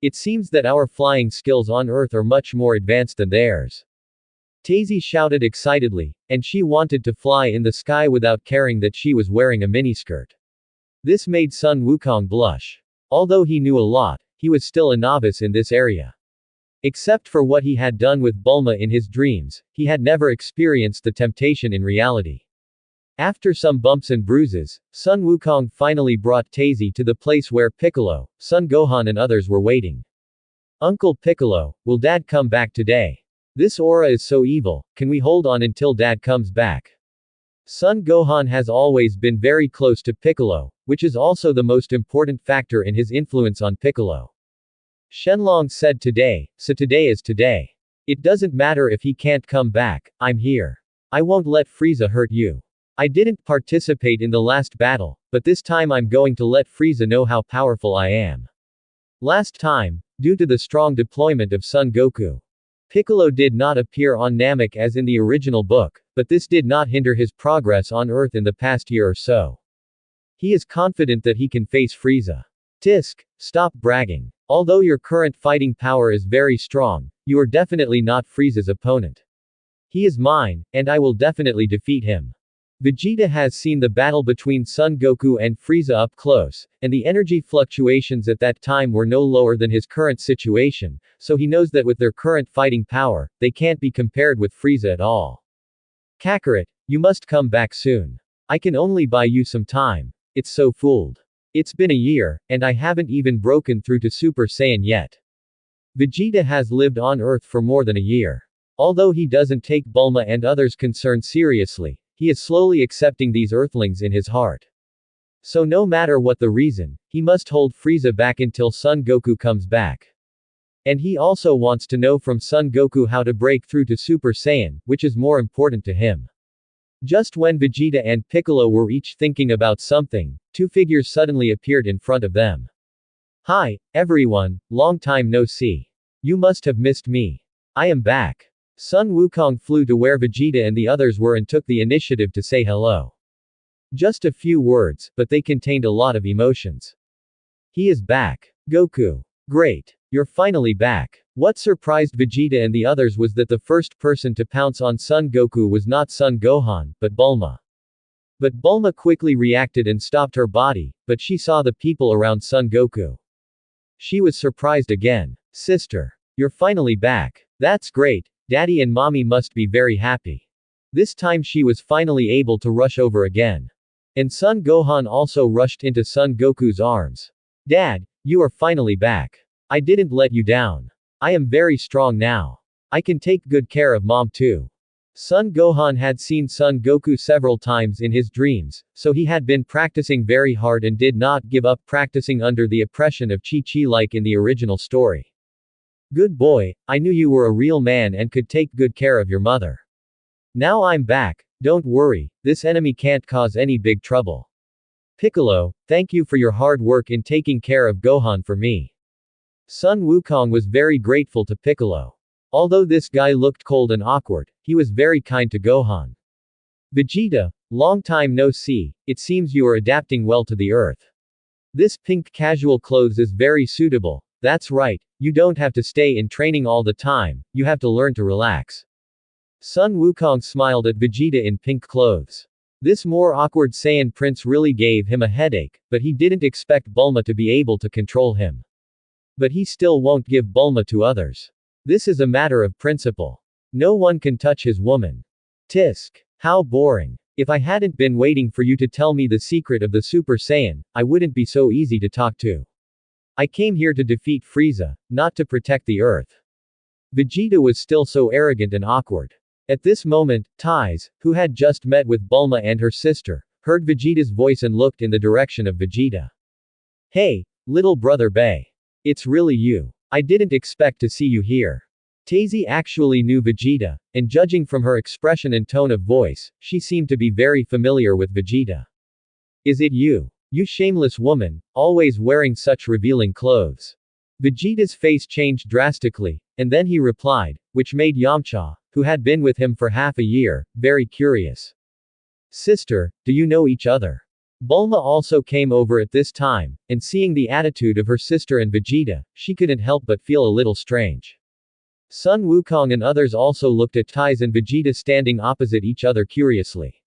It seems that our flying skills on Earth are much more advanced than theirs. Tazy shouted excitedly, and she wanted to fly in the sky without caring that she was wearing a miniskirt. This made Sun Wukong blush. Although he knew a lot, he was still a novice in this area. Except for what he had done with Bulma in his dreams, he had never experienced the temptation in reality. After some bumps and bruises, Sun Wukong finally brought Tazy to the place where Piccolo, Son Gohan and others were waiting. Uncle Piccolo, will Dad come back today? This aura is so evil, can we hold on until Dad comes back? Son Gohan has always been very close to Piccolo, which is also the most important factor in his influence on Piccolo. Shenlong said today, so today is today. It doesn't matter if he can't come back, I'm here. I won't let Frieza hurt you. I didn't participate in the last battle, but this time I'm going to let Frieza know how powerful I am. Last time, due to the strong deployment of Son Goku, Piccolo did not appear on Namek as in the original book, but this did not hinder his progress on Earth in the past year or so. He is confident that he can face Frieza. Tisk, stop bragging. Although your current fighting power is very strong, you are definitely not Frieza's opponent. He is mine, and I will definitely defeat him. Vegeta has seen the battle between Son Goku and Frieza up close, and the energy fluctuations at that time were no lower than his current situation, so he knows that with their current fighting power, they can't be compared with Frieza at all. Kakarot, you must come back soon. I can only buy you some time. It's so fooled. It's been a year, and I haven't even broken through to Super Saiyan yet. Vegeta has lived on Earth for more than a year. Although he doesn't take Bulma and others' concern seriously, he is slowly accepting these Earthlings in his heart. So no matter what the reason, he must hold Frieza back until Son Goku comes back. And he also wants to know from Son Goku how to break through to Super Saiyan, which is more important to him. Just when Vegeta and Piccolo were each thinking about something, two figures suddenly appeared in front of them. Hi, everyone, long time no see. You must have missed me. I am back. Sun Wukong flew to where Vegeta and the others were and took the initiative to say hello. Just a few words, but they contained a lot of emotions. He is back. Goku. Great. You're finally back. What surprised Vegeta and the others was that the first person to pounce on Son Goku was not Son Gohan, but Bulma. But Bulma quickly reacted and stopped her body, but she saw the people around Son Goku. She was surprised again. Sister. You're finally back. That's great. Daddy and Mommy must be very happy. This time she was finally able to rush over again. And Son Gohan also rushed into Son Goku's arms. Dad, you are finally back. I didn't let you down. I am very strong now. I can take good care of mom too. Son Gohan had seen Son Goku several times in his dreams, so he had been practicing very hard and did not give up practicing under the oppression of Chi-Chi like in the original story. Good boy, I knew you were a real man and could take good care of your mother. Now I'm back, don't worry, this enemy can't cause any big trouble. Piccolo, thank you for your hard work in taking care of Gohan for me. Sun Wukong was very grateful to Piccolo. Although this guy looked cold and awkward, he was very kind to Gohan. Vegeta, long time no see, it seems you are adapting well to the earth. This pink casual clothes is very suitable, that's right, you don't have to stay in training all the time, you have to learn to relax. Sun Wukong smiled at Vegeta in pink clothes. This more awkward Saiyan prince really gave him a headache, but he didn't expect Bulma to be able to control him. But he still won't give Bulma to others. This is a matter of principle. No one can touch his woman. Tisk. How boring. If I hadn't been waiting for you to tell me the secret of the Super Saiyan, I wouldn't be so easy to talk to. I came here to defeat Frieza, not to protect the Earth. Vegeta was still so arrogant and awkward. At this moment, Tais, who had just met with Bulma and her sister, heard Vegeta's voice and looked in the direction of Vegeta. Hey, little brother Bay. It's really you. I didn't expect to see you here. Tazy actually knew Vegeta, and judging from her expression and tone of voice, she seemed to be very familiar with Vegeta. Is it you? You shameless woman, always wearing such revealing clothes. Vegeta's face changed drastically, and then he replied, which made Yamcha, who had been with him for half a year, very curious. Sister, do you know each other? Bulma also came over at this time, and seeing the attitude of her sister and Vegeta, she couldn't help but feel a little strange. Sun Wukong and others also looked at Tais and Vegeta standing opposite each other curiously.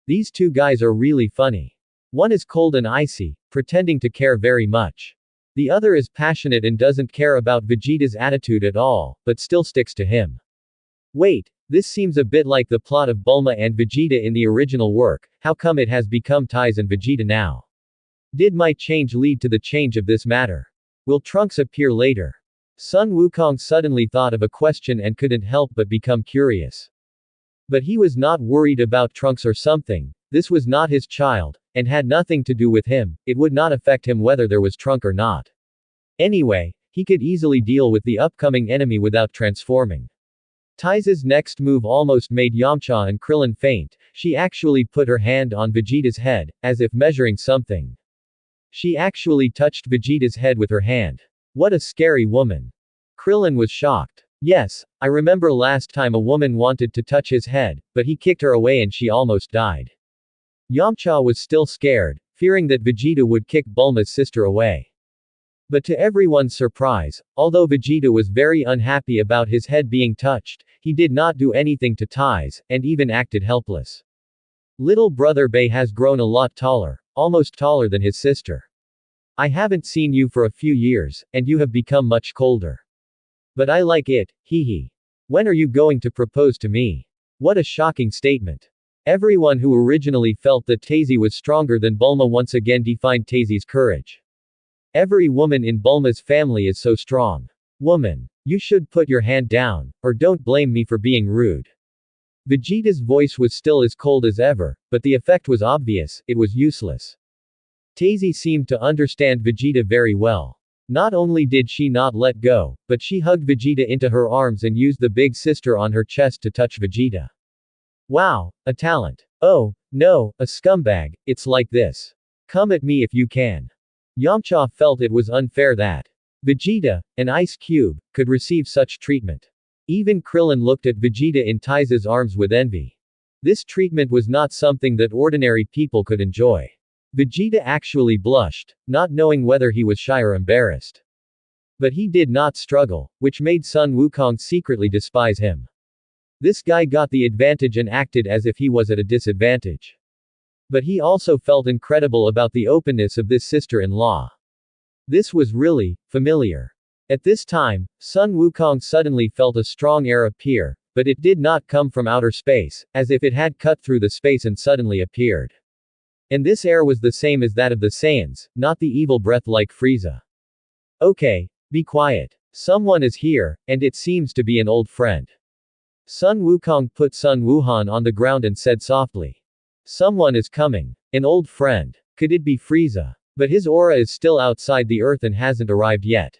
These two guys are really funny. One is cold and icy, pretending to care very much. The other is passionate and doesn't care about Vegeta's attitude at all, but still sticks to him. Wait, this seems a bit like the plot of Bulma and Vegeta in the original work, how come it has become Tais and Vegeta now? Did my change lead to the change of this matter? Will Trunks appear later? Sun Wukong suddenly thought of a question and couldn't help but become curious. But he was not worried about Trunks or something, this was not his child, and had nothing to do with him, it would not affect him whether there was Trunk or not. Anyway, he could easily deal with the upcoming enemy without transforming. Tais's next move almost made Yamcha and Krillin faint, she actually put her hand on Vegeta's head, as if measuring something. She actually touched Vegeta's head with her hand. What a scary woman. Krillin was shocked. Yes, I remember last time a woman wanted to touch his head, but he kicked her away and she almost died. Yamcha was still scared, fearing that Vegeta would kick Bulma's sister away. But to everyone's surprise, although Vegeta was very unhappy about his head being touched, he did not do anything to Tais, and even acted helpless. Little brother Bay has grown a lot taller, almost taller than his sister. I haven't seen you for a few years, and you have become much colder. But I like it, hee hee. When are you going to propose to me? What a shocking statement. Everyone who originally felt that Tazy was stronger than Bulma once again defined Tazy's courage. Every woman in Bulma's family is so strong. Woman, you should put your hand down, or don't blame me for being rude. Vegeta's voice was still as cold as ever, but the effect was obvious, it was useless. Tazy seemed to understand Vegeta very well. Not only did she not let go, but she hugged Vegeta into her arms and used the big sister on her chest to touch Vegeta. Wow, a talent. Oh, no, a scumbag, it's like this. Come at me if you can. Yamcha felt it was unfair that Vegeta, an ice cube, could receive such treatment. Even Krillin looked at Vegeta in Tais's arms with envy. This treatment was not something that ordinary people could enjoy. Vegeta actually blushed, not knowing whether he was shy or embarrassed. But he did not struggle, which made Sun Wukong secretly despise him. This guy got the advantage and acted as if he was at a disadvantage. But he also felt incredible about the openness of this sister-in-law. This was really familiar. At this time, Sun Wukong suddenly felt a strong air appear, but it did not come from outer space, as if it had cut through the space and suddenly appeared. And this air was the same as that of the Saiyans, not the evil breath like Frieza. Okay, be quiet. Someone is here, and it seems to be an old friend. Sun Wukong put Sun Wuhan on the ground and said softly. Someone is coming. An old friend. Could it be Frieza? But his aura is still outside the earth and hasn't arrived yet.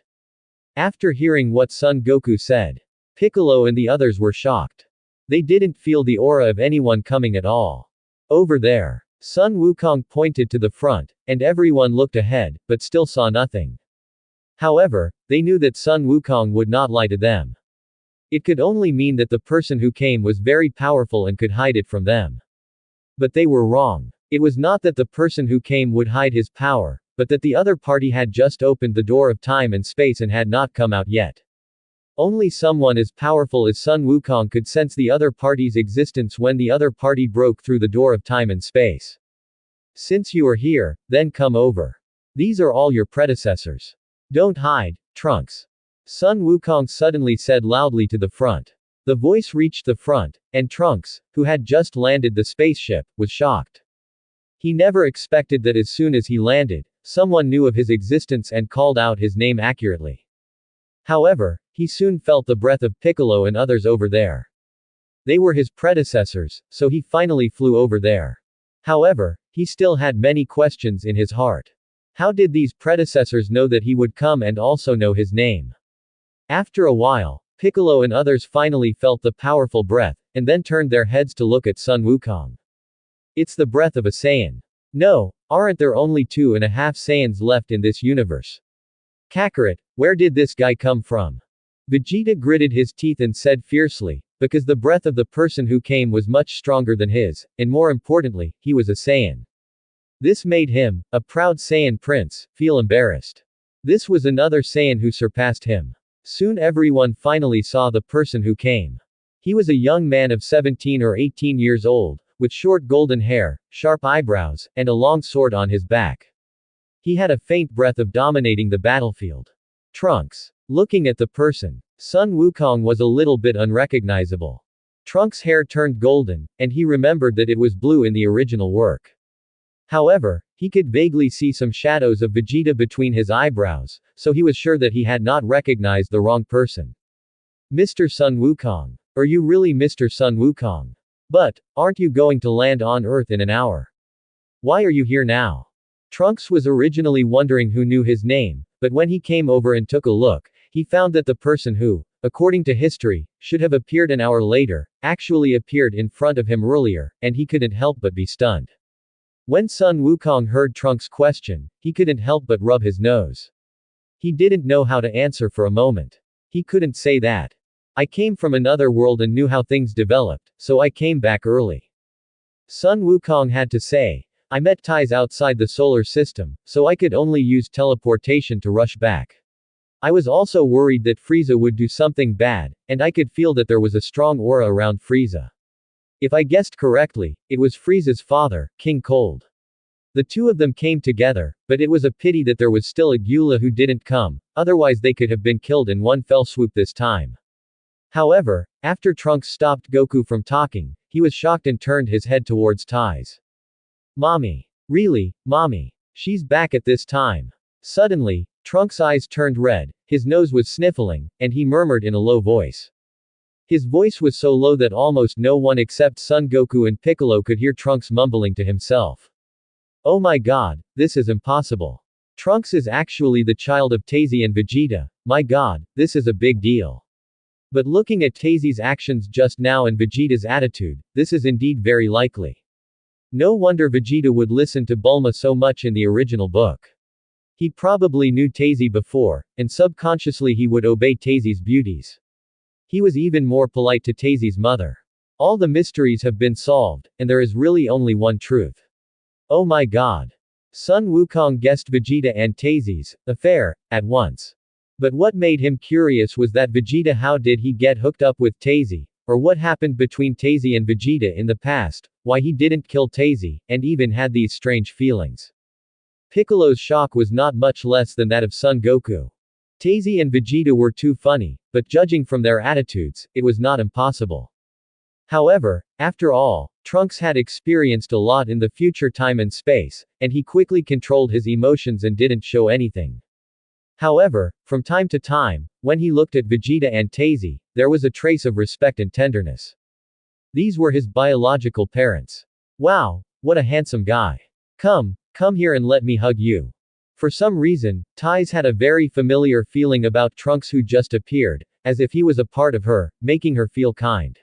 After hearing what Son Goku said, Piccolo and the others were shocked. They didn't feel the aura of anyone coming at all. Over there. Sun Wukong pointed to the front, and everyone looked ahead, but still saw nothing. However, they knew that Sun Wukong would not lie to them. It could only mean that the person who came was very powerful and could hide it from them. But they were wrong. It was not that the person who came would hide his power, but that the other party had just opened the door of time and space and had not come out yet. Only someone as powerful as Sun Wukong could sense the other party's existence when the other party broke through the door of time and space. Since you are here, then come over. These are all your predecessors. Don't hide, Trunks. Sun Wukong suddenly said loudly to the front. The voice reached the front, and Trunks, who had just landed the spaceship, was shocked. He never expected that as soon as he landed, someone knew of his existence and called out his name accurately. However, he soon felt the breath of Piccolo and others over there. They were his predecessors, so he finally flew over there. However, he still had many questions in his heart. How did these predecessors know that he would come and also know his name? After a while, Piccolo and others finally felt the powerful breath, and then turned their heads to look at Sun Wukong. It's the breath of a Saiyan. No, aren't there only 2.5 Saiyans left in this universe? Kakarot, where did this guy come from? Vegeta gritted his teeth and said fiercely, because the breath of the person who came was much stronger than his, and more importantly, he was a Saiyan. This made him, a proud Saiyan prince, feel embarrassed. This was another Saiyan who surpassed him. Soon everyone finally saw the person who came. He was a young man of 17 or 18 years old, with short golden hair, sharp eyebrows, and a long sword on his back. He had a faint breath of dominating the battlefield. Trunks. Looking at the person, Sun Wukong was a little bit unrecognizable. Trunks' hair turned golden, and he remembered that it was blue in the original work. However, he could vaguely see some shadows of Vegeta between his eyebrows, so he was sure that he had not recognized the wrong person. Mr. Sun Wukong. Are you really Mr. Sun Wukong? But, aren't you going to land on Earth in an hour? Why are you here now? Trunks was originally wondering who knew his name, but when he came over and took a look, he found that the person who, according to history, should have appeared an hour later, actually appeared in front of him earlier, and he couldn't help but be stunned. When Sun Wukong heard Trunks' question, he couldn't help but rub his nose. He didn't know how to answer for a moment. He couldn't say that. I came from another world and knew how things developed, so I came back early. Sun Wukong had to say, I met ties outside the solar system, so I could only use teleportation to rush back. I was also worried that Frieza would do something bad, and I could feel that there was a strong aura around Frieza. If I guessed correctly, it was Frieza's father, King Cold. The two of them came together, but it was a pity that there was still a Gyula who didn't come, otherwise they could have been killed in one fell swoop this time. However, after Trunks stopped Goku from talking, he was shocked and turned his head towards Ties. Mommy. Really, Mommy. She's back at this time. Suddenly, Trunks' eyes turned red, his nose was sniffling, and he murmured in a low voice. His voice was so low that almost no one except Son Goku and Piccolo could hear Trunks mumbling to himself. Oh my god, this is impossible. Trunks is actually the child of Taizi and Vegeta, my god, this is a big deal. But looking at Taizi's actions just now and Vegeta's attitude, this is indeed very likely. No wonder Vegeta would listen to Bulma so much in the original book. He probably knew Taizi before, and subconsciously he would obey Taizi's beauties. He was even more polite to Taizi's mother. All the mysteries have been solved, and there is really only one truth. Oh my god. Sun Wukong guessed Vegeta and Taizi's affair at once. But what made him curious was that Vegeta, how did he get hooked up with Taizi, or what happened between Taizi and Vegeta in the past, why he didn't kill Taizi, and even had these strange feelings. Piccolo's shock was not much less than that of Son Goku. Taizi and Vegeta were too funny, but judging from their attitudes, it was not impossible. However, after all, Trunks had experienced a lot in the future time and space, and he quickly controlled his emotions and didn't show anything. However, from time to time, when he looked at Vegeta and Tazy, there was a trace of respect and tenderness. These were his biological parents. Wow, what a handsome guy. Come here and let me hug you. For some reason, Taiz had a very familiar feeling about Trunks who just appeared, as if he was a part of her, making her feel kind.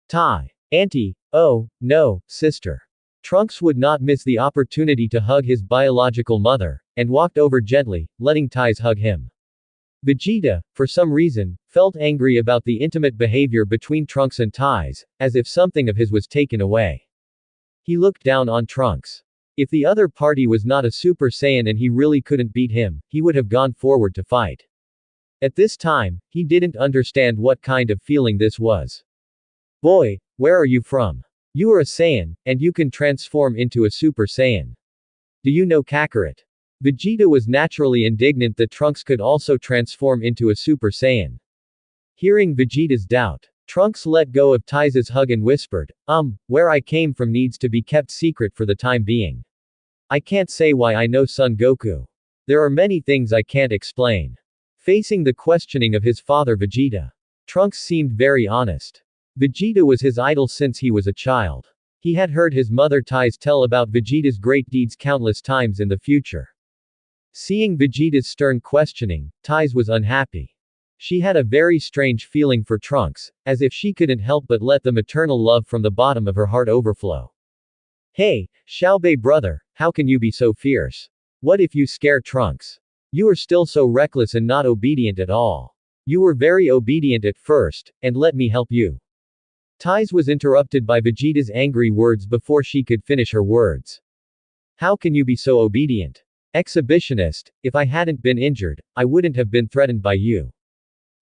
Tai. Auntie, oh, no, sister. Trunks would not miss the opportunity to hug his biological mother, and walked over gently, letting Taiz hug him. Vegeta, for some reason, felt angry about the intimate behavior between Trunks and Taiz, as if something of his was taken away. He looked down on Trunks. If the other party was not a Super Saiyan and he really couldn't beat him, he would have gone forward to fight. At this time, he didn't understand what kind of feeling this was. Boy, where are you from? You are a Saiyan, and you can transform into a Super Saiyan. Do you know Kakarot? Vegeta was naturally indignant that Trunks could also transform into a Super Saiyan. Hearing Vegeta's doubt, Trunks let go of Taiz's hug and whispered, where I came from needs to be kept secret for the time being. I can't say why I know Son Goku. There are many things I can't explain. Facing the questioning of his father Vegeta, Trunks seemed very honest. Vegeta was his idol since he was a child. He had heard his mother Taiz tell about Vegeta's great deeds countless times in the future. Seeing Vegeta's stern questioning, Taiz was unhappy. She had a very strange feeling for Trunks, as if she couldn't help but let the maternal love from the bottom of her heart overflow. Hey, Xiaobei brother, how can you be so fierce? What if you scare Trunks? You are still so reckless and not obedient at all. You were very obedient at first, and let me help you. Taiz was interrupted by Vegeta's angry words before she could finish her words. How can you be so obedient? Exhibitionist, if I hadn't been injured, I wouldn't have been threatened by you.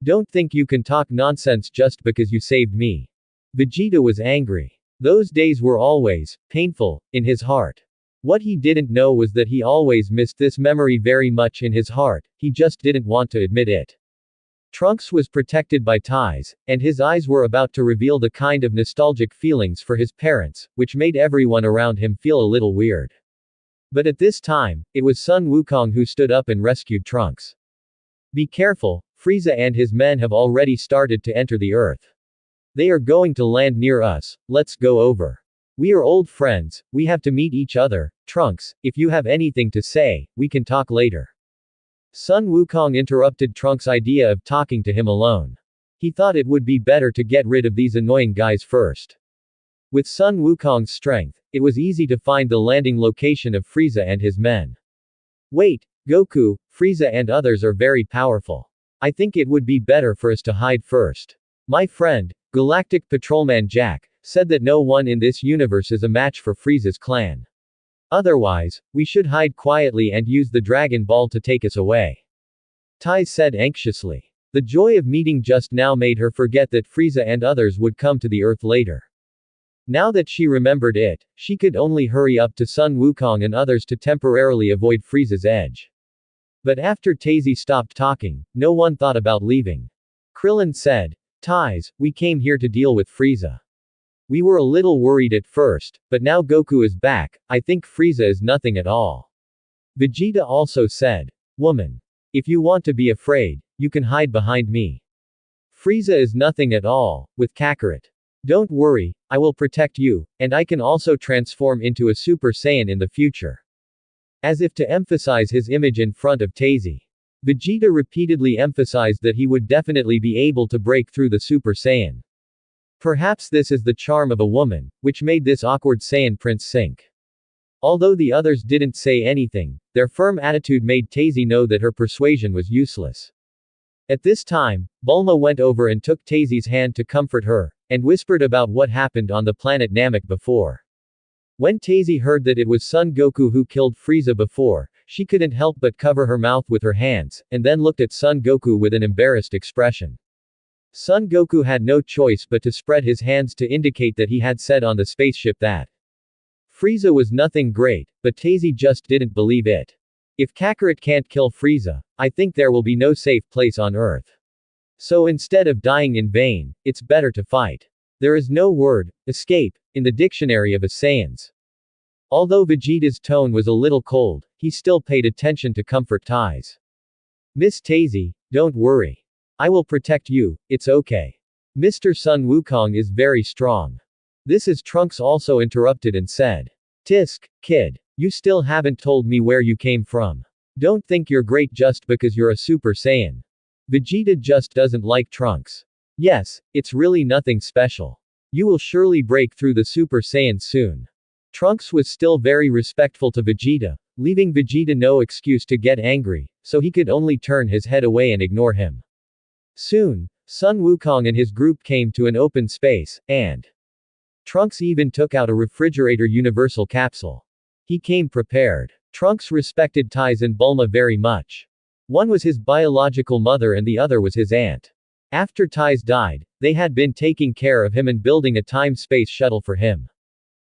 Don't think you can talk nonsense just because you saved me. Vegeta was angry. Those days were always painful in his heart. What he didn't know was that he always missed this memory very much in his heart, he just didn't want to admit it. Trunks was protected by Taiz, and his eyes were about to reveal the kind of nostalgic feelings for his parents, which made everyone around him feel a little weird. But at this time, it was Sun Wukong who stood up and rescued Trunks. Be careful, Frieza and his men have already started to enter the Earth. They are going to land near us, let's go over. We are old friends, we have to meet each other. Trunks, if you have anything to say, we can talk later. Sun Wukong interrupted Trunks' idea of talking to him alone. He thought it would be better to get rid of these annoying guys first. With Sun Wukong's strength, it was easy to find the landing location of Frieza and his men. Wait, Goku, Frieza and others are very powerful. I think it would be better for us to hide first. My friend, Galactic Patrolman Jack, said that no one in this universe is a match for Frieza's clan. Otherwise, we should hide quietly and use the Dragon Ball to take us away. Taiz said anxiously. The joy of meeting just now made her forget that Frieza and others would come to the Earth later. Now that she remembered it, she could only hurry up to Sun Wukong and others to temporarily avoid Frieza's edge. But after Tazy stopped talking, no one thought about leaving. Krillin said, Taiz, we came here to deal with Frieza. We were a little worried at first, but now Goku is back, I think Frieza is nothing at all. Vegeta also said, Woman. If you want to be afraid, you can hide behind me. Frieza is nothing at all, with Kakarot. Don't worry, I will protect you, and I can also transform into a Super Saiyan in the future. As if to emphasize his image in front of Tazy. Vegeta repeatedly emphasized that he would definitely be able to break through the Super Saiyan. Perhaps this is the charm of a woman, which made this awkward Saiyan prince sink. Although the others didn't say anything, their firm attitude made Tazy know that her persuasion was useless. At this time, Bulma went over and took Tazy's hand to comfort her, and whispered about what happened on the planet Namek before. When Tazy heard that it was Son Goku who killed Frieza before, she couldn't help but cover her mouth with her hands, and then looked at Son Goku with an embarrassed expression. Son Goku had no choice but to spread his hands to indicate that he had said on the spaceship that Frieza was nothing great, but Tazy just didn't believe it. If Kakarot can't kill Frieza, I think there will be no safe place on Earth. So instead of dying in vain, it's better to fight. There is no word, escape, in the dictionary of Saiyans. Although Vegeta's tone was a little cold, he still paid attention to comfort Taiz. Miss Tazy, don't worry. I will protect you, it's okay. Mr. Sun Wukong is very strong. This is Trunks also interrupted and said. Tisk, kid. You still haven't told me where you came from. Don't think you're great just because you're a Super Saiyan. Vegeta just doesn't like Trunks. Yes, it's really nothing special. You will surely break through the Super Saiyan soon. Trunks was still very respectful to Vegeta, leaving Vegeta no excuse to get angry, so he could only turn his head away and ignore him. Soon, Sun Wukong and his group came to an open space, and Trunks even took out a refrigerator universal capsule. He came prepared. Trunks respected Tais and Bulma very much. One was his biological mother and the other was his aunt. After Tais died, they had been taking care of him and building a time-space shuttle for him.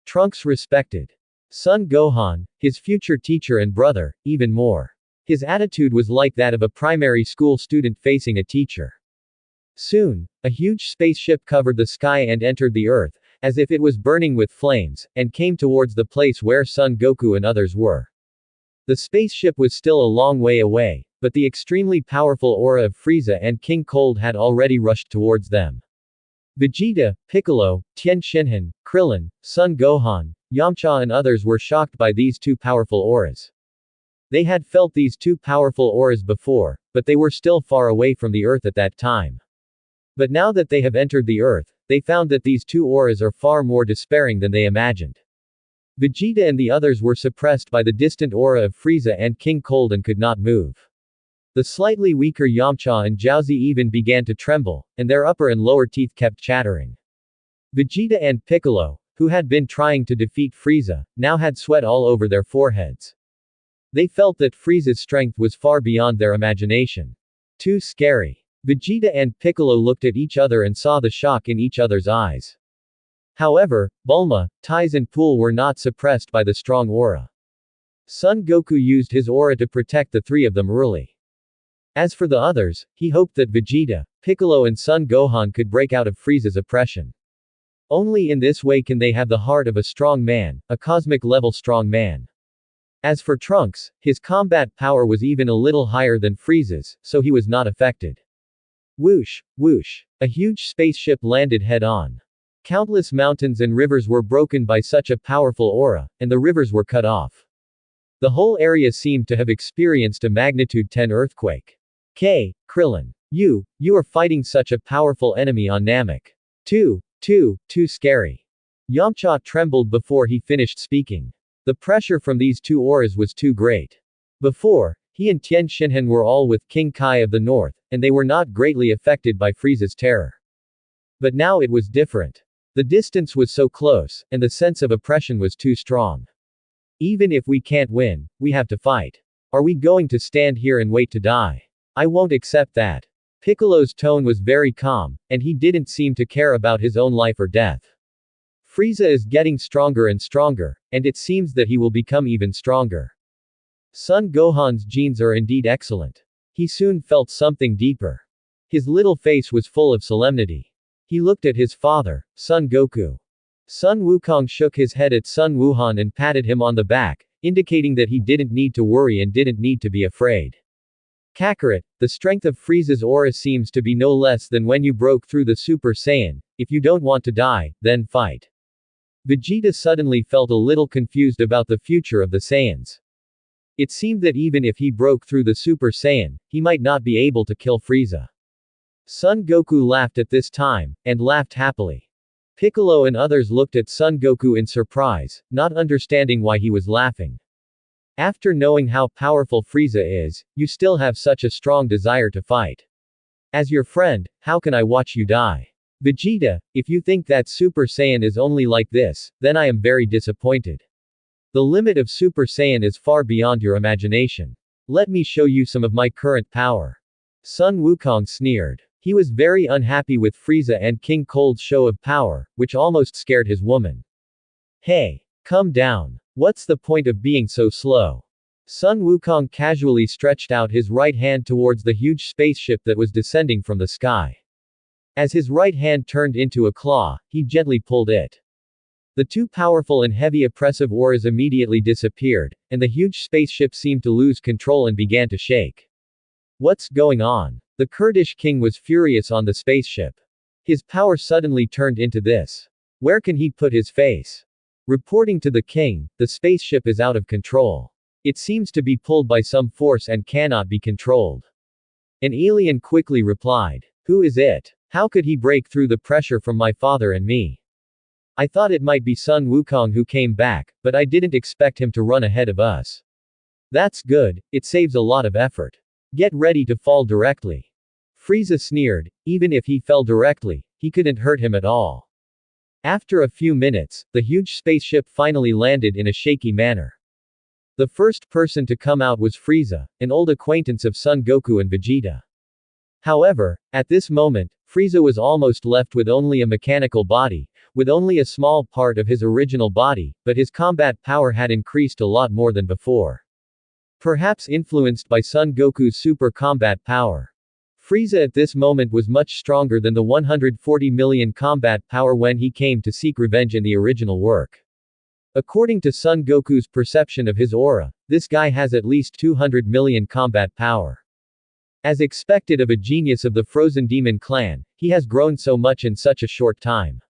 Trunks respected Son Gohan, his future teacher and brother, even more. His attitude was like that of a primary school student facing a teacher. Soon, a huge spaceship covered the sky and entered the Earth, as if it was burning with flames, and came towards the place where Son Goku and others were. The spaceship was still a long way away, but the extremely powerful aura of Frieza and King Cold had already rushed towards them. Vegeta, Piccolo, Tien Shinhan, Krillin, Son Gohan, Yamcha and others were shocked by these two powerful auras. They had felt these two powerful auras before, but they were still far away from the Earth at that time. But now that they have entered the Earth, they found that these two auras are far more despairing than they imagined. Vegeta and the others were suppressed by the distant aura of Frieza and King Cold and could not move. The slightly weaker Yamcha and Jiaozi even began to tremble, and their upper and lower teeth kept chattering. Vegeta and Piccolo, who had been trying to defeat Frieza, now had sweat all over their foreheads. They felt that Frieza's strength was far beyond their imagination. Too scary. Vegeta and Piccolo looked at each other and saw the shock in each other's eyes. However, Bulma, Tais and Pool were not suppressed by the strong aura. Son Goku used his aura to protect the three of them early. As for the others, he hoped that Vegeta, Piccolo and Son Gohan could break out of Frieza's oppression. Only in this way can they have the heart of a strong man, a cosmic-level strong man. As for Trunks, his combat power was even a little higher than Frieza's, so he was not affected. Whoosh, whoosh. A huge spaceship landed head-on. Countless mountains and rivers were broken by such a powerful aura, and the rivers were cut off. The whole area seemed to have experienced a magnitude 10 earthquake. Krillin. You are fighting such a powerful enemy on Namek. Too scary. Yamcha trembled before he finished speaking. The pressure from these two auras was too great. Before, he and Tien Shinhan were all with King Kai of the North, and they were not greatly affected by Frieza's terror. But now it was different. The distance was so close, and the sense of oppression was too strong. Even if we can't win, we have to fight. Are we going to stand here and wait to die? I won't accept that. Piccolo's tone was very calm, and he didn't seem to care about his own life or death. Frieza is getting stronger and stronger, and it seems that he will become even stronger. Son Gohan's genes are indeed excellent. He soon felt something deeper. His little face was full of solemnity. He looked at his father, Son Goku. Sun Wukong shook his head at Sun Wuhan and patted him on the back, indicating that he didn't need to worry and didn't need to be afraid. Kakarot, the strength of Frieza's aura seems to be no less than when you broke through the Super Saiyan. If you don't want to die, then fight. Vegeta suddenly felt a little confused about the future of the Saiyans. It seemed that even if he broke through the Super Saiyan, he might not be able to kill Frieza. Son Goku laughed at this time, and laughed happily. Piccolo and others looked at Son Goku in surprise, not understanding why he was laughing. After knowing how powerful Frieza is, you still have such a strong desire to fight. As your friend, how can I watch you die? Vegeta, if you think that Super Saiyan is only like this, then I am very disappointed. The limit of Super Saiyan is far beyond your imagination. Let me show you some of my current power. Sun Wukong sneered. He was very unhappy with Frieza and King Cold's show of power, which almost scared his woman. Hey, come down. What's the point of being so slow? Sun Wukong casually stretched out his right hand towards the huge spaceship that was descending from the sky. As his right hand turned into a claw, he gently pulled it. The two powerful and heavy oppressive auras immediately disappeared, and the huge spaceship seemed to lose control and began to shake. What's going on? The Kurdish king was furious on the spaceship. His power suddenly turned into this. Where can he put his face? Reporting to the king, the spaceship is out of control. It seems to be pulled by some force and cannot be controlled. An alien quickly replied. Who is it? How could he break through the pressure from my father and me? I thought it might be Sun Wukong who came back, but I didn't expect him to run ahead of us. That's good, it saves a lot of effort. Get ready to fall directly. Frieza sneered. Even if he fell directly, he couldn't hurt him at all. After a few minutes, the huge spaceship finally landed in a shaky manner. The first person to come out was Frieza, an old acquaintance of Son Goku and Vegeta. However, at this moment, Frieza was almost left with only a mechanical body, with only a small part of his original body, but his combat power had increased a lot more than before. Perhaps influenced by Son Goku's super combat power. Frieza at this moment was much stronger than the 140 million combat power when he came to seek revenge in the original work. According to Son Goku's perception of his aura, this guy has at least 200 million combat power. As expected of a genius of the Frozen Demon clan, he has grown so much in such a short time.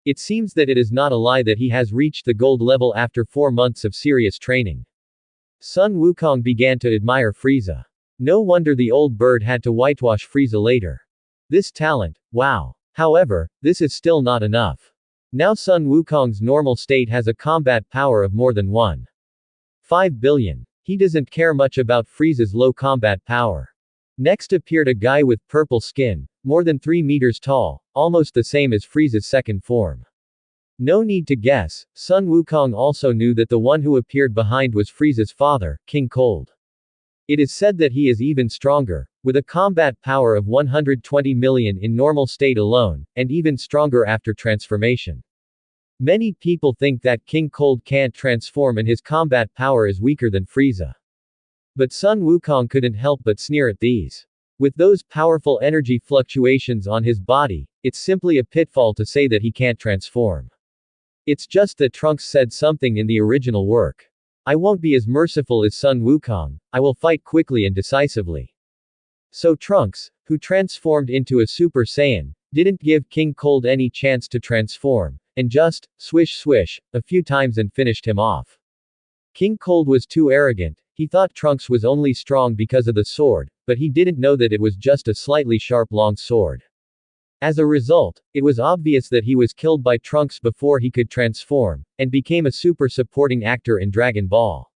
It seems that it is not a lie that he has reached the gold level after 4 months of serious training. Sun Wukong began to admire Frieza. No wonder the old bird had to whitewash Frieza later. This talent, wow. However, this is still not enough. Now Sun Wukong's normal state has a combat power of more than 1.5 billion. He doesn't care much about Frieza's low combat power. Next appeared a guy with purple skin, more than 3 meters tall, almost the same as Frieza's second form. No need to guess, Sun Wukong also knew that the one who appeared behind was Frieza's father, King Cold. It is said that he is even stronger, with a combat power of 120 million in normal state alone, and even stronger after transformation. Many people think that King Cold can't transform and his combat power is weaker than Frieza. But Sun Wukong couldn't help but sneer at these. With those powerful energy fluctuations on his body, it's simply a pitfall to say that he can't transform. It's just that Trunks said something in the original work. I won't be as merciful as Sun Wukong, I will fight quickly and decisively. So Trunks, who transformed into a Super Saiyan, didn't give King Cold any chance to transform, and just, swish swish, a few times and finished him off. King Cold was too arrogant. He thought Trunks was only strong because of the sword, but he didn't know that it was just a slightly sharp long sword. As a result, it was obvious that he was killed by Trunks before he could transform, and became a super supporting actor in Dragon Ball.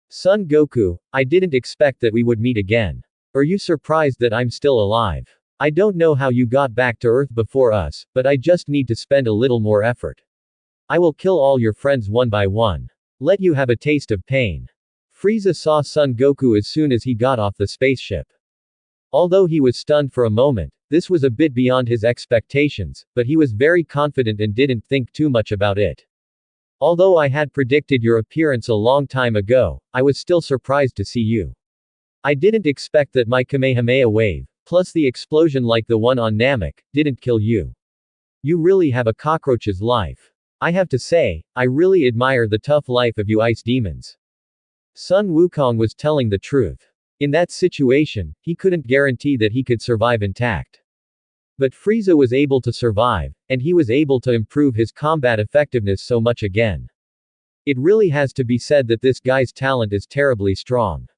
Son Goku, I didn't expect that we would meet again. Are you surprised that I'm still alive? I don't know how you got back to Earth before us, but I just need to spend a little more effort. I will kill all your friends one by one. Let you have a taste of pain. Frieza saw Son Goku as soon as he got off the spaceship. Although he was stunned for a moment, this was a bit beyond his expectations, but he was very confident and didn't think too much about it. Although I had predicted your appearance a long time ago, I was still surprised to see you. I didn't expect that my Kamehameha wave, plus the explosion like the one on Namek, didn't kill you. You really have a cockroach's life. I have to say, I really admire the tough life of you ice demons. Sun Wukong was telling the truth. In that situation, he couldn't guarantee that he could survive intact. But Frieza was able to survive, and he was able to improve his combat effectiveness so much again. It really has to be said that this guy's talent is terribly strong.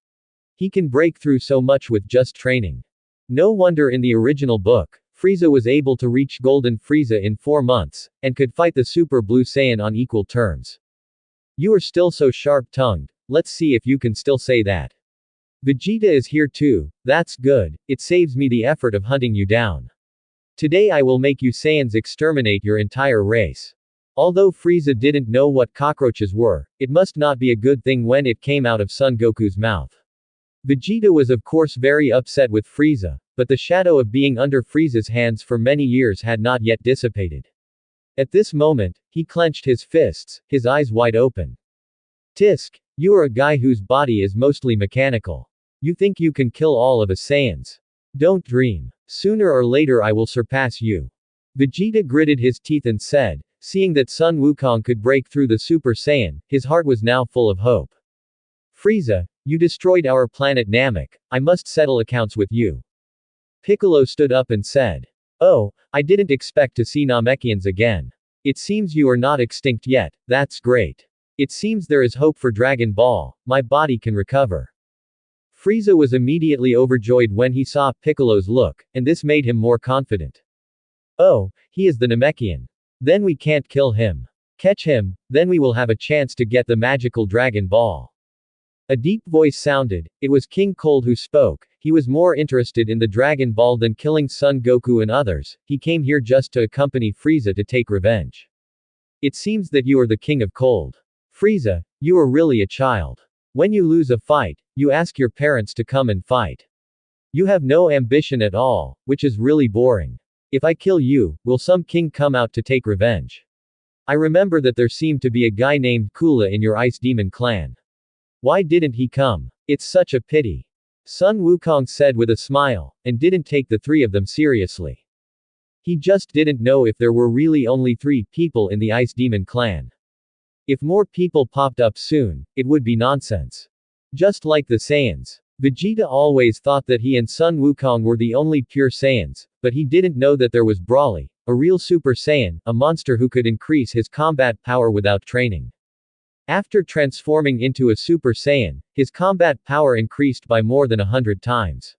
He can break through so much with just training. No wonder in the original book, Frieza was able to reach Golden Frieza in 4 months, and could fight the Super Blue Saiyan on equal terms. You are still so sharp-tongued, let's see if you can still say that. Vegeta is here too, that's good, it saves me the effort of hunting you down. Today I will make you Saiyans exterminate your entire race. Although Frieza didn't know what cockroaches were, it must not be a good thing when it came out of Son Goku's mouth. Vegeta was of course very upset with Frieza, but the shadow of being under Frieza's hands for many years had not yet dissipated. At this moment, he clenched his fists, his eyes wide open. Tisk, you are a guy whose body is mostly mechanical. You think you can kill all of us Saiyans? Don't dream. Sooner or later I will surpass you. Vegeta gritted his teeth and said, seeing that Sun Wukong could break through the Super Saiyan, his heart was now full of hope. Frieza, You destroyed our planet Namek. I must settle accounts with you. Piccolo stood up and said. Oh, I didn't expect to see Namekians again. It seems you are not extinct yet, that's great. It seems there is hope for Dragon Ball, my body can recover. Frieza was immediately overjoyed when he saw Piccolo's look, and this made him more confident. Oh, he is the Namekian. Then we can't kill him. Catch him, then we will have a chance to get the magical Dragon Ball. A deep voice sounded. It was King Cold who spoke. He was more interested in the Dragon Ball than killing Son Goku and others. He came here just to accompany Frieza to take revenge. It seems that you are the King of Cold. Frieza, you are really a child. When you lose a fight, you ask your parents to come and fight. You have no ambition at all, which is really boring. If I kill you, will some king come out to take revenge? I remember that there seemed to be a guy named Kula in your Ice Demon clan. Why didn't he come? It's such a pity. Sun Wukong said with a smile, and didn't take the three of them seriously. He just didn't know if there were really only 3 people in the Ice Demon clan. If more people popped up soon, it would be nonsense. Just like the Saiyans. Vegeta always thought that he and Sun Wukong were the only pure Saiyans, but he didn't know that there was Broly, a real Super Saiyan, a monster who could increase his combat power without training. After transforming into a Super Saiyan, his combat power increased by more than 100 times.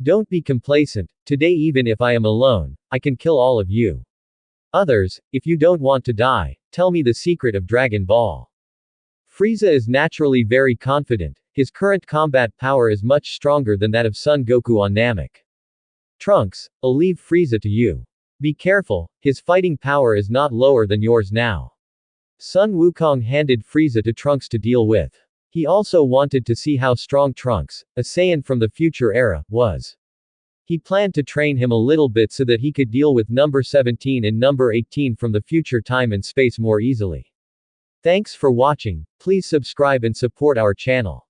Don't be complacent. Today, even if I am alone, I can kill all of you. Others, if you don't want to die, tell me the secret of Dragon Ball. Frieza is naturally very confident. His current combat power is much stronger than that of Son Goku on Namek. Trunks, I'll leave Frieza to you. Be careful, his fighting power is not lower than yours now. Sun Wukong handed Frieza to Trunks to deal with. He also wanted to see how strong Trunks, a Saiyan from the future era, was. He planned to train him a little bit so that he could deal with number 17 and number 18 from the future time and space more easily. Thanks for watching, please subscribe and support our channel.